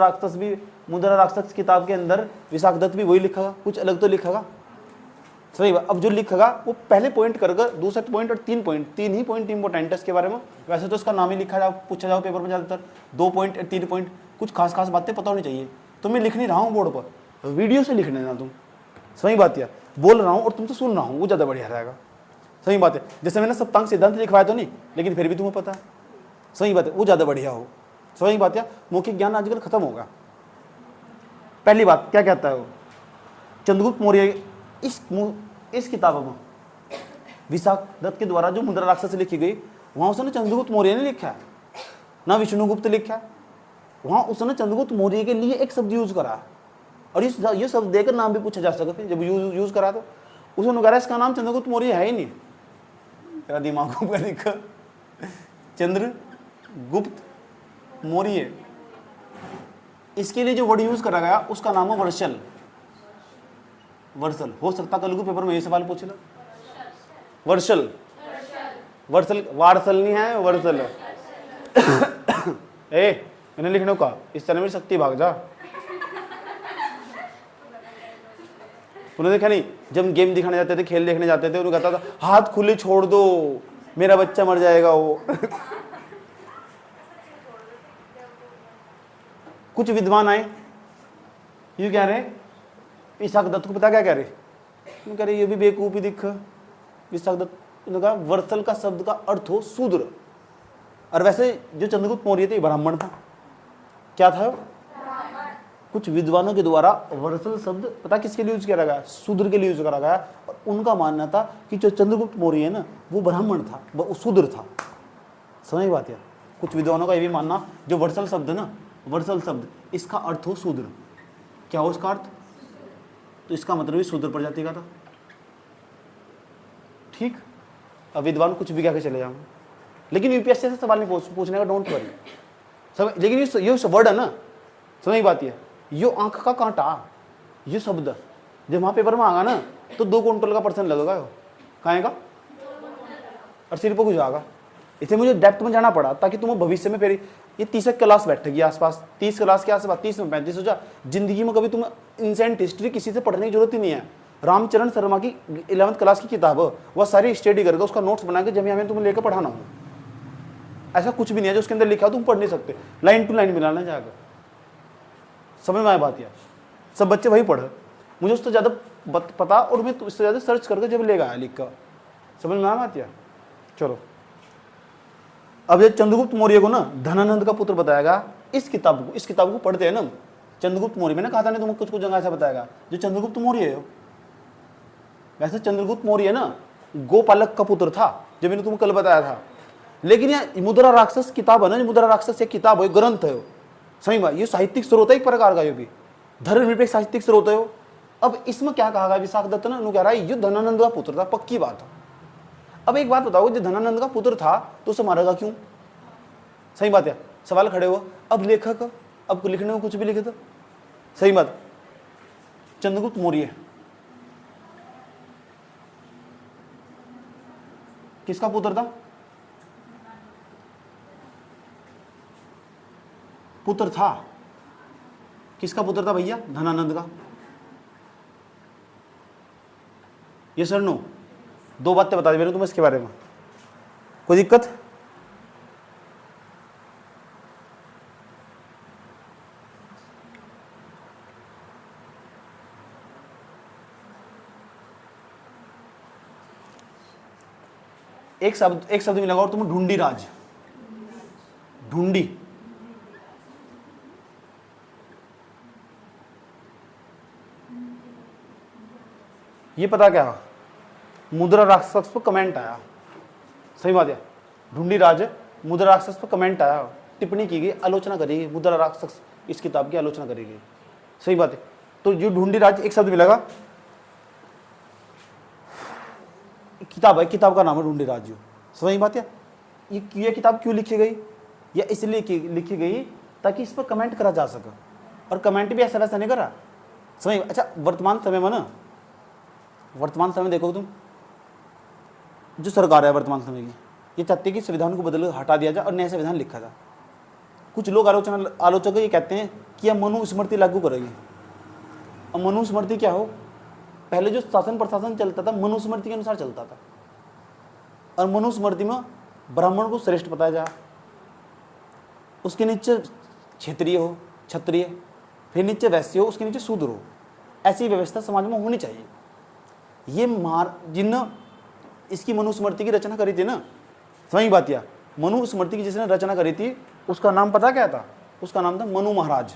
राक्षस किताब के अंदर विशाख दत्त भी वही लिखेगा, कुछ अलग तो लिखेगा। सही बात। अब जो लिखेगा वो पहले पॉइंट करके दूसरे पॉइंट और तीन ही पॉइंट इंपॉर्टेंट है इसके बारे में। वैसे तो इसका नाम ही पूछा जाओ पेपर में ज्यादातर 2 पॉइंट 3 पॉइंट, कुछ खास बातें पता होनी चाहिए। तो मैं लिख नहीं रहा हूँ बोर्ड पर, वीडियो से लिख लेना तुम। सही बात है, बोल रहा हूँ और तुमसे सुन रहा हूँ, वो ज्यादा बढ़िया रहेगा। सही बात है। जैसे मैंने सप्तांग सिद्धांत लिखवाया तो नहीं, लेकिन फिर भी तुम्हें पता है। सही बात है, वो ज्यादा बढ़िया हो। सही बात है। मौखिक ज्ञान आजकल खत्म होगा। पहली बात क्या कहता है वो, चंद्रगुप्त मौर्य इस किताब में विशाख दत्त के द्वारा जो मुद्रा राक्षस लिखी गई, वहां उसने चंद्रगुप्त मौर्य ने लिखा है, ना विष्णुगुप्त लिखा है। वहां उसने चंद्रगुप्त मौर्य के लिए एक शब्द यूज करा, और ये शब्द देकर नाम भी पूछा जा सकता है जब यूज करा तो उसने कहा इसका नाम चंद्रगुप्त मौर्य है ही नहीं। तेरा दिमाग को देखा, चंद्रगुप्त मौर्य, इसके लिए जो वर्ड यूज करा गया उसका नाम है वर्षल। वर्षल हो सकता कल को पेपर में ये सवाल पूछ लो, वर्षल, वर्षल, वारसल नहीं है, वर्षल है। ए मैंने लिखने का इस तरह में शक्ति भाग जा। उन्होंने देखा नहीं, जब गेम दिखाने जाते थे, खेल देखने जाते थे, उन्होंने कहता था हाथ खुले छोड़ दो मेरा बच्चा मर जाएगा वो। कुछ विद्वान आए, ये कह रहे ईसाक दत्त को पता क्या कह रहे, कह रहे ये भी बेवकूफी दिख। ईसाक दत्त ने कहा वर्षल का शब्द का अर्थ हो शूद्र, और वैसे जो चंद्रगुप्त मौर्य थे ब्राह्मण था। क्या था? कुछ विद्वानों के द्वारा वर्षल शब्द पता किसके लिए यूज किया गया? शूद्र के लिए यूज करा गया। और उनका मानना था कि जो चंद्रगुप्त मौर्य है ना वो ब्राह्मण था, वो शूद्र था। समझ बात है? कुछ विद्वानों का ये भी मानना जो वर्षल शब्द है ना, वर्षल शब्द इसका अर्थ हो शूद्र। क्या हो इसका अर्थ? तो इसका मतलब ही शूद्र प्रजाति का था। ठीक, अब विद्वान कुछ भी कह के चले जाओ, लेकिन यूपीएससी से सवाल नहीं पूछने का, डोंट वरी। समझ, लेकिन ये वर्ड है ना, समझ बात है, यो आंख का कांटा, ये शब्द जब वहां पेपर में आगा ना तो 2 क्विंटल का पर्सन लगेगा, कहेगा और सिर पर गुजागा। इसे मुझे डेप्थ में जाना पड़ा ताकि तुम्हें भविष्य में फिर ये 30 क्लास बैठेगी आसपास, 30 क्लास के आसपास, 30 में 35 हो जा। जिंदगी में कभी तुम्हें इंसेंट हिस्ट्री किसी से पढ़ने की जरूरत ही नहीं है। रामचरण शर्मा की 11th क्लास की किताब है, वह सारी स्टडी करके उसका नोट्स बना के जब हमें तुम्हें लेकर पढ़ाना हो। ऐसा कुछ भी नहीं है जो उसके अंदर लिखा हो तुम पढ़ नहीं सकते, लाइन टू लाइन मिलाना जाएगा। समझ में आया बात? यार सब बच्चे वही पढ़े, मुझे उससे ज़्यादा पता और मैं उससे ज़्यादा सर्च करके जब लेगा आया लिख कर। समझ में आया बात? यार चलो, अब ये चंद्रगुप्त मौर्य को ना धनानंद का पुत्र बताएगा। इस किताब को पढ़ते हैं ना, चंद्रगुप्त मौर्य, मैंने कहा था नहीं तुम्हें कुछ जगह ऐसा बताएगा जो चंद्रगुप्त मौर्य है। वैसे चंद्रगुप्त मौर्य ना गोपालक का पुत्र था, जो मैंने तुम्हें कल बताया था। लेकिन ये मुद्रा राक्षस किताब है ना, मुद्रा राक्षस एक किताब है, ग्रंथ है। सही बात, ये साहित्यिक स्रोत है एक प्रकार का, ये भी धर्मनिरपेक्ष साहित्यिक स्रोत है। अब इसमें क्या कहा गया विशाख दत्त ने कह रहा है ये धनानंद का पुत्र था, पक्की बात है। अब एक बात बताओ, जो धनानंद का पुत्र था तो उसे मारेगा क्यों? सही बात है, सवाल खड़े हुआ। अब लेखक अब लिखने में कुछ भी लिखे तो सही बात। चंद्रगुप्त मौर्य किसका पुत्र था? पुत्र था, किसका पुत्र था भैया? धनानंद का। ये सर नो 2 बातें बता दी मैंने तुम्हें इसके बारे में, कोई दिक्कत? एक शब्द मिलेगा और तुम्हें ढूंढी राज, ढूंढी, ये पता क्या? मुद्रा राक्षस पर कमेंट आया। सही बात है, ढूंढी राज मुद्रा राक्षस पर कमेंट आया, टिप्पणी की गई, आलोचना करेगी, मुद्रा राक्षस इस किताब की आलोचना करेगी। सही बात है, तो ये ढूंढी राज एक शब्द मिलेगा, किताब है, किताब का नाम है ढूंढी राज। समझ बात है? ये किताब क्यों लिखी गई? या इसलिए लिखी गई ताकि इस पर कमेंट करा जा सके, और कमेंट भी ऐसा वैसा नहीं करा। समझ? अच्छा, वर्तमान समय में ना, वर्तमान समय देखो तुम, जो सरकार है वर्तमान समय की, ये चाहती है कि संविधान को बदल हटा दिया जाए और नया संविधान लिखा जाए। कुछ लोग आलोचक ये कहते हैं कि हम मनुस्मृति लागू करेंगे। अब मनुस्मृति क्या हो? पहले जो शासन प्रशासन चलता था मनुस्मृति के अनुसार चलता था, और मनुस्मृति में ब्राह्मण को श्रेष्ठ बताया जाए, उसके नीचे क्षेत्रीय हो, क्षत्रिय, फिर नीचे वैश्य हो, उसके नीचे शूद्र हो। ऐसी व्यवस्था समाज में होनी चाहिए। ये जिन इसकी मनुस्मृति की रचना करी थी ना, समझ बात? या मनुस्मृति की जिसने रचना करी थी उसका नाम पता क्या था? उसका नाम था मनु महाराज।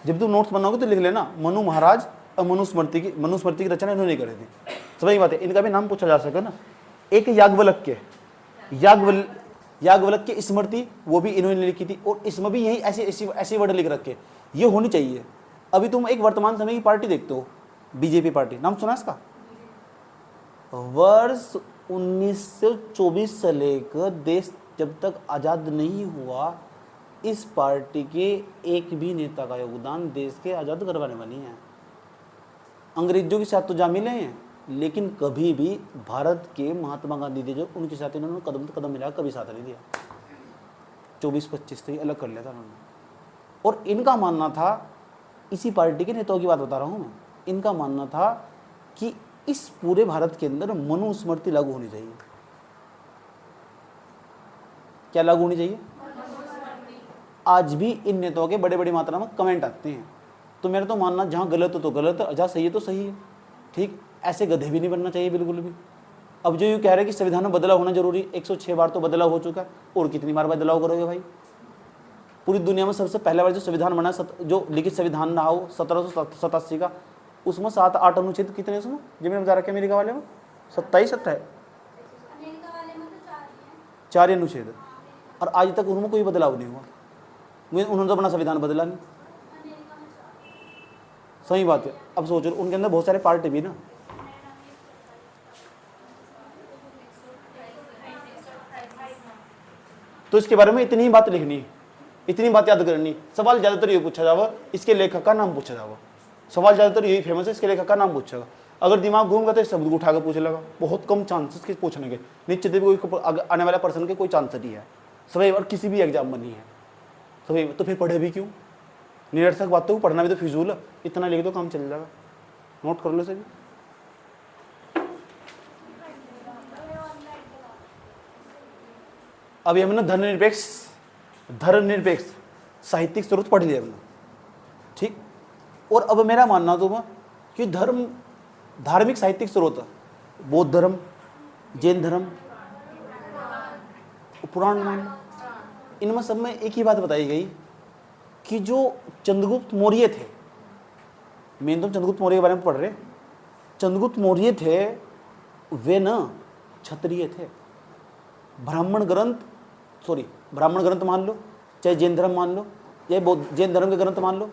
जब तुम नोट्स बनाओगे तो लिख लेना, मनु महाराज और मनुस्मृति की रचना इन्होंने करी थी। समझ बात है? इनका भी नाम पूछा जा सके ना। एक याज्ञवल्क्य की स्मृति, वो भी इन्होंने लिखी थी, और इसमें भी यही ऐसी वर्ड लिख रखे, ये होनी चाहिए। अभी तुम एक वर्तमान समय की पार्टी देखते हो, बीजेपी पार्टी, नाम सुना इसका? वर्ष 1924 से लेकर देश जब तक आज़ाद नहीं हुआ, इस पार्टी के एक भी नेता का योगदान देश के आज़ाद करवाने में नहीं है। अंग्रेजों के साथ तो जा मिले हैं, लेकिन कभी भी भारत के महात्मा गांधी थे जो, उनके साथ इन्होंने कदम से कदम मिला, कभी साथ नहीं दिया। 24-25 से ही अलग कर लिया था उन्होंने। और इनका मानना था, इसी पार्टी के नेताओं की बात बता रहा हूँ मैं, इनका मानना था कि इस पूरे भारत के अंदर मनुस्मृति लागू होनी चाहिए। क्या लागू होनी चाहिए? आज भी इन नेताओं के बड़े बड़ी मात्रा में कमेंट आते हैं। तो मेरा तो मानना, जहाँ गलत हो तो गलत है, जहाँ सही है तो सही है। ठीक, ऐसे गधे भी नहीं बनना चाहिए बिल्कुल भी। अब जो ये कह रहे हैं कि संविधान में बदलाव होना जरूरी, 106 बार तो बदलाव हो चुका है, और कितनी बार बदलाव करोगे भाई? पूरी दुनिया में सबसे पहला बार जो संविधान बना, जो लिखित संविधान रहा हो 1787 का, उसमें 7-8 अनुच्छेद कितने उसमें, जो मैंने बता रखा है अमेरिका वाले में 27 है, 4 अनुच्छेद, और आज तक उनमें कोई बदलाव नहीं हुआ। उन्होंने तो अपना संविधान बदला नहीं। सही बात है। अब सोचो, उनके अंदर बहुत सारे पार्ट भी ना, तो इसके बारे में इतनी ही बात लिखनी, इतनी बात याद करनी। सवाल ज्यादातर ये पूछा जावा, इसके लेखक का नाम पूछा जावा। सवाल ज्यादातर यही फेमस है, इसके लेखक का नाम पूछेगा। अगर दिमाग घूम गया तो शब्द को उठाकर पूछ लेगा। बहुत कम चांसेस के पूछने के, निश्चित भी कोई आने वाला पर्सन के कोई चांस नहीं है सभी, और किसी भी एग्जाम में नहीं है सभी। तो फिर पढ़े भी क्यों? निरर्थक बातों को पढ़ना भी तो फिजूल है। इतना लिख दो काम चल जाएगा। नोट कर लो सभी। अभी हमने धर्मनिरपेक्ष साहित्यिक स्रोत पढ़ लिया हमने, ठीक। और अब मेरा मानना तो कि धार्मिक साहित्यिक स्रोत, बौद्ध धर्म, जैन धर्म, पुराण मान, इनमें सब में एक ही बात बताई गई कि जो चंद्रगुप्त मौर्य थे, मेन तो चंद्रगुप्त मौर्य के बारे में पढ़ रहे, चंद्रगुप्त मौर्य थे वे न क्षत्रिय थे। ब्राह्मण ग्रंथ मान लो, चाहे जैन धर्म मान लो, या जैन धर्म के ग्रंथ मान लो,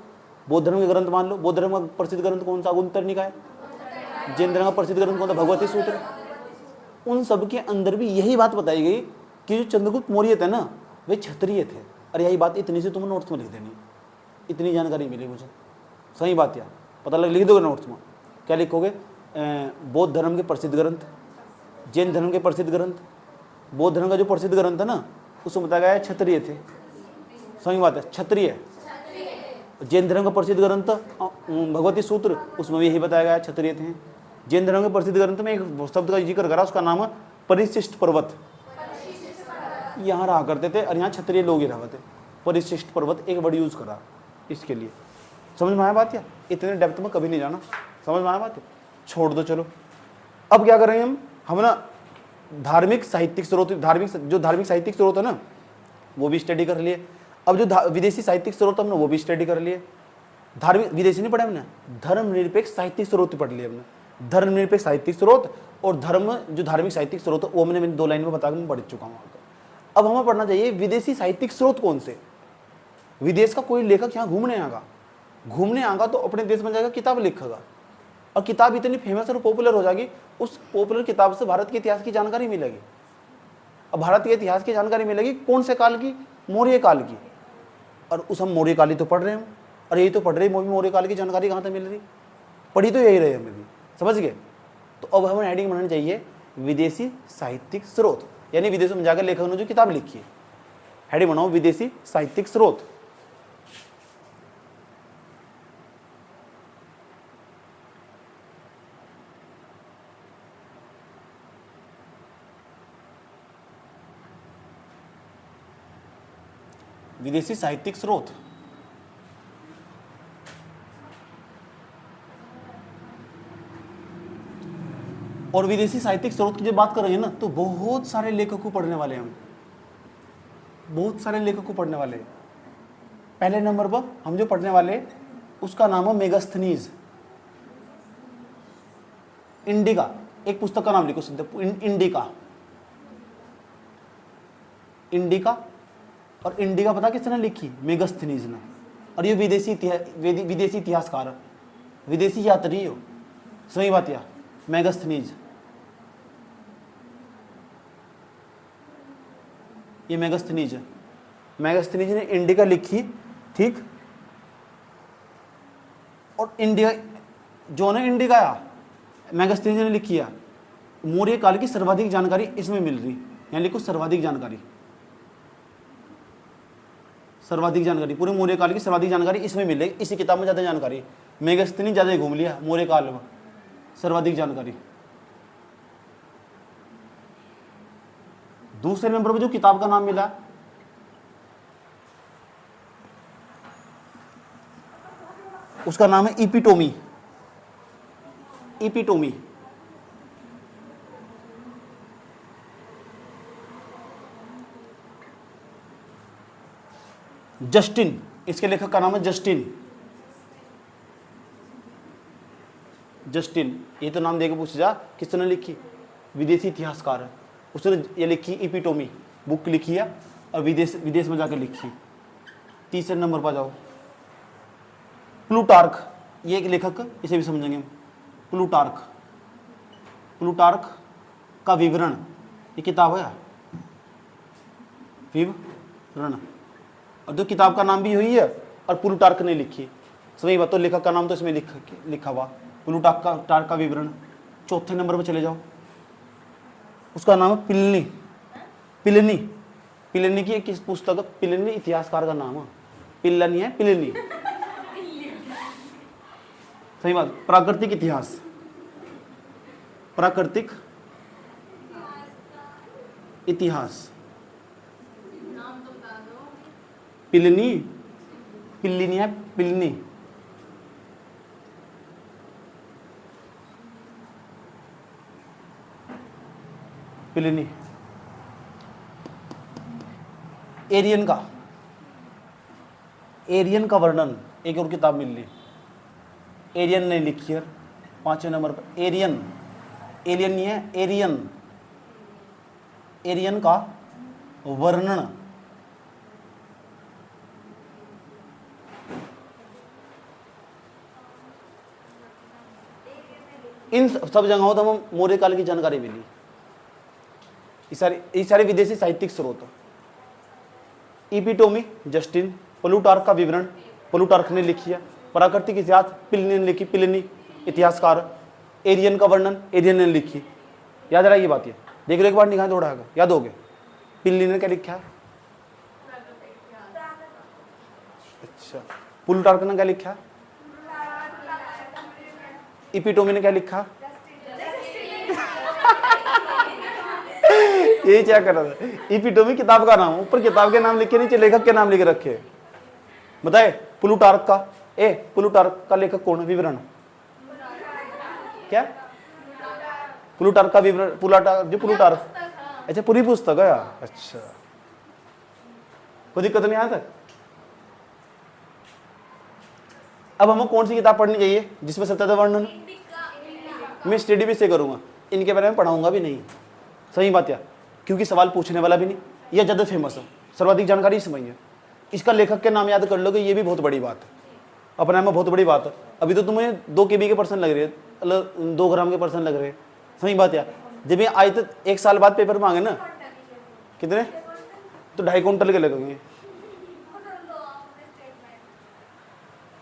बौद्ध धर्म के ग्रंथ मान लो। बौद्ध धर्म का प्रसिद्ध ग्रंथ कौन सा? उत्तरनिकाय। जैन धर्म का प्रसिद्ध ग्रंथ कौन सा? भगवती सूत्र। उन सब के अंदर भी यही बात बताई गई कि जो चंद्रगुप्त मौर्य थे ना, वे क्षत्रिय थे। और यही बात इतनी सी तुम्हें नोट्स में लिख देनी, इतनी जानकारी मिली मुझे। सही बात यार, पता लग, लिख दोगे नोट्स में। क्या लिखोगे? बौद्ध धर्म के प्रसिद्ध ग्रंथ, जैन धर्म के प्रसिद्ध ग्रंथ। बौद्ध धर्म का जो प्रसिद्ध ग्रंथ है ना, उसमें बताया गया क्षत्रिय थे। सही बात है, क्षत्रिय। जैन धर्म का प्रसिद्ध ग्रंथ भगवती सूत्र, उसमें भी यही बताया गया क्षत्रिय थे। जैन धर्म के प्रसिद्ध ग्रंथ में एक शब्द का जिक्र करा, उसका नाम है परिशिष्ट पर्वत। यहाँ रहा करते थे और यहाँ क्षत्रिय लोग ही रहा थे। परिशिष्ट पर्वत एक वर्ड यूज करा इसके लिए। समझ में आया बात? या इतने डेप्थ में कभी नहीं जाना। समझ में आया बात? छोड़ दो। चलो अब क्या करेंगे हम ना धार्मिक साहित्यिक स्रोत, धार्मिक साहित्यिक स्रोत है ना, वो भी स्टडी कर लिए। अब जो विदेशी साहित्यिक स्रोत हमने वो भी स्टडी कर लिए। धार्मिक विदेशी नहीं पढ़ा हमने, धर्मनिरपेक्ष साहित्यिक स्रोत पढ़ लिए हमने। धर्मनिरपेक्ष साहित्यिक स्रोत और धार्मिक साहित्यिक स्रोत, वो मैंने 2 लाइन में बता के मैं पढ़ चुका हूँ। अब हमें पढ़ना चाहिए विदेशी साहित्यिक स्रोत कौन से। विदेश का कोई लेखक यहाँ घूमने आएगा तो अपने देश में जाएगा, किताब लिखेगा, और किताब इतनी फेमस और पॉपुलर हो जाएगी, उस पॉपुलर किताब से भारत के इतिहास की जानकारी मिलेगी। अब भारत के इतिहास की जानकारी मिलेगी कौन से काल की? मौर्य काल की। और उस हम मौर्य काल ही तो पढ़ रहे हैं, और यही तो पढ़ रहे हैं। मौर्य काल की जानकारी कहाँ से मिल रही? पढ़ी तो यही रहे हमें भी। समझ गए? तो अब हमें हेडिंग बनानी चाहिए विदेशी साहित्यिक स्रोत, यानी विदेशों में जाकर लेखकों ने जो किताब लिखी है। हेडिंग बनाओ विदेशी साहित्यिक स्रोत। विदेशी साहित्यिक स्रोत। और विदेशी साहित्यिक स्रोत की जब बात करेंगे ना, तो बहुत सारे लेखकों पढ़ने वाले हैं हम, बहुत सारे लेखकों पढ़ने वाले। पहले नंबर पर हम जो पढ़ने वाले, उसका नाम है मेगास्थनीज। इंडिका, एक पुस्तक का नाम लिखो सीधे, इंडिका। और इंडिका पता किसने लिखी? मेगास्थनीज ने। और ये विदेशी इतिहासकार, विदेशी यात्री हो, सही बात या मेगास्थनीज, ये मेगास्थनीज है। मेगास्थनीज ने इंडिका लिखी, ठीक, और इंडिया जो ना इंडिका या मेगास्थनीज ने लिखी है। मौर्य काल की सर्वाधिक जानकारी इसमें मिल रही, यहाँ लिखो सर्वाधिक जानकारी, सर्वाधिक जानकारी, पूरे मौर्य काल की सर्वाधिक जानकारी इसमें मिलेगी। इसी किताब में ज़्यादा जानकारी, मेगास्थनीज ज़्यादा घूम लिया मौर्य काल में, सर्वाधिक जानकारी। दूसरे नंबर पर जो किताब का नाम मिला, उसका नाम है इपिटोमी, इपिटोमी। जस्टिन, इसके लेखक का नाम है जस्टिन, जस्टिन। ये तो नाम देके पूछ जा किसने लिखी, विदेशी इतिहासकार है, उसने ये लिखी इपिटोमी बुक लिखी है, और विदेश में जाकर लिखी। तीसरे नंबर पर जाओ, प्लूटार्क, ये एक लेखक, इसे भी समझेंगे हम। प्लूटार्क, प्लूटार्क का विवरण, ये किताब है, विवरण, और जो किताब का नाम भी यही है, और प्लूटार्क ने लिखी। सही बात, तो लेखक का नाम तो इसमें लिखा हुआ, प्लूटार्क का विवरण। चौथे नंबर पर चले जाओ, उसका नाम है प्लिनी, प्लिनी, प्लिनी की एक पुस्तक, प्लिनी इतिहासकार का नाम है, प्लिनी है, प्लिनी। सही बात, प्राकृतिक इतिहास, प्राकृतिक इतिहास, प्लिनी, प्लिनी है, प्लिनी। प्लिनी। एरियन का, एरियन का वर्णन, एक और किताब मिल रही, एरियन ने लिखी है। पांचवें नंबर पर एरियन, एलियन नहीं है, एरियन, एरियन का वर्णन। इन सब जगहों तो हम मौर्य काल की जानकारी मिली। ये सारे विदेशी साहित्यिक स्रोत। इपिटोमी जस्टिन, प्लूटार्क का विवरण प्लूटार्क ने लिखी है, प्राकृतिक इतिहास प्लिनी ने लिखी, प्लिनी इतिहासकार, एरियन का वर्णन एरियन ने लिखी। याद रहा ये बात, ये देख लो एक बार, निगाह दौड़ा याद हो गया। प्लिनी ने क्या लिखा है, अच्छा, प्लूटार्क ने क्या लिखा, इपिटोमी ने क्या लिखा, यही क्या कर रहा था। इपिटोमी किताब का नाम, ऊपर किताब के नाम लिखे, नीचे लेखक के नाम लिखे रखे। बताए प्लूटार्क का, प्लूटार्क का लेखक कौन है, विवरण क्या, प्लूटार्क का विवरण, प्लूटार्क, अच्छा पूरी पुस्तक है, अच्छा कोई दिक्कत नहीं आता। अब हमें कौन सी किताब पढ़नी चाहिए जिसमें सत्यता वर्णन, मैं स्टडी भी से करूंगा, इनके बारे में पढ़ाऊंगा भी नहीं। सही बात है, क्योंकि सवाल पूछने वाला भी नहीं, यह ज़्यादा फेमस है, सर्वाधिक जानकारी इसमें है। इसका लेखक के नाम याद कर लोगे, ये भी बहुत बड़ी बात है, अपने में बहुत बड़ी बात है। अभी तो तुम्हें 2 KB के पर्सन लग रहे हैं, 2 ग्राम के पर्सन लग रहे हैं। सही बात है, जब ये आए तो 1 साल बाद पेपर मांगे ना, कितने, तो 2.5 क्विंटल के लगेंगे।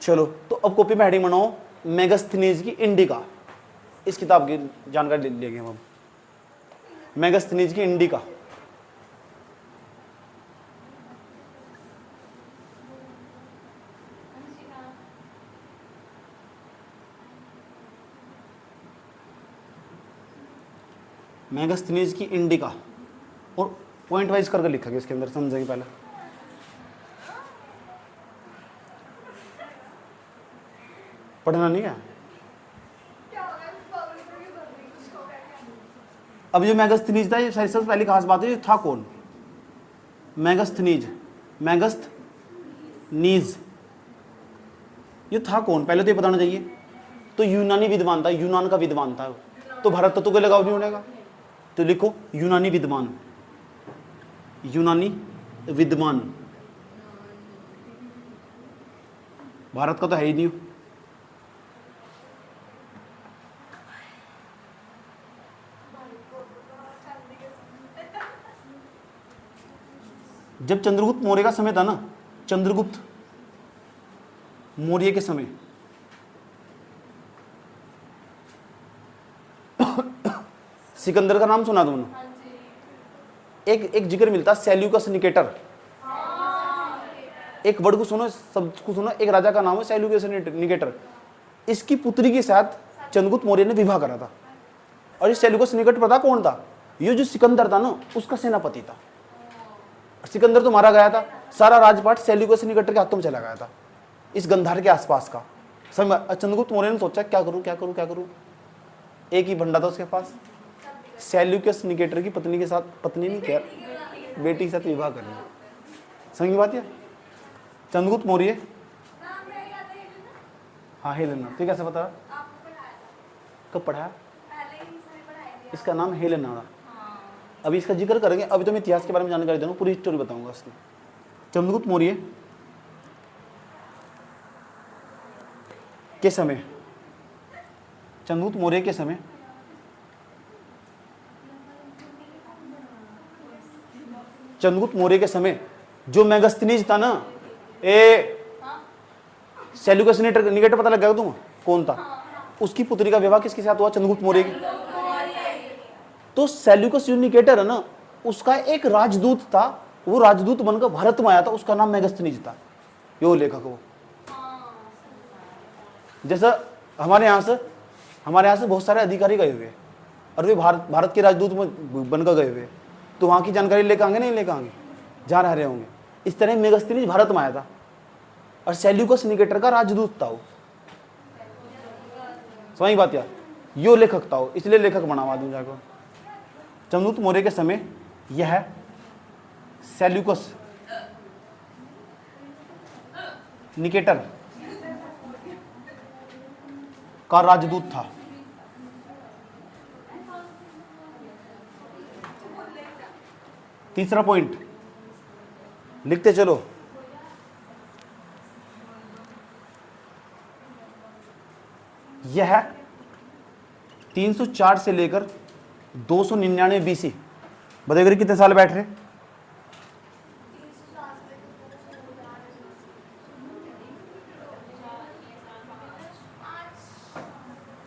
चलो, तो अब कॉपी में हेडिंग बनाओ, मेगास्थनीज की इंडिका, इस किताब की जानकारी ले लेंगे हम। मेगास्थनीज की इंडिका, मेगास्थनीज की इंडिका, और पॉइंट वाइज करके लिखा गया इसके अंदर, समझेंगे पहले। पढ़ना नहीं है। अब जो मेगास्थनीज था, ये सबसे पहली खास बात है, ये था कौन, मेगास्थनीज, मेगास्थनीज ये था कौन, पहले तो ये बताना चाहिए। तो यूनानी विद्वान था, यूनान का विद्वान था। तो भारत तत्व के लगाव नहीं होगा, तो लिखो यूनानी विद्वान, यूनानी विद्वान। भारत का तो है ही नहीं। जब चंद्रगुप्त मौर्य का समय था ना, चंद्रगुप्त मौर्य के समय, सिकंदर का नाम सुना तुमने? एक जिक्र मिलता सेल्यूकस निकेटर। एक वर्ड को सुनो, शब्द को सुनो, एक राजा का नाम है सेल्यूकस निकेटर। इसकी पुत्री के साथ चंद्रगुप्त मौर्य ने विवाह करा था। और ये सेल्यूकस निकेटर पता कौन था? ये जो सिकंदर था ना, उसका सेनापति था। सिकंदर तो मारा गया था, सारा राजपाट सेल्यूकस निकेटर के हाथों में चला गया था, इस गंधार के आसपास का। चंद्रगुप्त मौर्य ने सोचा क्या करूं क्या करूं क्या करूं। एक ही भंडा था उसके पास, सेल्यूकस निकेटर की पत्नी के साथ, पत्नी नहीं क्या, बेटी के साथ विवाह करना। समझ में बात है? चंद्रगुप्त मौर्य, हाँ हेलेना। तो कैसे पता? कब पढ़ाया? इसका नाम हेलेना था। अभी इसका जिक्र करेंगे, अभी तो मैं इतिहास के बारे में जानकारी दे रहा हूँ, पूरी स्टोरी बताऊंगा इसकी। चंद्रगुप्त मौर्य के समय, चंद्रगुप्त मौर्य के समय चंद्रगुप्त मौर्य के समय जो मेगस्थनीज था ना, सेल्यूकस निकेटर पता लग गया तुम कौन था? उसकी पुत्री का विवाह किसके साथ हुआ? चंद्रगुप्त मौर्य की। तो सेल्यूकस जो निकेटर है ना, उसका एक राजदूत था, वो राजदूत बनकर भारत में आया था, उसका नाम मेगस्थनीज था। यो लेखक वो। जैसा हमारे यहाँ से बहुत सारे अधिकारी गए हुए और वे भारत के राजदूत में बनकर गए हुए, तो वहाँ की जानकारी लेकर आएंगे नहीं लेकर आएंगे, जहाँ रह रहे होंगे। इस तरह मेगस्थनीज भारत में आया था और सेल्यूकस निकेटर का राजदूत था वो। समझ बात यार? यो लेखक था वो, इसलिए लेखक बना आदमी जाकर। चंद्रगुप्त मौर्य के समय यह सेल्यूकस निकेटर का राजदूत था। तीसरा पॉइंट लिखते चलो। यह 304 से लेकर 299 बीसी, बताइए कितने साल बैठ रहे?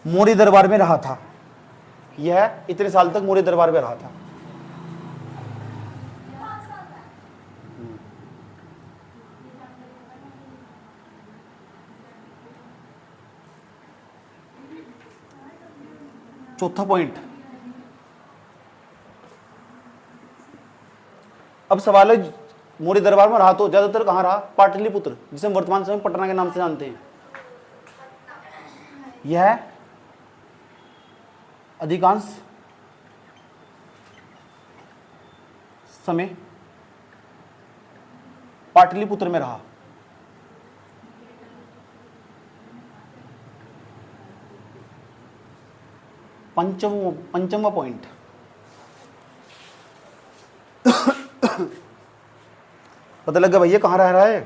मौर्य दरबार में रहा था। यह इतने साल तक मौर्य दरबार में रहा था। चौथा पॉइंट, अब सवाल है मौर्य दरबार में रहा तो ज्यादातर कहां रहा? पाटलिपुत्र, जिसे हम वर्तमान समय पटना के नाम से जानते हैं। यह अधिकांश समय पाटलिपुत्र में रहा। पंचमवा पॉइंट, पता लगा भैया कहां रह रहा है?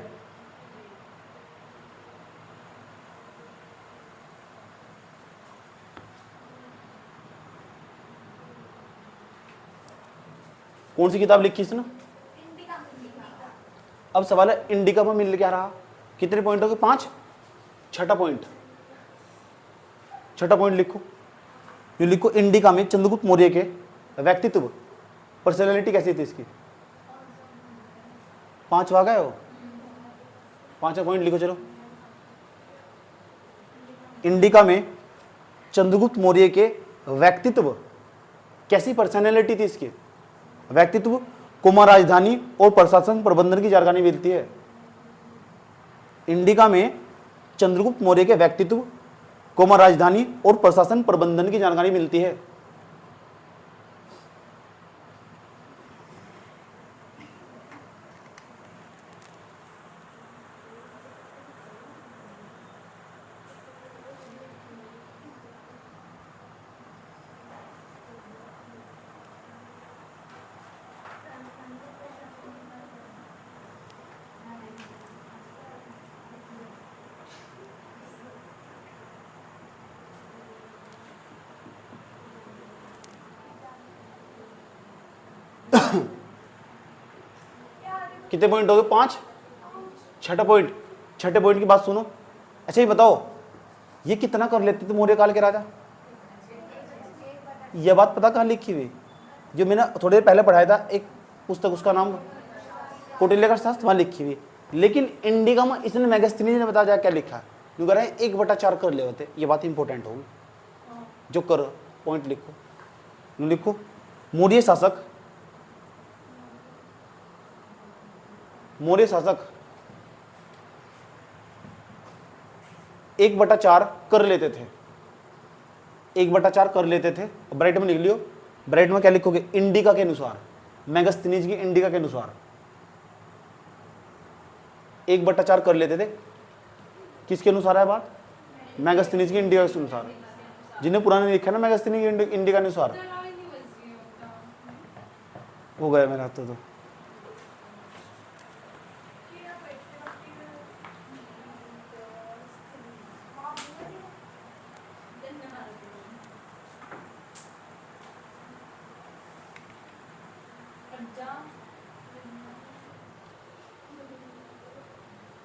कौन सी किताब लिखी इसने? अब सवाल है इंडिका में मिल क्या रहा? कितने पॉइंट हो गए? 5। छठा पॉइंट लिखो। ये लिखो, इंडिका में चंद्रगुप्त मौर्य के व्यक्तित्व, पर्सनैलिटी कैसी थी इसकी? 5 आ गए हो? 5वां पॉइंट लिखो चलो। इंडिका में चंद्रगुप्त मौर्य के व्यक्तित्व, कैसी पर्सनैलिटी थी इसकी? व्यक्तित्व, कुमार राजधानी और प्रशासन प्रबंधन की जानकारी मिलती है। इंडिका में चंद्रगुप्त मौर्य के व्यक्तित्व, कुमार राजधानी और प्रशासन प्रबंधन की जानकारी मिलती है। कितने पॉइंट हो गए? 5। छठा पॉइंट, छठे पॉइंट की बात सुनो। अच्छा ये बताओ, ये कितना कर लेते थे मौर्य काल के राजा? यह बात पता कहाँ लिखी हुई? जो मैंने थोड़ी देर पहले पढ़ाया था, एक पुस्तक, उसका नाम कौटिल्य का शास्त्र, वहां लिखी हुई। लेकिन इंडिका में इसने मेगास्थनीज ने बताया क्या लिखा है? जो कह रहे हैं 1/4 कर ले होते। ये बात इंपॉर्टेंट होगी, जो कर पॉइंट लिखो। लिखो मौर्य शासक, मौर्य शासक 1/4 कर लेते थे, 1/4 कर लेते थे। ब्राइट में लिख लियो, ब्राइट में क्या लिखोगे? इंडिका के अनुसार, मेगास्थनीज की इंडिका के अनुसार 1/4 कर लेते थे। किसके अनुसार है बात? मेगास्थनीज की इंडिका के अनुसार। जिन्हें पुराने लिखा है ना मेगास्थनीज की इंडिका के अनुसार, हो गया मेरा तो।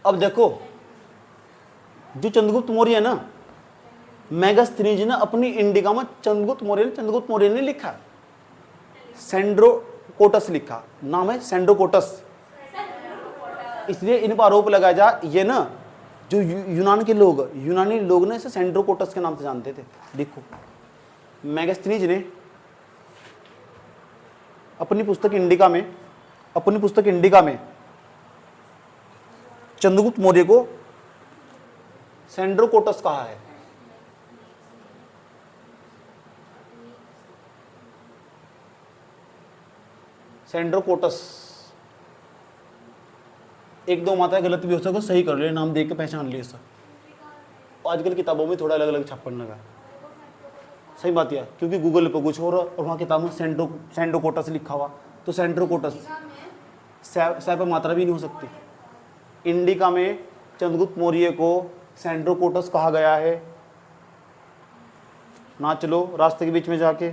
अब देखो, जो चंद्रगुप्त मौर्य है ना, मेगास्थनीज ने अपनी इंडिका में चंद्रगुप्त मौर्य ने लिखा, सेंड्रोकोटस लिखा, नाम है सेंड्रोकोटस। इसलिए इन पर आरोप लगाया जा, ये ना जो यूनानी लोग ने इसे सेंड्रोकोटस के नाम से जानते थे। देखो मेगास्थनीज ने अपनी पुस्तक इंडिका में चंद्रगुप्त मौर्य को सेंड्रोकोटस कहा है। सेंड्रोकोटस, 1-2 मात्रा गलत भी हो सके, सही कर ले, नाम देख के पहचान ले सब। आजकल किताबों में थोड़ा अलग अलग छप्पन लगा, सही बात है, क्योंकि गूगल पे कुछ और वहाँ किताब में सेंड्रोकोटस लिखा हुआ, तो सेंड्रोकोटस सह पे मात्रा भी नहीं हो सकती। इंडिका में चंद्रगुप्त मौर्य को सेंड्रोकोटस कहा गया है। ना चलो रास्ते के बीच में जाके,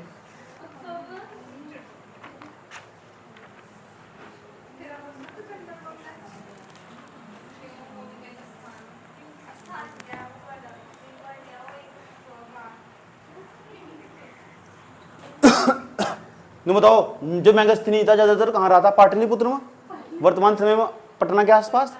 तो बताओ, जो मेगास्थनीज था ज्यादातर कहाँ रहा था? पाटलिपुत्र में, वर्तमान समय में पटना के आसपास।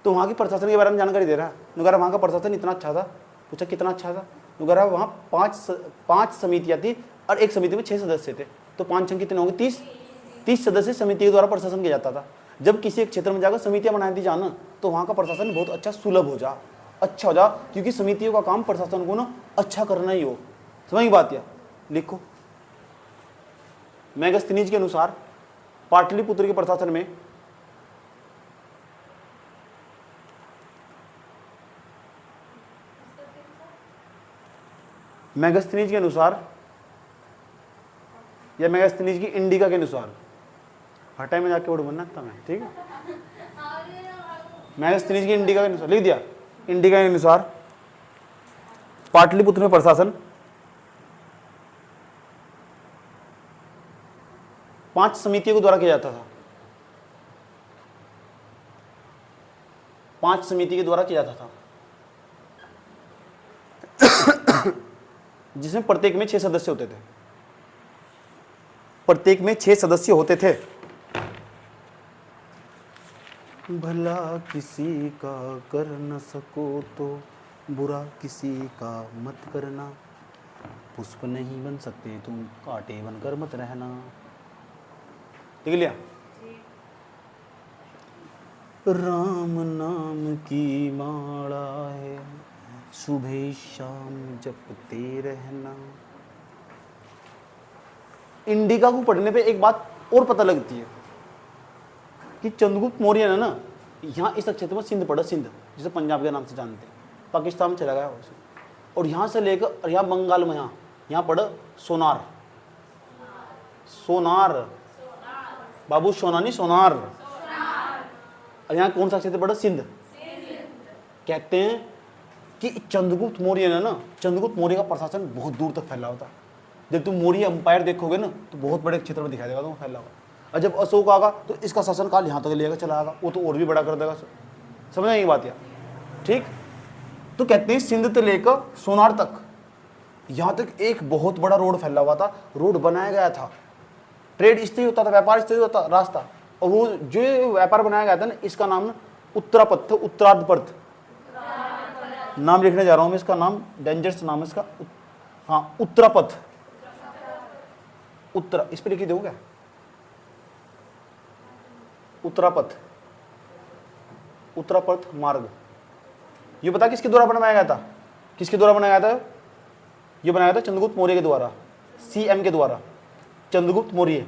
तो वहाँ की प्रशासन के बारे में जानकारी दे रहा है। वगैरह वहाँ का प्रशासन इतना अच्छा था। पूछा कितना अच्छा था? वगैरह वहाँ 5 समितियाँ थी और एक समिति में 6 सदस्य थे। तो 5 अंक कितने होंगे? 30 सदस्य समिति के द्वारा प्रशासन किया जाता था। जब किसी एक क्षेत्र में जाकर समितियाँ बनाई थी जाना, तो वहाँ का प्रशासन बहुत अच्छा सुलभ हो जा, अच्छा हो जा, क्योंकि समितियों का काम प्रशासन को ना अच्छा करना ही हो। समझ की बात? या लिखो, मेगास्थनीज के अनुसार पाटलिपुत्र के प्रशासन में मेगास्थनीज के अनुसार या मेगास्थनीज की इंडिका के अनुसार, हटाए में जाके वर्ड बनना था मैं, ठीक है? मेगास्थनीज की इंडिका के अनुसार लिख दिया। इंडिका के अनुसार पाटलिपुत्र में प्रशासन 5 समितियों के द्वारा किया जाता था। 5 समिति के द्वारा किया जाता था, जिसमें प्रत्येक में 6 सदस्य होते थे। प्रत्येक में 6 सदस्य होते थे। भला किसी का कर न सको तो बुरा किसी का मत करना, पुष्प नहीं बन सकते तुम कांटे बनकर मत रहना। देख लिया? राम नाम की माला है, सुबह शाम जपते रहना। इंडिका को पढ़ने पे एक बात और पता लगती है कि चंद्रगुप्त मौर्य ने ना यहाँ इस क्षेत्र में सिंध पढ़ा, सिंध जिसे पंजाब के नाम से जानते हैं, पाकिस्तान में चला गया उसे, और यहाँ से लेकर यहाँ बंगाल में यहाँ पढ़ा सोनार, सोनार बाबू, सोना नहीं सोनार। और यहाँ कौन सा क्षेत्र पढ़ा? सिंध। कहते हैं कि चंद्रगुप्त मौर्य ने ना, चंद्रगुप्त मौर्य का प्रशासन बहुत दूर तक फैला होता। जब तुम मौर्य अंपायर देखोगे ना, तो बहुत बड़े क्षेत्र में दिखाई देगा तुमको फैला हुआ। और जब अशोक आगा तो इसका शासनकाल यहाँ तक लेगा चला आगा, वो तो और भी बड़ा कर देगा। समझ में ये बात यार, ठीक। तो कहते हैं सिंध से लेकर सोनार तक यहाँ तक एक बहुत बड़ा रोड फैला हुआ था, रोड बनाया गया था, ट्रेड इससे होता था, व्यापार इससे होता रास्ता। और वो जो व्यापार बनाया गया था ना, इसका नाम ना उत्तरापथ था, उत्तरार्धपथ नाम लिखने जा रहा हूं मैं, इसका नाम डेंजरस नाम है इसका, हाँ उत्तरापथ, उत्तरा इस पर लिखी दूं क्या, उत्तरापथ, उत्तरापथ मार्ग। ये बता किसके द्वारा बनाया गया था, किसके द्वारा बनाया गया था, ये बनाया था चंद्रगुप्त मौर्य के द्वारा, सीएम के द्वारा, चंद्रगुप्त मौर्य,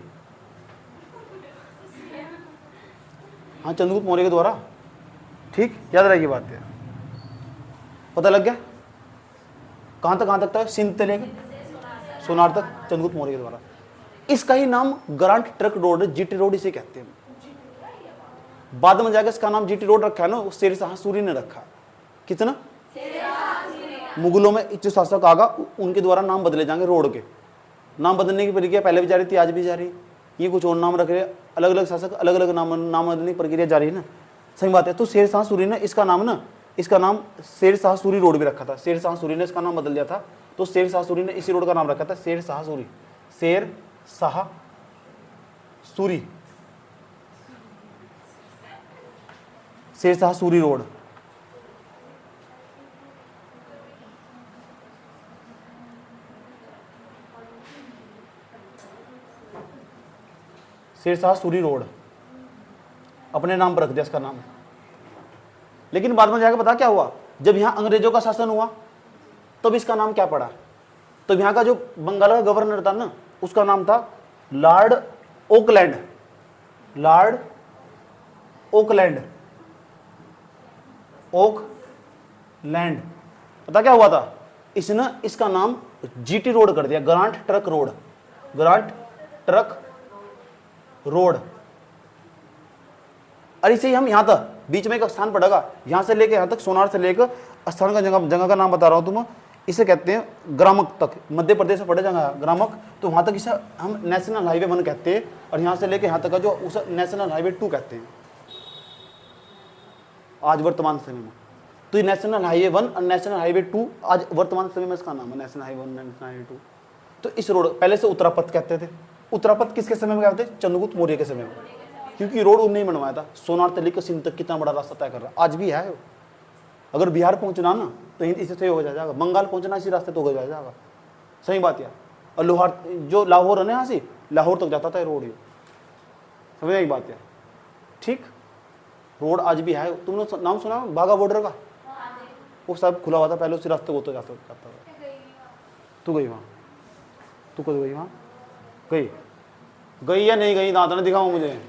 हाँ चंद्रगुप्त मौर्य के द्वारा, ठीक, याद रखिए बात है। पता लग गया कहां तक था, सिंध से लेकर सोनार तक चंद्रगुप्त मौर्य के द्वारा। इसका ही नाम grant truck road, GT road इसे कहते हैं। बाद में जाकर इसका नाम जीटी रोड रखा है ना, वो शेर शाह सूरी ने रखा। कितना, मुगलों में जो शासक आगा उनके द्वारा नाम बदले जाएंगे रोड के। नाम बदलने की प्रक्रिया पहले भी जारी थी, आज भी जारी, ये कुछ और नाम रख रहे, अलग अलग शासक अलग अलग नाम बदलने की प्रक्रिया जारी है ना, सही बात है। तो शेर शाह सूरी ने इसका नाम ना, इसका नाम शेर शाह सूरी रोड भी रखा था, शेर शाह सूरी ने इसका नाम बदल दिया था, तो शेर शाह सूरी ने इसी रोड का नाम रखा था शेर शाह सूरी, शेर शाह सूरी, शेर शाह सूरी रोड। शेर शाह सूरी रोड अपने नाम पर रख दिया इसका नाम। लेकिन बाद में जाकर पता क्या हुआ, जब यहां अंग्रेजों का शासन हुआ तब इसका नाम क्या पड़ा, तो यहां का जो बंगाल का गवर्नर था ना, उसका नाम था Lord Oakland, Lord Oakland, Oakland. पता क्या हुआ था, इसने इसका नाम जीटी रोड कर दिया, grant truck road, grant truck road. और इसे हम यहां तक बीच में एक स्थान पड़ेगा, यहां से लेकर यहां तक, सोनार से लेकर स्थान का जगह का नाम बता रहा हूं तुम, इसे कहते हैं ग्रामक तक, मध्य प्रदेश में पड़े जगह ग्रामक, तो वहां तक इसे हम नेशनल हाईवे 1 कहते हैं, और यहां से लेकर यहां तक का जो उसे नेशनल हाईवे 2 कहते हैं आज वर्तमान समय में। तो ये नेशनल हाईवे 1 और नेशनल हाईवे 2 आज वर्तमान समय में इसका नाम है नेशनल हाईवे 1, नेशनल हाईवे 2। तो इस रोड पहले से उत्तरापथ कहते थे। उत्तरापथ किसके समय में कहते थे, चंद्रगुप्त मौर्य के समय में, क्योंकि रोड उन्होंने ही बनवाया था। सोनार से लेकर सिंध तक कितना बड़ा रास्ता तय कर रहा है, आज भी है। अगर बिहार पहुंचना ना तो इससे सही हो जाएगा, बंगाल पहुंचना इसी रास्ते तो हो जाएगा, सही बात यार। और लोहार जो लाहौर है ना, यहाँ से लाहौर तक जाता था रोड, ये समझ एक बात यार, ठीक। रोड आज भी है, तुमने नाम सुना बाघा बॉर्डर का, वो सब खुला हुआ था पहले, उसी रास्ते को तो जाता था। तू गई वहाँ, तू कब गई वहाँ, गई या नहीं गई, दांत ना दिखाओ मुझे,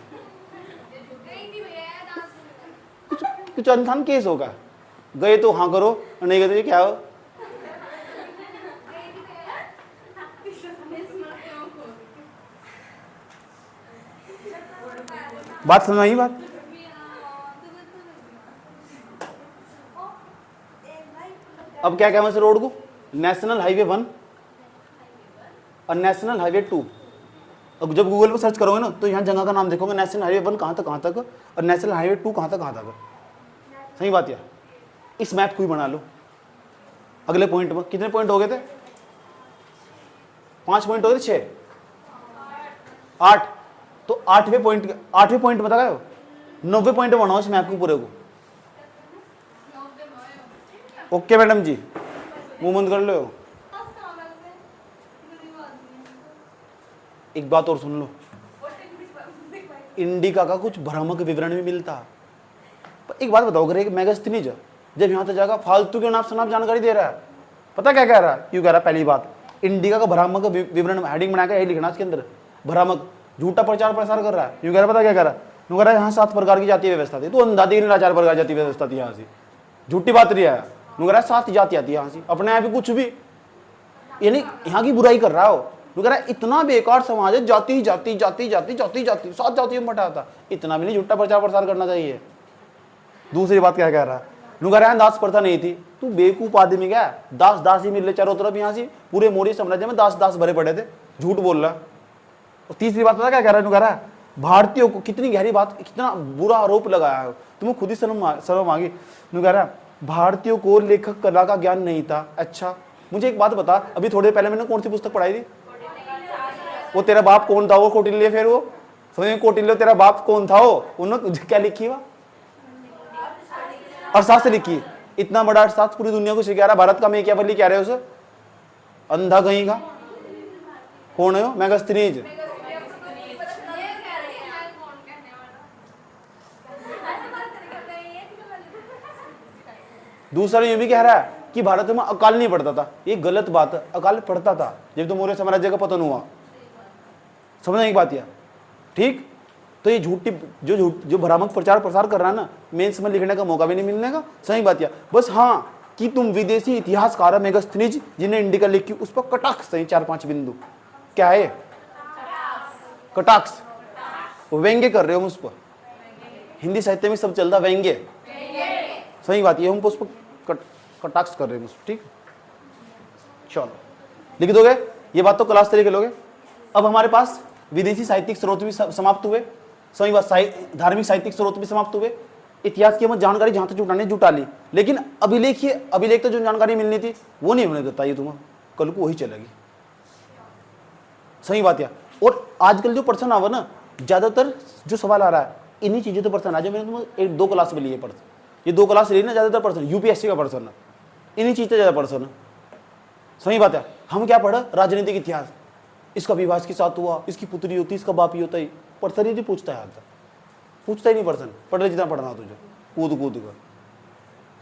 कुछ अनथान केस होगा, गए तो हाँ करो, नहीं गए तो ये क्या हो। बात समझ आई बात। अब क्या कहना है रोड को, नेशनल हाईवे 1 और नेशनल हाईवे 2। अब जब गूगल पर सर्च करोगे ना तो यहाँ जगह का नाम देखोगे, नेशनल हाईवे 1 कहाँ तक और नेशनल हाईवे 2 कहाँ तक। सही बात यार, इस मैप को ही बना लो। अगले पॉइंट में कितने पॉइंट हो गए थे, 5 पॉइंट हो गए, 6 8, तो 8वें पॉइंट बता गए हो, 90 पॉइंट बनाओ इस मैप को पूरे को। ओके मैडम जी, मुंह बंद कर लो। एक बात और सुन लो, इंडिका का कुछ भ्रामक विवरण भी मिलता। पर एक बात बताओ, अगर एक मैगस्थनीज जब यहाँ तक जाएगा फालतू के नाम से जानकारी दे रहा है, पता क्या कह रहा है, क्यों कह रहा है, पहली बात इंडिका का भ्रामक विवरण हेडिंग बनाकर यही लिखना इसके अंदर, भ्रामक झूठा प्रचार प्रसार कर रहा है। क्यों कह रहा है, पता क्या कह रहा है, कह रहा है यहाँ 7 प्रकार की जातीय व्यवस्था थी, तो अंधाधी 4 प्रकार की जातीय व्यवस्था थी यहाँ से, झूठी बात नहीं है। कह रहा है 7 जाति आती है यहाँ से, अपने यहाँ भी कुछ भी, यानी यहाँ की बुराई कर रहा हो। कह रहा है इतना बेकार समाज है, जाति जाति जाति जाति जाति जाति 7 जातियों में बटा था, इतना भी नहीं झूठा प्रचार प्रसार करना चाहिए। दूसरी बात क्या कह रहा है, कह रहा है दास प्रथा नहीं थी, तू बेवकूफ आदमी क्या, दास दास ही मिल चारों तरफ, यहाँ से पूरे मौर्य साम्राज्य में दास दास भरे पड़े थे, झूठ बोल रहा। और तीसरी बात पता क्या कह रहा है, कह रहा है भारतीयों को, कितनी गहरी बात, कितना बुरा आरोप लगाया है, तुम्हें खुद ही शर्म आ गई। कह रहा भारतीयों को लेखक कला का ज्ञान नहीं था। अच्छा मुझे एक बात बता, अभी थोड़ी देर पहले मैंने कौन सी पुस्तक पढ़ाई थी? वो तेरा बाप कौन था? वो कौटिल्य। फिर वो समझ में, कौटिल्य तेरा बाप कौन था? वो उन्होंने क्या लिखी? वह अर्थशास्त्र लिखी। इतना बड़ा अर्थशास्त्र पूरी दुनिया को सिखा रहा, भारत का मैं क्या बल्ली कह रहे हो उसे? अंधा कहीं का। कौन है वो? मेगास्थनीज। दूसरा ये भी कह रहा है कि भारत में अकाल नहीं पड़ता था। ये गलत बात है, अकाल पड़ता था जब तो मौर्य साम्राज्य का पतन हुआ। समझने की बात यह, ठीक? तो ये झूठी जो भ्रामक प्रचार प्रसार कर रहा है ना, मेंस में लिखने का मौका भी नहीं मिलने का। सही बात यह बस। हाँ कि तुम विदेशी इतिहासकार मेगास्थनीज जिन्हें इंडिका लिखी, उस पर कटाक्ष सही 4-5 बिंदु। क्या है? कटाक्ष, व्यंग्य कर रहे हो उस पर। हिंदी साहित्य में सब चलता व्यंग्य। सही बात ये, हम उस पर कटाक्ष कर रहे हैं, ठीक? चलो लिख दोगे ये बात तो क्लास से लिख लोगे। अब हमारे पास विदेशी साहित्यिक स्रोत भी समाप्त हुए। सही बात, धार्मिक साहित्यिक स्रोत भी समाप्त हुए। इतिहास की हम जानकारी जहां तक जुटाने जुटा ली, लेकिन अभिलेख तो जो जानकारी मिलनी थी वो नहीं हमने बताई तुम्हें, कल को वही चलेगी। सही बात है। और आजकल जो प्रश्न आवा ना, ज्यादातर जो सवाल आ रहा है इन्हीं चीजों तो प्रश्न आ जाए। मैंने तुम्हें 1-2 क्लास में लिए प्रश्न, ये 2 क्लास ली ना, ज्यादातर प्रश्न यूपीएससी का प्रश्न, इन्हीं चीज से ज्यादा प्रश्न। सही बात है। हम क्या पढ़ा? राजनीतिक इतिहास, इसका विवाह के साथ हुआ, इसकी पुत्री होती, इसका बाप ही होता ही। प्रश्न ही नहीं पूछता है, आता पूछता ही नहीं प्रश्न। पढ़ रहे जितना पढ़ना तुझे, कूद कूद कर।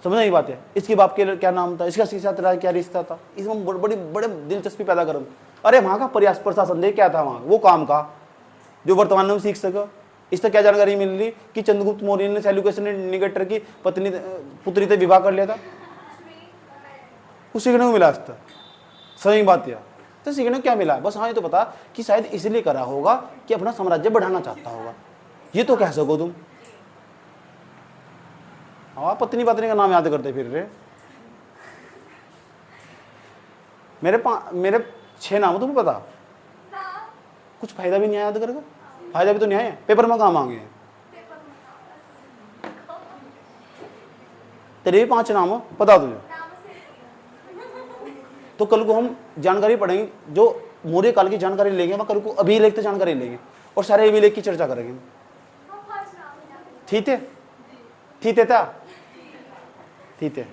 समझने की बात है। इसके बाप के क्या नाम था, इसका साथ क्या रिश्ता था, इसमें बड़े दिलचस्पी पैदा करूँ। अरे वहां का प्रशासन देख क्या था, वहां वो काम का जो वर्तमान में सीख सका। इससे क्या जानकारी मिल रही कि चंद्रगुप्त मौर्य ने सेल्यूकस निकेटर की पुत्री से विवाह कर लिया था, कुछ सीखने को मिला इसका। सही बात है। तो सीखने को क्या मिला? बस हाँ ये तो पता कि शायद इसलिए करा होगा कि अपना साम्राज्य बढ़ाना चाहता होगा, ये तो कह सको तुम। हाँ पत्नी का नाम याद करते फिर रहे। मेरे 6 नाम तुम्हें पता, कुछ फायदा भी नहीं आया याद करके। फायदा भी तो नहीं आया, पेपर में काम आ गए। तेरे भी 5 नाम हो पता तुझे। तो कल को हम जानकारी पढ़ेंगे, जो मौर्य काल की जानकारी लेंगे, वह कल को अभिलेख जानकारी लेंगे और सारे अभिलेख की चर्चा करेंगे। ठीक है? ठीक है था? ठीक है।